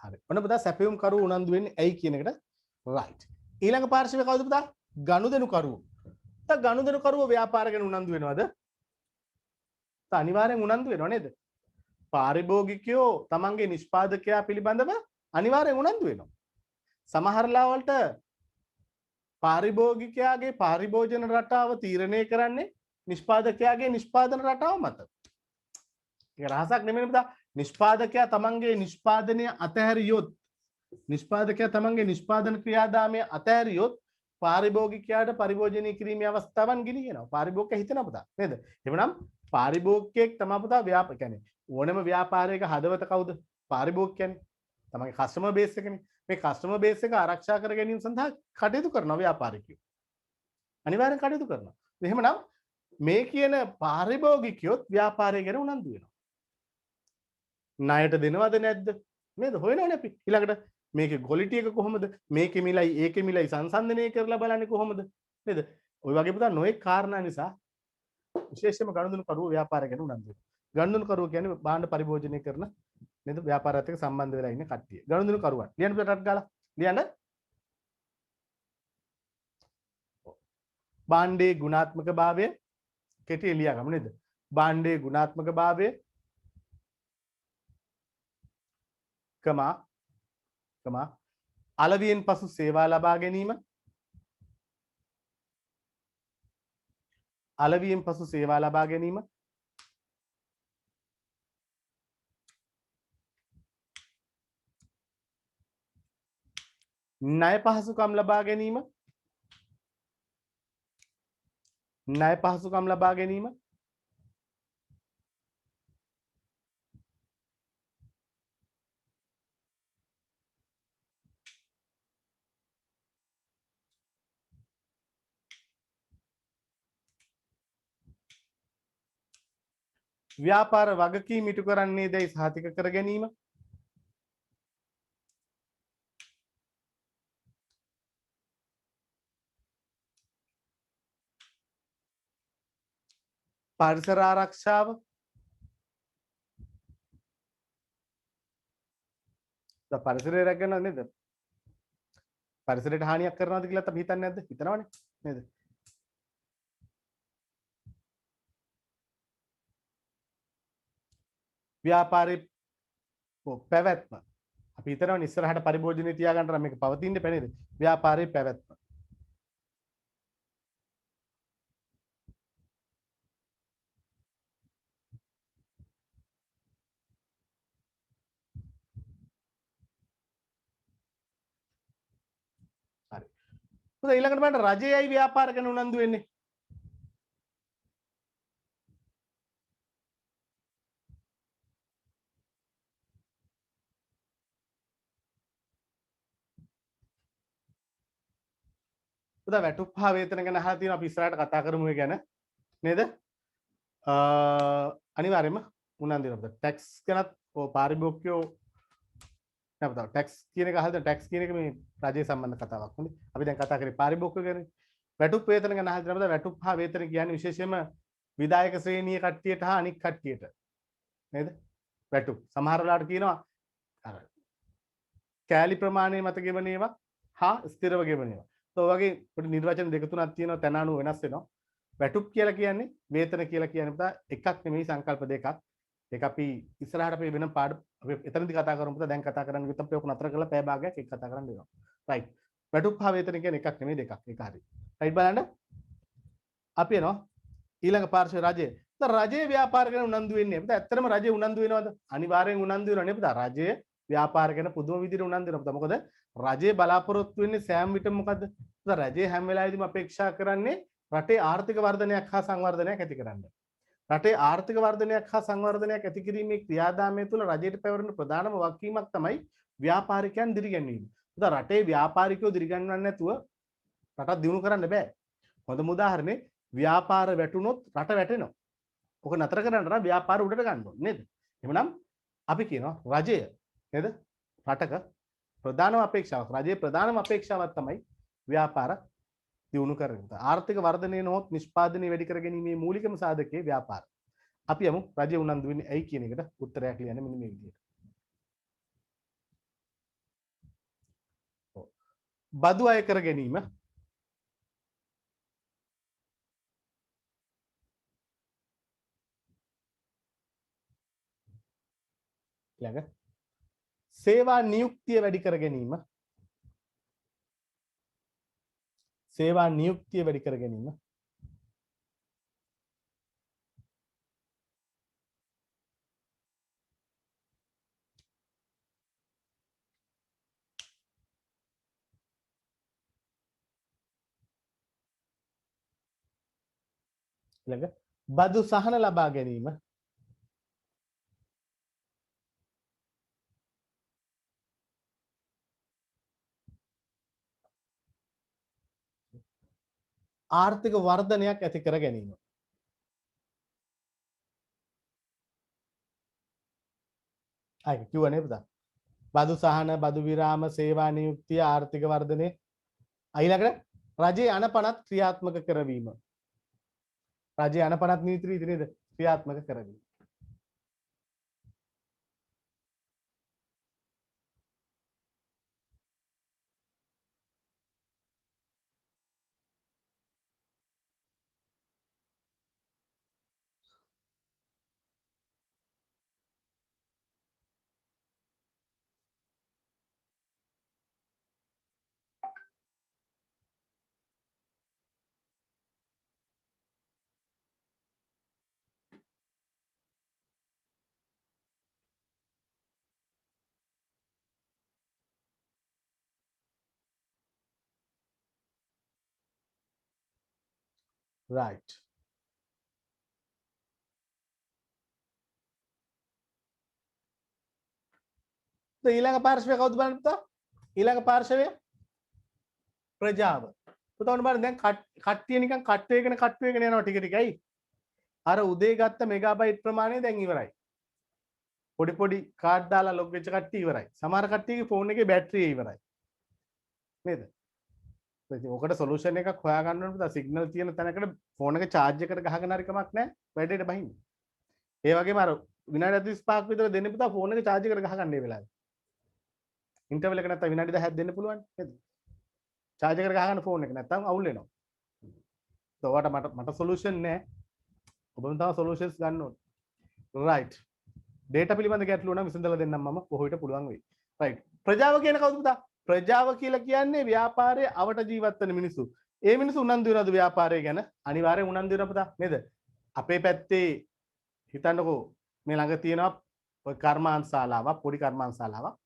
හරි ඔන්න පුතා සැපයුම් කරු උනන්දු වෙන්නේ ඇයි කියන එකට right ඊළඟ පාර්ශවය කවුද පුතා ගනුදෙනු කරුවෝ දැන් ගනුදෙනු කරුවෝ ව්‍යාපාර ගැන උනන්දු වෙනවද අනිවාර්යෙන් උනන්දු වෙනව නේද පාරිභෝගිකයෝ තමන්ගේ නිෂ්පාදකයා පිළිබඳව අනිවාර්යෙන් උනන්දු වෙනවා සමහර ලාවලට පාරිභෝගිකයාගේ පාරිභෝජන රටාව තීරණය කරන්නේ නිෂ්පාදකයාගේ නිෂ්පාදන රටාව මත ඒක රහසක් නෙමෙයි පුතා නිෂ්පාදකයා තමන්ගේ නිෂ්පාදනය අතහැරියොත් නිෂ්පාදකයා තමන්ගේ නිෂ්පාදන ක්‍රියාදාමය අතහැරියොත් පාරිභෝගිකයාට පරිභෝජනය කිරීමේ අවස්ථාවන් ගිනිනවා පාරිභෝගිකයා හිතනවා පුතා නේද එවනම් පාරිභෝගිකයෙක් තමයි පුතා ව්‍යාපාර කියන්නේ ඕනම ව්‍යාපාරයක හදවත කවුද පාරිභෝගිකයනේ තමන්ගේ කස්ටමර් බේස් එකනේ මේ කස්ටමර් බේස් එක ආරක්ෂා කර ගැනීම සඳහා කටයුතු කරනවා ව්‍යාපාරිකයෝ අනිවාර්යෙන් කටයුතු කරනවා එහෙමනම් මේ කියන පාරිභෝගිකයොත් ව්‍යාපාරය ගැන උනන්දු වෙනවා ණයට දෙනවද නැද්ද නේද හොයනවනේ අපි ඊළඟට මේකේ ක්වොලිටි එක කොහොමද මේකේ මිලයි ඒකේ මිලයි සංසන්දනය කරලා බලන්නේ කොහොමද නේද ඔය වගේ පුතා නොයෙක් කාරණා නිසා විශේෂයෙන්ම ගනුදෙනු කරුවෝ ව්‍යාපාරය ගැන උනන්දු වෙනවා ගනුදෙනු කරුවෝ කියන්නේ භාණ්ඩ පරිභෝජනය කරන නේද ව්‍යාපාරات එක්ක සම්බන්ධ වෙලා ඉන්න කට්ටිය. ගනුදෙනු කරුවන්. ලියන්න පිටරට ගාලා. ලියන්න. භාණ්ඩේ ගුණාත්මක භාවය කෙටි ලියා ගමු නේද? භාණ්ඩේ ගුණාත්මක භාවය කමා අලවියෙන් පසු සේවා ලබා ගැනීම අලවියෙන් පසු සේවා ලබා ගැනීම ණය පහසුකම් ලබා ගැනීම ණය පහසුකම් ලබා ගැනීම ව්‍යාපාර වගකීම් ඉටු කරන්නේ දැයි සහතික කර ගැනීම පරිසර ආරක්ෂාව පරිසරය රැකගන්නවද නේද? පරිසරයට හානියක් කරනවද කියලා අපි හිතන්නේ නැද්ද? හිතනවනේ නේද? ව්‍යාපාරේ පැවැත්ම අපි හිතනවනේ ඉස්සරහට පරිභෝජනය තියාගන්න නම් මේක පවතින්න බෑ නේද? ව්‍යාපාරේ පැවැත්ම හරි. හොඳයි ඊළඟට බලන්න රජයයි ව්‍යාපාර ගැන උනන්දු වෙන්නේ. උදා වැටුප් හා වේතන ගැන අහලා තියෙනවා අපි ඉස්සරහට කතා කරමු ඒ ගැන නේද? අනිවාර්යයෙන්ම උනන්දු වෙනවා. ටැක්ස් ගැනත් පාරිභෝගිකයෝ නැවත ටැක්ස් කියන එක අහලා ටැක්ස් කියන එක මේ රජය සම්බන්ධ කතාවක්. හොඳයි. අපි දැන් කතා කරේ පාරිභෝගිකයෝ ගැන. වැටුප් වේතන ගැන අහලා තියෙනවා. වැටුප් හා වේතන කියන්නේ විශේෂයෙන්ම විධායක ශ්‍රේණිය කට්ටියට හා අනික් කට්ටියට නේද? වැටුප්. සමහර වෙලාවට කියනවා අර කෑලි ප්‍රමාණය මත ගෙවන ඒවා හා ස්ථිරව ගෙවන ඒවා. ඒ වගේ පොඩි නිර්වචන දෙක තුනක් තියෙනවා තැන අනුව වෙනස් වෙනවා. වැටුප් කියලා කියන්නේ වේතන කියලා කියන්නේ පුතා එකක් නෙමෙයි සංකල්ප දෙකක්. ඒක අපි ඉස්සරහට අපි වෙන පාඩ අපි එතනදී කතා කරමු පුතා දැන් කතා කරන්න ගියොත් අපි ඔක නතර කරලා පැය භාගයක් ඒක කතා කරන්න වෙනවා. රයිට්. වැටුප් හා වේතන කියන්නේ එකක් නෙමෙයි දෙකක්. ඒක හරි. රයිට් බලන්න. අපි එනවා ඊළඟ පාර්ශ්ව රජය. දැන් රජයේ ව්‍යාපාර ගැන උනන්දු වෙන්නේ. පුතා ඇත්තටම රජය උනන්දු වෙනවද? අනිවාර්යෙන් උනන්දු වෙනවා නේ පුතා. රජය ව්‍යාපාර ගැන පුදුම විදිහට උනන්දු වෙනවා. මොකද රජය බලාපොරොත්තු වෙන්නේ සෑම විටම මොකද්ද? පුතා රජය හැම වෙලාවෙදිම අපේක්ෂා කරන්නේ රටේ ආර්ථික වර්ධනයක් හා සංවර්ධනයක් ඇති කරන්න. රටේ ආර්ථික වර්ධනයක් හා සංවර්ධනයක් ඇති කිරීමේ ක්‍රියාදාමය තුළ රජයට පැවරෙන ප්‍රධානම වගකීමක් තමයි ව්‍යාපාරිකයන් දිරිගැන්වීම. පුතා රටේ ව්‍යාපාරිකයෝ දිරිගැන්වන්නේ නැතුව රටක් දියුණු කරන්න බෑ. හොඳම උදාහරණේ ව්‍යාපාර වැටුනොත් රට වැටෙනවා. ඔක නතර කරන්න නම් ව්‍යාපාර උඩට ගන්න ඕනේ නේද? එහෙනම් අපි කියනවා රජය නේද? රටක ප්‍රධානම අපේක්ෂාවක් රජයේ ප්‍රධානම අපේක්ෂාවක් තමයි ව්‍යාපාර දියුණු කරගන්න. ආර්ථික වර්ධනය නොහොත් නිෂ්පාදනය වැඩි කර ගැනීමේ මූලිකම සාධකයේ ව්‍යාපාර. අපි යමු රජය උනන්දු වෙන්නේ ඇයි කියන එකට උත්තරයක් ලියන්න මෙන්න මේ විදිහට. බදු අය කර ගැනීම ළඟ සේවා නියුක්තිය වැඩි කර ගැනීම සේවා නියුක්තිය වැඩි කර ගැනීම ළඟ බදු සහන ලබා ගැනීම ආර්ථික වර්ධනයක් ඇති කර ගැනීම. අය කිව්වනේ පුතා. බදු සහන, බදු විරාම, සේවා නියුක්තිය, ආර්ථික වර්ධනය. ඊළඟට රජයේ අනපනත් ක්‍රියාත්මක කරවීම. රජයේ අනපනත් නීති රීති නේද? ක්‍රියාත්මක කරවීම. right. ඊළඟ පාර්ශවය කවුද බලන්න පුතා? ඊළඟ පාර්ශවය ප්‍රජාව. පුතා ඔන්න බලන්න දැන් කට්ටිය නිකන් කට් වේගෙන යනවා ටික ටිකයි. අර උදේ ගත්ත මෙගාබයිට් ප්‍රමාණය දැන් ඉවරයි. පොඩි කාඩ් දාලා ලොග් වෙච්ච කට්ටිය ඉවරයි. සමහර කට්ටියගේ ෆෝන් එකේ බැටරිය ඉවරයි. නේද? ඉතින් ඔකට සොලියුෂන් එකක් හොයාගන්න ඕනේ පුතා. සිග්නල් තියෙන තැනකට ෆෝන් එක charge එකට ගහගෙන හරි කමක් නැහැ. වැඩේට බහින්න. ඒ වගේම අර විනාඩි 45ක් විතර දෙන්න පුතා ෆෝන් එක charge එකට ගහගන්න මේ වෙලාවේ. ඉන්ටර්වල් එක නැත්තම් විනාඩි 10ක් දෙන්න පුළුවන් නේද? charge එකට ගහගන්න ෆෝන් එක නැත්තම් අවුල් වෙනවා. ඔයාට මට සොලියුෂන් නැහැ. ඔබම තව සොලියුෂන්ස් ගන්න ඕනේ. right. data පිළිබඳ ගැටලුව නම් විසඳලා දෙන්නම් මම කොහොිට පුළුවන් වෙයි. right. ප්‍රජාව කියන කවුද පුතා? ප්‍රජාව කියලා කියන්නේ ව්‍යාපාරයේ අවට ජීවත් වෙන මිනිස්සු. ඒ මිනිස්සු උනන්දු වෙනවද ව්‍යාපාරය ගැන? අනිවාර්යෙන් උනන්දු වෙනවා පුතා නේද? අපේ පැත්තේ හිතන්නකෝ මේ ළඟ තියෙනවා ඔය කර්මාන්තශාලාවක් පොඩි කර්මාන්තශාලාවක්.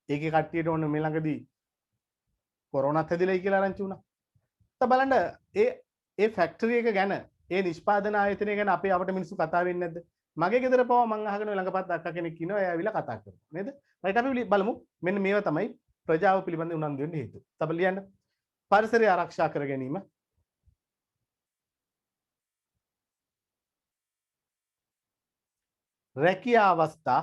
ඒකේ කට්ටියට ඕන මේ ළඟදී කොරෝනාත් හැදිලායි කියලා ආරංචි වුණා. તો බලන්න ඒ ෆැක්ටරි එක ගැන ඒ නිෂ්පාදන ආයතනය ගැන අපේ අපට මිනිස්සු කතා වෙන්නේ නැද්ද? මගේ ගෙදර පව මං අහගෙන ළඟපත් අක්කා කෙනෙක් ඉන්නවා එයා ඇවිල්ලා කතා කරනවා නේද? රයිට් අපි බලමු මෙන්න මේවා තමයි ප්‍රජාව පිළිබඳ උනන්දු වෙන්න හේතුව. තව ලියන්න. පරිසරය ආරක්ෂා කර ගැනීම. රැකියා අවස්ථා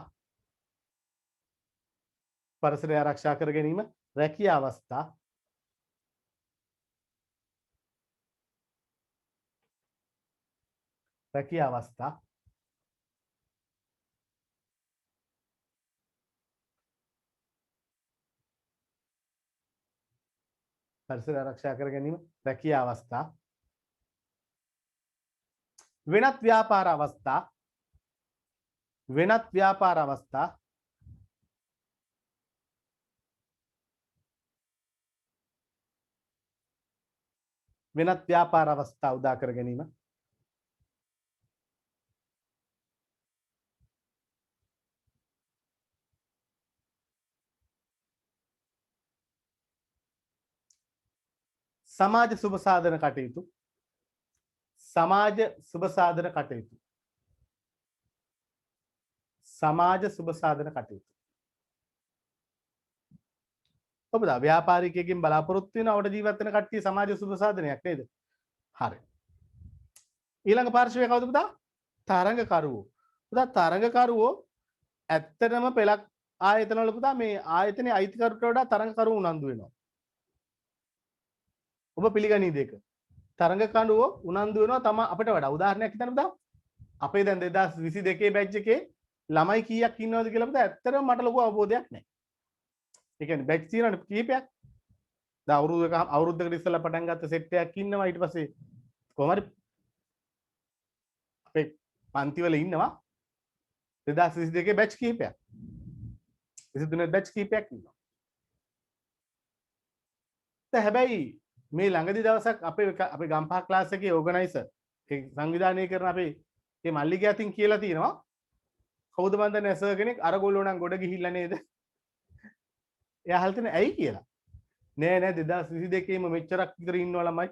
පරිසරය ආරක්ෂා කර ගැනීම රැකියා අවස්ථා රැකියා අවස්ථා පරිසරය ආරක්ෂා කර ගැනීම රැකියා අවස්ථා වෙනත් ව්‍යාපාර අවස්ථා වෙනත් ව්‍යාපාර අවස්ථා වෙනත් ව්‍යාපාර අවස්ථා උදා කර ගැනීම සමාජ සුබ සාධන කටයුතු සමාජ සුබ සාධන කටයුතු සමාජ සුබ සාධන කටයුතු ඔබ දා ව්‍යාපාරිකයෙක්ගෙන් බලාපොරොත්තු වෙන අවඩ ජීවත් වෙන කට්ටිය සමාජ සුබ සාධනයක් නේද? හරි. ඊළඟ පාර්ශවය කවුද පුතා? තරඟකරුවෝ. පුතා තරඟකරුවෝ ඇත්තටම පෙළක් ආයතනවල පුතා මේ ආයතනයේ අයිතිකරුට වඩා තරඟකරුවෝ උනන්දු වෙනවා. ඔබ පිළිගනීද ඒක? තරඟකරුවෝ උනන්දු වෙනවා තම අපිට වඩා. උදාහරණයක් හිතන්න පුතා. අපේ දැන් 2022 බැච් එකේ ළමයි කීයක් ඉන්නවද කියලා පුතා ඇත්තටම මට ලොකු අවබෝධයක් නැහැ. ඒ කියන්නේ බැච් තියෙනවනේ කීපයක්. දැන් අවුරුද්දකට ඉස්සෙල්ලා පටන් ගත්ත සෙට් එකක් ඉන්නවා ඊට පස්සේ කොහොම හරි අපේ පන්ති වල ඉන්නවා 2022 බැච් කීපයක්. 23 බැච් කීපයක් ඉන්නවා. දැන් හැබැයි මේ ළඟදි දවසක් අපේ ගම්පහ ක්ලාස් එකේ ඕගනයිසර් ඒ සංවිධානය කරන අපේ මේ මල්ලිකා අතින් කියලා තියෙනවා කවුද මන් දන්නේ සර් කෙනෙක් අර ගොල්ලෝ නම් ගොඩ ගිහිල්ලා නේද? එයා අහලා තියෙන ඇයි කියලා. නෑ 2022ේම මෙච්චරක් විතර ඉන්නවා ළමයි.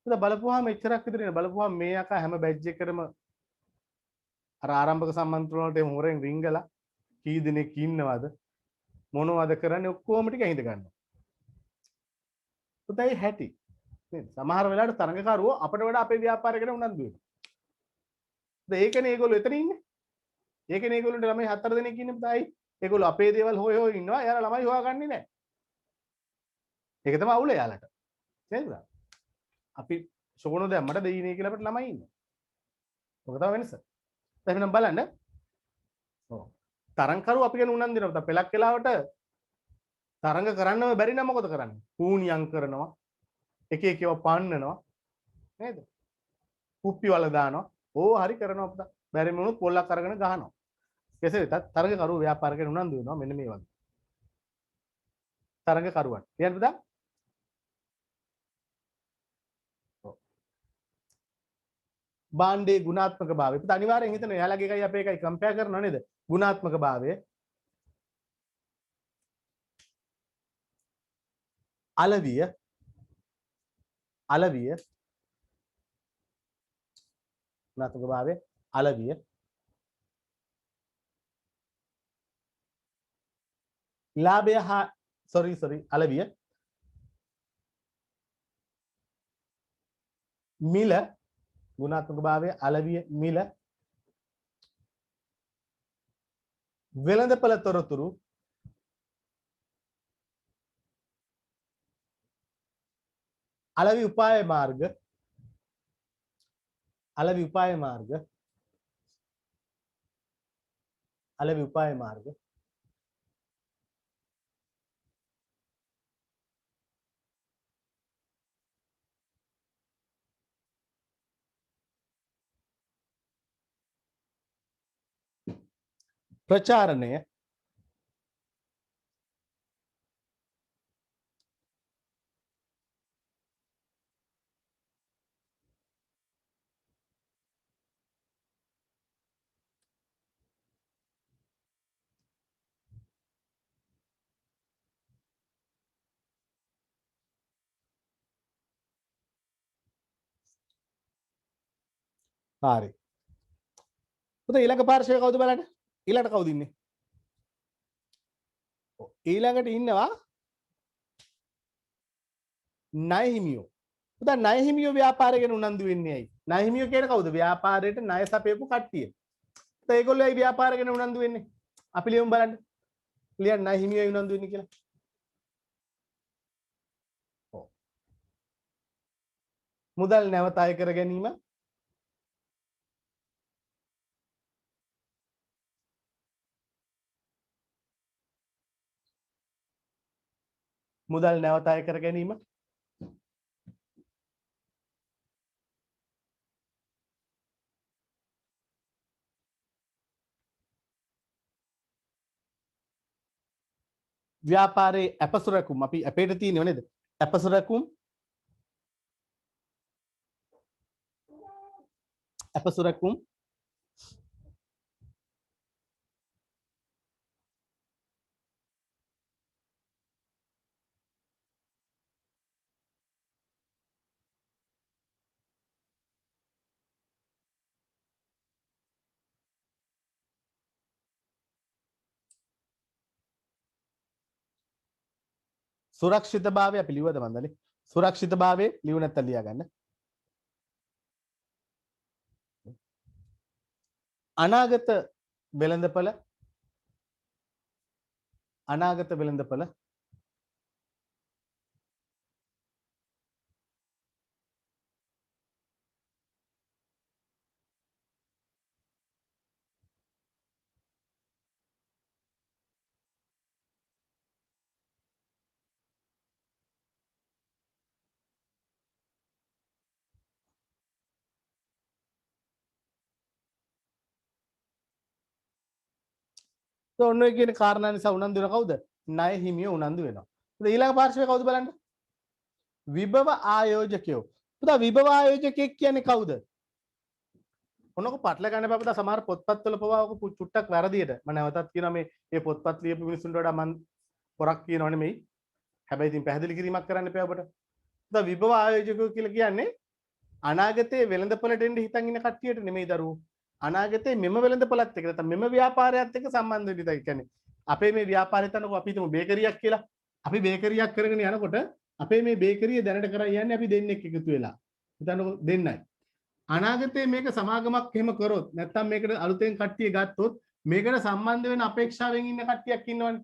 ඒක බලපුවාම මෙච්චරක් විතර ඉන්න බලපුවාම මේ අකා හැම බැච් එකකටම අර ආරම්භක සම්මන්ත්‍රණ වලට එහෙම හොරෙන් රිංගලා කී දෙනෙක් ඉන්නවද මොනවද කරන්නේ ඔක්කොම ටික අහිඳ ගන්නවා. පුතයි හැටි. නේද? සමහර වෙලාවට තරඟකරුවෝ අපිට වඩා අපේ ව්‍යාපාරය ගැන උනන්දු වෙනවා. ඒකනේ ඒගොල්ලෝ එතන ඉන්නේ. ඒකනේ ඒගොල්ලන්ට ළමයි 4 දෙනෙක් ඉන්නේ පුතායි. ඒගොල්ලෝ අපේ දේවල් හොය ඉන්නවා. එයාලා ළමයි හොයාගන්නේ නැහැ. ඒක තමයි අවුල එයාලට. නේද? අපි ෂෝනෝ දැම්මට දෙයිනේ කියලා අපිට ළමයි ඉන්නවා. ඔක තමයි වෙනස. දැන් එහෙනම් බලන්න. ඔව්. තරංකරු අපි ගැන උනන්දු වෙනවා. පෙලක් වෙලාවට තරංග කරන්නම බැරි නම් මොකද කරන්නේ? කූණියම් කරනවා. එක එක ඒවා පන්නනවා. නේද? කුප්පි වල දානවා. ඕව හරි කරනවා පුතා. බැරි වුණොත් පොල්ලක් අරගෙන ගහනවා. කෙසේ වෙතත් තරංගකරු ව්‍යාපාර ගැන උනන්දු වෙනවා මෙන්න මේ වගේ. තරංගකරුවන්. කියන්න පුතා? බාණ්ඩේ ගුණාත්මක භාවය. පුතා අනිවාර්යෙන් හිතන එයාලගේ එකයි අපේ එකයි කම්පෙයාර් කරනවා නේද? ගුණාත්මක භාවය. අලවිය ගුණාත්මක භාවය අලවිය ලාභය හා sorry අලවිය මිල ගුණාත්මක භාවය අලවිය මිල වෙළඳපළ තොරතුරු අලවි උපාය මාර්ග අලවි උපාය මාර්ග අලවි උපාය මාර්ග ප්‍රචාරණය හරි පුතා ඊළඟ පාර්ශවය කවුද බලන්න ඊළඟට කවුද ඉන්නේ ඊළඟට ඉන්නවා ණය හිමියෝ පුතා ණය හිමියෝ ව්‍යාපාරය ගැන උනන්දු වෙන්නේ ඇයි ණය හිමියෝ කියන්නේ කවුද ව්‍යාපාරයට ණය සපයපු කට්ටිය පුතා ඒගොල්ලෝ ඇයි ව්‍යාපාර ගැන උනන්දු වෙන්නේ අපි ලියමු බලන්න ලියන්න ණය හිමියෝ උනන්දු වෙන්නේ කියලා ඔව් මුදල් නැවත අය කර ගැනීම මුදල් නැවත අය කර ගැනීම ව්‍යාපාරයේ අපසුරකුම් අපි අපේට තියෙනව නේද අපසුරකුම් සුරක්ෂිතභාවය අපි ලියුවද මන්දනේ සුරක්ෂිතභාවය ලියු නැත්නම් ලියා ගන්න අනාගත වෙළඳපළ ඔන්න ඔය කියන කාරණා නිසා උනන්දු වෙන කවුද? ණය හිමියෝ උනන්දු වෙනවා. පුතා ඊළඟ පාර්ශ්වය කවුද බලන්න? විභව ආයෝජකයෝ. පුතා විභව ආයෝජකයෙක් කියන්නේ කවුද? ඔන්නක පටල ගන්න බෑ පුතා සමහර පොත්පත්වල පවා ඔක චුට්ටක් වැරදියට මම නැවතත් කියනවා මේ පොත්පත් ලියපු මිනිස්සුන්ට වඩා මම පොරක් කියනව නෙමෙයි. හැබැයි ඉතින් පැහැදිලි කිරීමක් කරන්න එපා ඔබට. පුතා විභව ආයෝජකයෝ කියලා කියන්නේ අනාගතයේ වෙළඳපොළට එන්න හිතන් ඉන්න කට්ටියට නෙමෙයි දරුවෝ. අනාගතයේ මෙම වෙළඳපොළත් එක්ක නැත්නම් මෙම ව්‍යාපාරයත් එක්ක සම්බන්ධ වෙන්න ඉතින් කියන්නේ අපේ මේ ව්‍යාපාරය තනකො අපි හිතමු බේකරියක් කියලා. අපි බේකරියක් කරගෙන යනකොට අපේ මේ බේකරිය දැනට කරා යන්නේ අපි දෙන්නෙක් එකතු වෙලා. හිතන්නකො දෙන්නයි. අනාගතයේ මේක සමාගමක් එහෙම කරොත් නැත්නම් මේකට අලුතෙන් කට්ටිය ගත්තොත් මේකට සම්බන්ධ වෙන අපේක්ෂාවෙන් ඉන්න කට්ටියක් ඉන්නවනේ.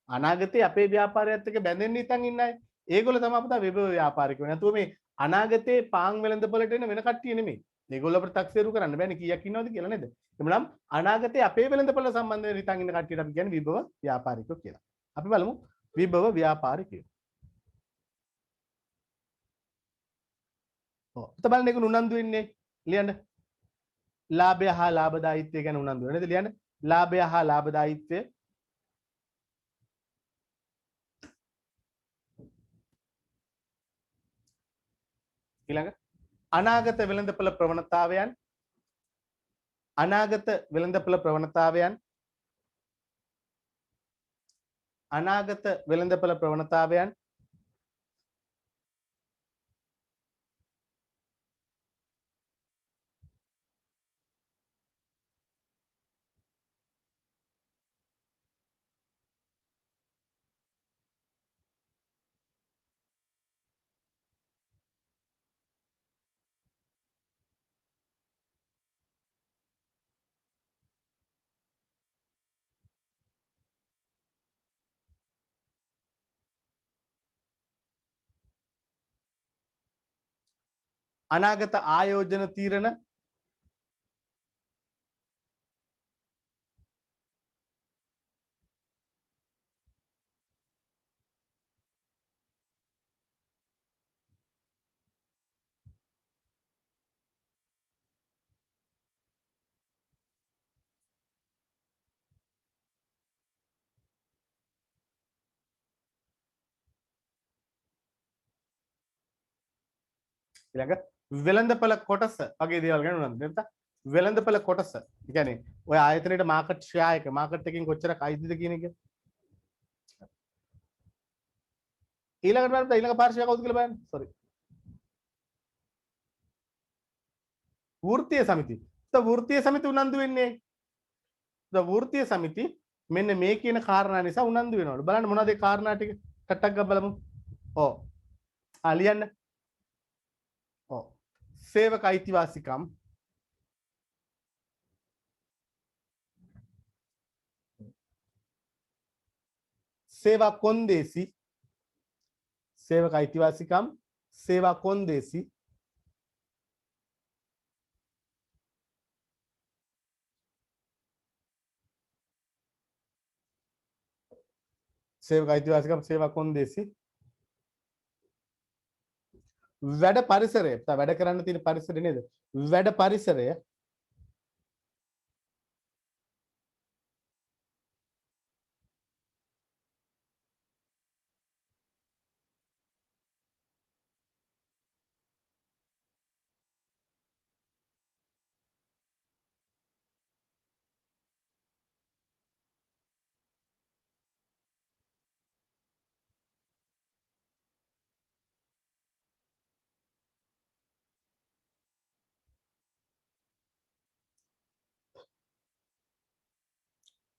අනාගතයේ අපේ ව්‍යාපාරයත් එක්ක බැඳෙන්න හිතන් ඉන්න අය. ඒගොල්ලෝ තමයි අපිට විභව ව්‍යාපාරිකයෝ. නැතුව මේ අනාගතයේ පාන් වෙළඳපොළට එන වෙන කට්ටිය නෙමෙයි. මේගොල්ලෝ අපිට තක්සේරු කරන්න බෑනේ කීයක් ඉන්නවද කියලා නේද? එමුනම් අනාගතයේ අපේ වෙළඳපොළ සම්බන්ධ වෙන හිතන් ඉන්න කට්ටියට අපි කියන්නේ විභව ව්‍යාපාරිකයෝ කියලා. අපි බලමු විභව ව්‍යාපාරිකයෝ. ඔව්. එතකොට බලන්න ඒක උනන්දු වෙන්නේ ලියන්න. ලාභය හා ලාභදායීත්වය ගැන උනන්දු වෙන නේද ලියන්න. ලාභය හා ලාභදායීත්වය ඊළඟ අනාගත වෙළඳපොළ ප්‍රවණතාවයන් අනාගත වෙළඳපොළ ප්‍රවණතාවයන් අනාගත වෙළඳපොළ ප්‍රවණතාවයන් අනාගත ආයෝජන තීරණ ඊළඟ වෙළඳපළ කොටස වගේ දේවල් ගැන උනන්දු නැත්නම් වෙළඳපළ කොටස. ඒ කියන්නේ ඔය ආයතනයේ මාකට් ෂෙයා එක මාකට් එකකින් කොච්චරක් අයිතිද කියන එක. ඊළඟට බලන්න ඊළඟ පාර්ශ්වය කවුද කියලා බලන්න. සෝරි. වෘත්තීය සමිති. වෘත්තීය සමිති උනන්දු වෙන්නේ. වෘත්තීය සමිති මෙන්න මේ කියන කාරණා නිසා උනන්දු වෙනවලු. බලන්න මොනවද ඒ කාරණා ටික? ටට්ටක් ගා බලමු. ඔව්. ලියන්න. ඔව්. සේවක අයිතිවාසිකම් सेवा कोंदेसी सेवक अයිතිවාසිකම් सेवा कोंदेसी सेवक අයිතිවාසිකම් सेवा कोंदेसी වැඩ පරිසරය වැඩ කරන්න තියෙන පරිසරය නේද වැඩ පරිසරය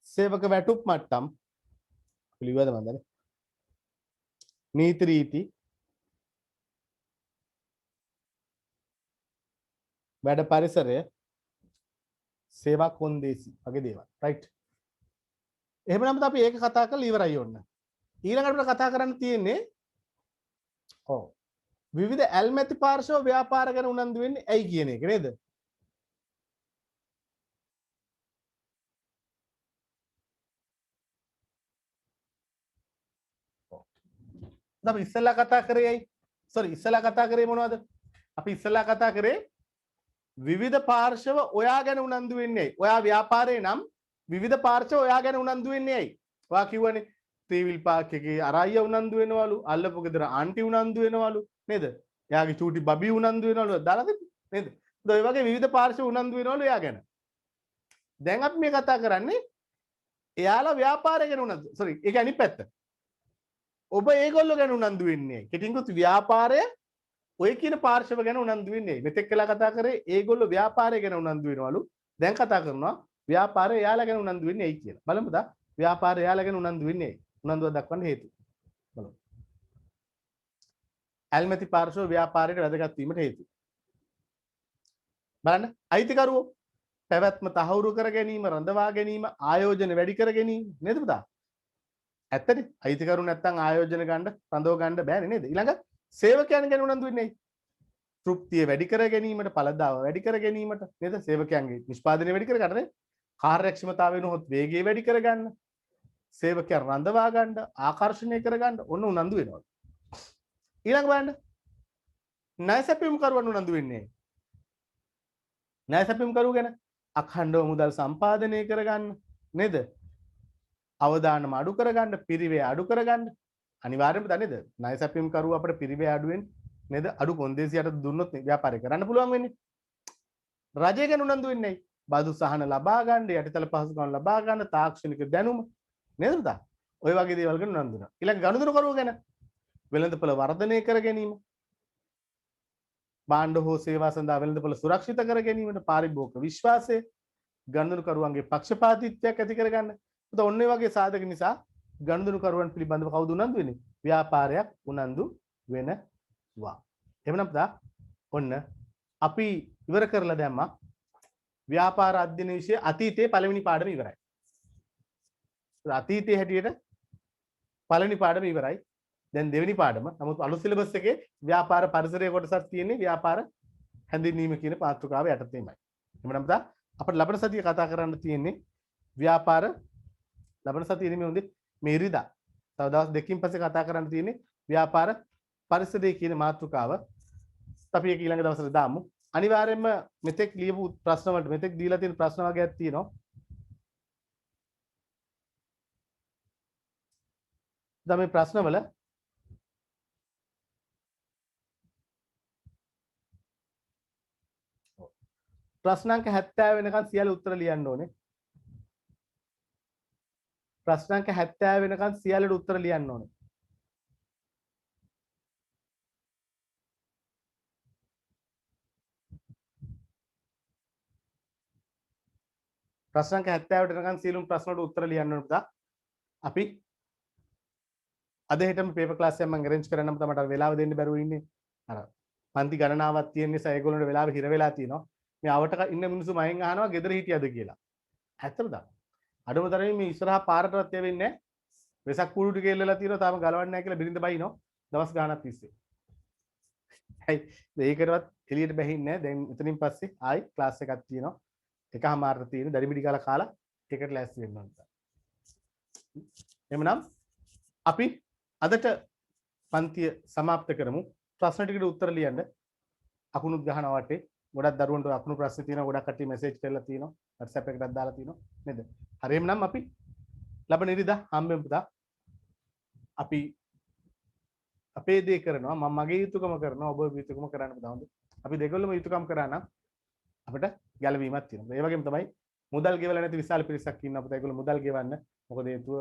සේවක වැටුප් මට්ටම් පිළිවෙද මන්දනේ නීති රීති වැඩ පරිසරය සේවා කොන්දේසි වගේ දේවල් රයිට් එහෙමනම් අපි ඒක කතා කරලා ඉවරයි ඔන්න ඊළඟට අපිට කතා කරන්න තියෙන්නේ ඔව් විවිධ ඇල්මැති පාර්ශව ව්‍යාපාර ගැන උනන්දු වෙන්නේ ඇයි කියන එක නේද අපි ඉස්සෙල්ලා කතා කරේ ඇයි සෝරි ඉස්සෙල්ලා කතා කරේ මොනවද අපි ඉස්සෙල්ලා කතා කරේ විවිධ පාර්ශව ඔයා ගැන උනන්දු වෙන්නේ ඇයි ඔයා ව්‍යාපාරේ නම් විවිධ පාර්ශව ඔයා ගැන උනන්දු වෙන්නේ ඇයි ඔයා කිව්වනේ ත්‍රිවිල් පාක් එකේ අරායිය උනන්දු වෙනවලු අල්ලපු ගෙදර ආන්ටි උනන්දු වෙනවලු නේද එයාගේ චූටි බබි උනන්දු වෙනවලු දාලා නේද ඔය වගේ විවිධ පාර්ශව උනන්දු වෙනවලු එයා ගැන දැන් අපි මේ කතා කරන්නේ එයාලා ව්‍යාපාරය ගැන උනන්දු සෝරි ඒක අනිත් පැත්ත ඔබ ඒගොල්ලෝ ගැන උනන්දු වෙන්නේ කෙටින් කිව්වොත් ව්‍යාපාරය ඔය කියන පාර්ශව ගැන උනන්දු වෙන්නේ මෙතෙක් කළා කතා කරේ ඒගොල්ලෝ ව්‍යාපාරය ගැන උනන්දු වෙනවලු දැන් කතා කරනවා ව්‍යාපාරය එයාලා ගැන උනන්දු වෙන්නේ ඇයි කියලා බලමුද ව්‍යාපාරය එයාලා ගැන උනන්දු වෙන්නේ ඇයි උනන්දුව දක්වන්න හේතු බලමු ඇල්මැති පාර්ශව ව්‍යාපාරයට වැදගත් වීමට හේතු බලන්න අයිතිකරුවෝ පැවැත්ම තහවුරු කර ගැනීම රඳවා ගැනීම ආයෝජන වැඩි කර ගැනීම නේද පුතා ඇත්තනේ අයිතිකරු නැත්තම් ආයෝජන ගන්න රඳව ගන්න බෑනේ නේද ඊළඟ සේවකයන් ගැන උනන්දු වෙන්නේ තෘප්තිය වැඩි කර ගැනීමට ඵලදාව වැඩි කර ගැනීමට නේද සේවකයන්ගේ නිෂ්පාදනය වැඩි කර ගන්න කාර්යක්ෂමතාවය වෙනොත් වේගය වැඩි කර ගන්න සේවකයන් රඳවා ගන්න ආකර්ෂණය කර ගන්න ඔන්න උනන්දු වෙනවා ඊළඟ බලන්න ණය සැපයුම් කරුවන් උනන්දු වෙන්නේ ණය සැපයුම් කරුව ගැන අඛණ්ඩව මුදල් සම්පාදනය කර ගන්න නේද අවදානම අඩු කරගන්න පිරිවේ අඩු කරගන්න අනිවාර්යයෙන්ම දන්නේද ණය සැපයුම් කරුව අපිට පිරිවේ අඩුවෙන් නේද අඩු කොන්දේසියට දුන්නොත් ව්‍යාපාරය කරන්න පුළුවන් වෙන්නේ රජය ගැන උනන්දු වෙන්නේ බදු සහන ලබා ගන්න යටිතල පහසුකම් ලබා ගන්න තාක්ෂණික දැනුම නේද පුතා ඔය වගේ දේවල් ගැන උනන්දු වෙනවා ඊළඟ ගනුදෙනු කරුව ගැන වෙළඳපොළ වර්ධනය කර ගැනීම භාණ්ඩ හෝ සේවා සඳහා වෙළඳපොළ සුරක්ෂිත කර ගැනීමට පාරිභෝගික විශ්වාසය ගනුදෙනු කරුවන්ගේ පක්ෂපාතීත්වයක් ඇති කරගන්න පුතා ඔන්න ඒ වගේ සාධක නිසා ගනුදෙනු කරුවන් පිළිබඳව කවුද උනන්දු වෙන්නේ ව්‍යාපාරයක් උනන්දු වෙනවා එහෙනම් පුතා ඔන්න අපි ඉවර කරලා දැම්මා ව්‍යාපාර අධ්‍යයන විෂය අතීතයේ පළවෙනි පාඩම ඉවරයි අතීතයේ හැටියට පළවෙනි පාඩම ඉවරයි දැන් දෙවෙනි පාඩම නමුත් අලුත් සිලබස් එකේ ව්‍යාපාර පරිසරයේ කොටසක් තියෙන්නේ ව්‍යාපාර හැඳින්වීම කියන මාතෘකාව යටතේමයි. එhmenan පුතා අපිට ලබන සතියේ කතා කරන්න තියෙන්නේ ව්‍යාපාර ලබන සතියේ නෙමෙයි හොඳේ මේ ඉරිදා. තව දවස් දෙකකින් පස්සේ කතා කරන්න තියෙන්නේ ව්‍යාපාර පරිසරය කියන මාතෘකාව. අපි ඒක ඊළඟ දවසට දාමු. අනිවාර්යයෙන්ම මෙතෙක් ලියපු ප්‍රශ්න වලට මෙතෙක් දීලා තියෙන ප්‍රශ්න වර්ගයක් තියෙනවා. දැන් මේ ප්‍රශ්නවල ප්‍රශ්නාංක 70 වෙනකන් සියල්ල උත්තර ලියන්න ඕනේ. ප්‍රශ්නාංක 70 වෙනකන් සියල්ලට උත්තර ලියන්න ඕනේ. ප්‍රශ්නාංක 70ට වෙනකන් සියලුම ප්‍රශ්න වලට උත්තර ලියන්න ඕනේ පුතා. අපි අද හෙටම පේපර් ක්ලාස් එකක් මම arrange කරන්නම් තමයි මට වෙලාව දෙන්න බැරුව ඉන්නේ. අර පන්ති ගණනාවක් තියෙන නිසා ඒගොල්ලන්ට වෙලාව හිර වෙලා තියෙනවා. මේ අවට ඉන්න මිනිස්සු මහෙන් අහනවා ගෙදර හිටියද කියලා. ඇත්තද? අඩුම තරමේ මේ ඉස්සරහා පාරටවත් යවෙන්නේ නැහැ. වෙසක් කූඩු ටික එල්ලලා තියෙනවා තාම ගලවන්නේ නැහැ කියලා බිරිඳ බයිනෝ දවස් ගාණක් තිස්සේ. හයි මේකටවත් එළියට බැහින්නේ නැහැ. දැන් එතනින් පස්සේ ආයි ක්ලාස් එකක් තියෙනවා. එකමාරට තියෙන දරිමිඩි කාලා කාලා ඒකට ලෑස්ති වෙන්න ඕනේ. එhmenan අපි අදට පන්තිය සමාප්ත කරමු. ප්‍රශ්න ටිකට උත්තර ලියන්න. අකුණුත් ගහනවා වටේ. ගොඩක් දරුවන්ට අකුණු ප්‍රශ්න තියෙනවා. ගොඩක් කට්ටිය මැසේජ් කරලා තියෙනවා. WhatsApp එකකටත් දාලා තියෙනවා. නේද? හරි එhmenan අපි ලබන ඉරිදා හම්බෙමු පුතා. අපි අපේ දේ කරනවා. මම මගේ යුතුයකම කරනවා. ඔබ යුතුයකම කරන්න පුතා. හොඳයි. අපි දෙගොල්ලම යුතුයකම් කරා නම් අපිට ගැළවීමක් තියෙනවා. ඒ වගේම තමයි මුදල් ගෙවලා නැති විශාල පිරිසක් ඉන්නවා පුතා. ඒගොල්ලෝ මුදල් ගෙවන්න. මොකද හේතුව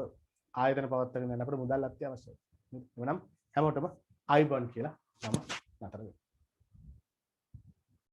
ආයතන පවත්වාගෙන යන්න අපිට මුදල් අත්‍යවශ්‍යයි. එවනම් හැමෝටම ආයිබෝන් කියලා නම නතර වෙනවා.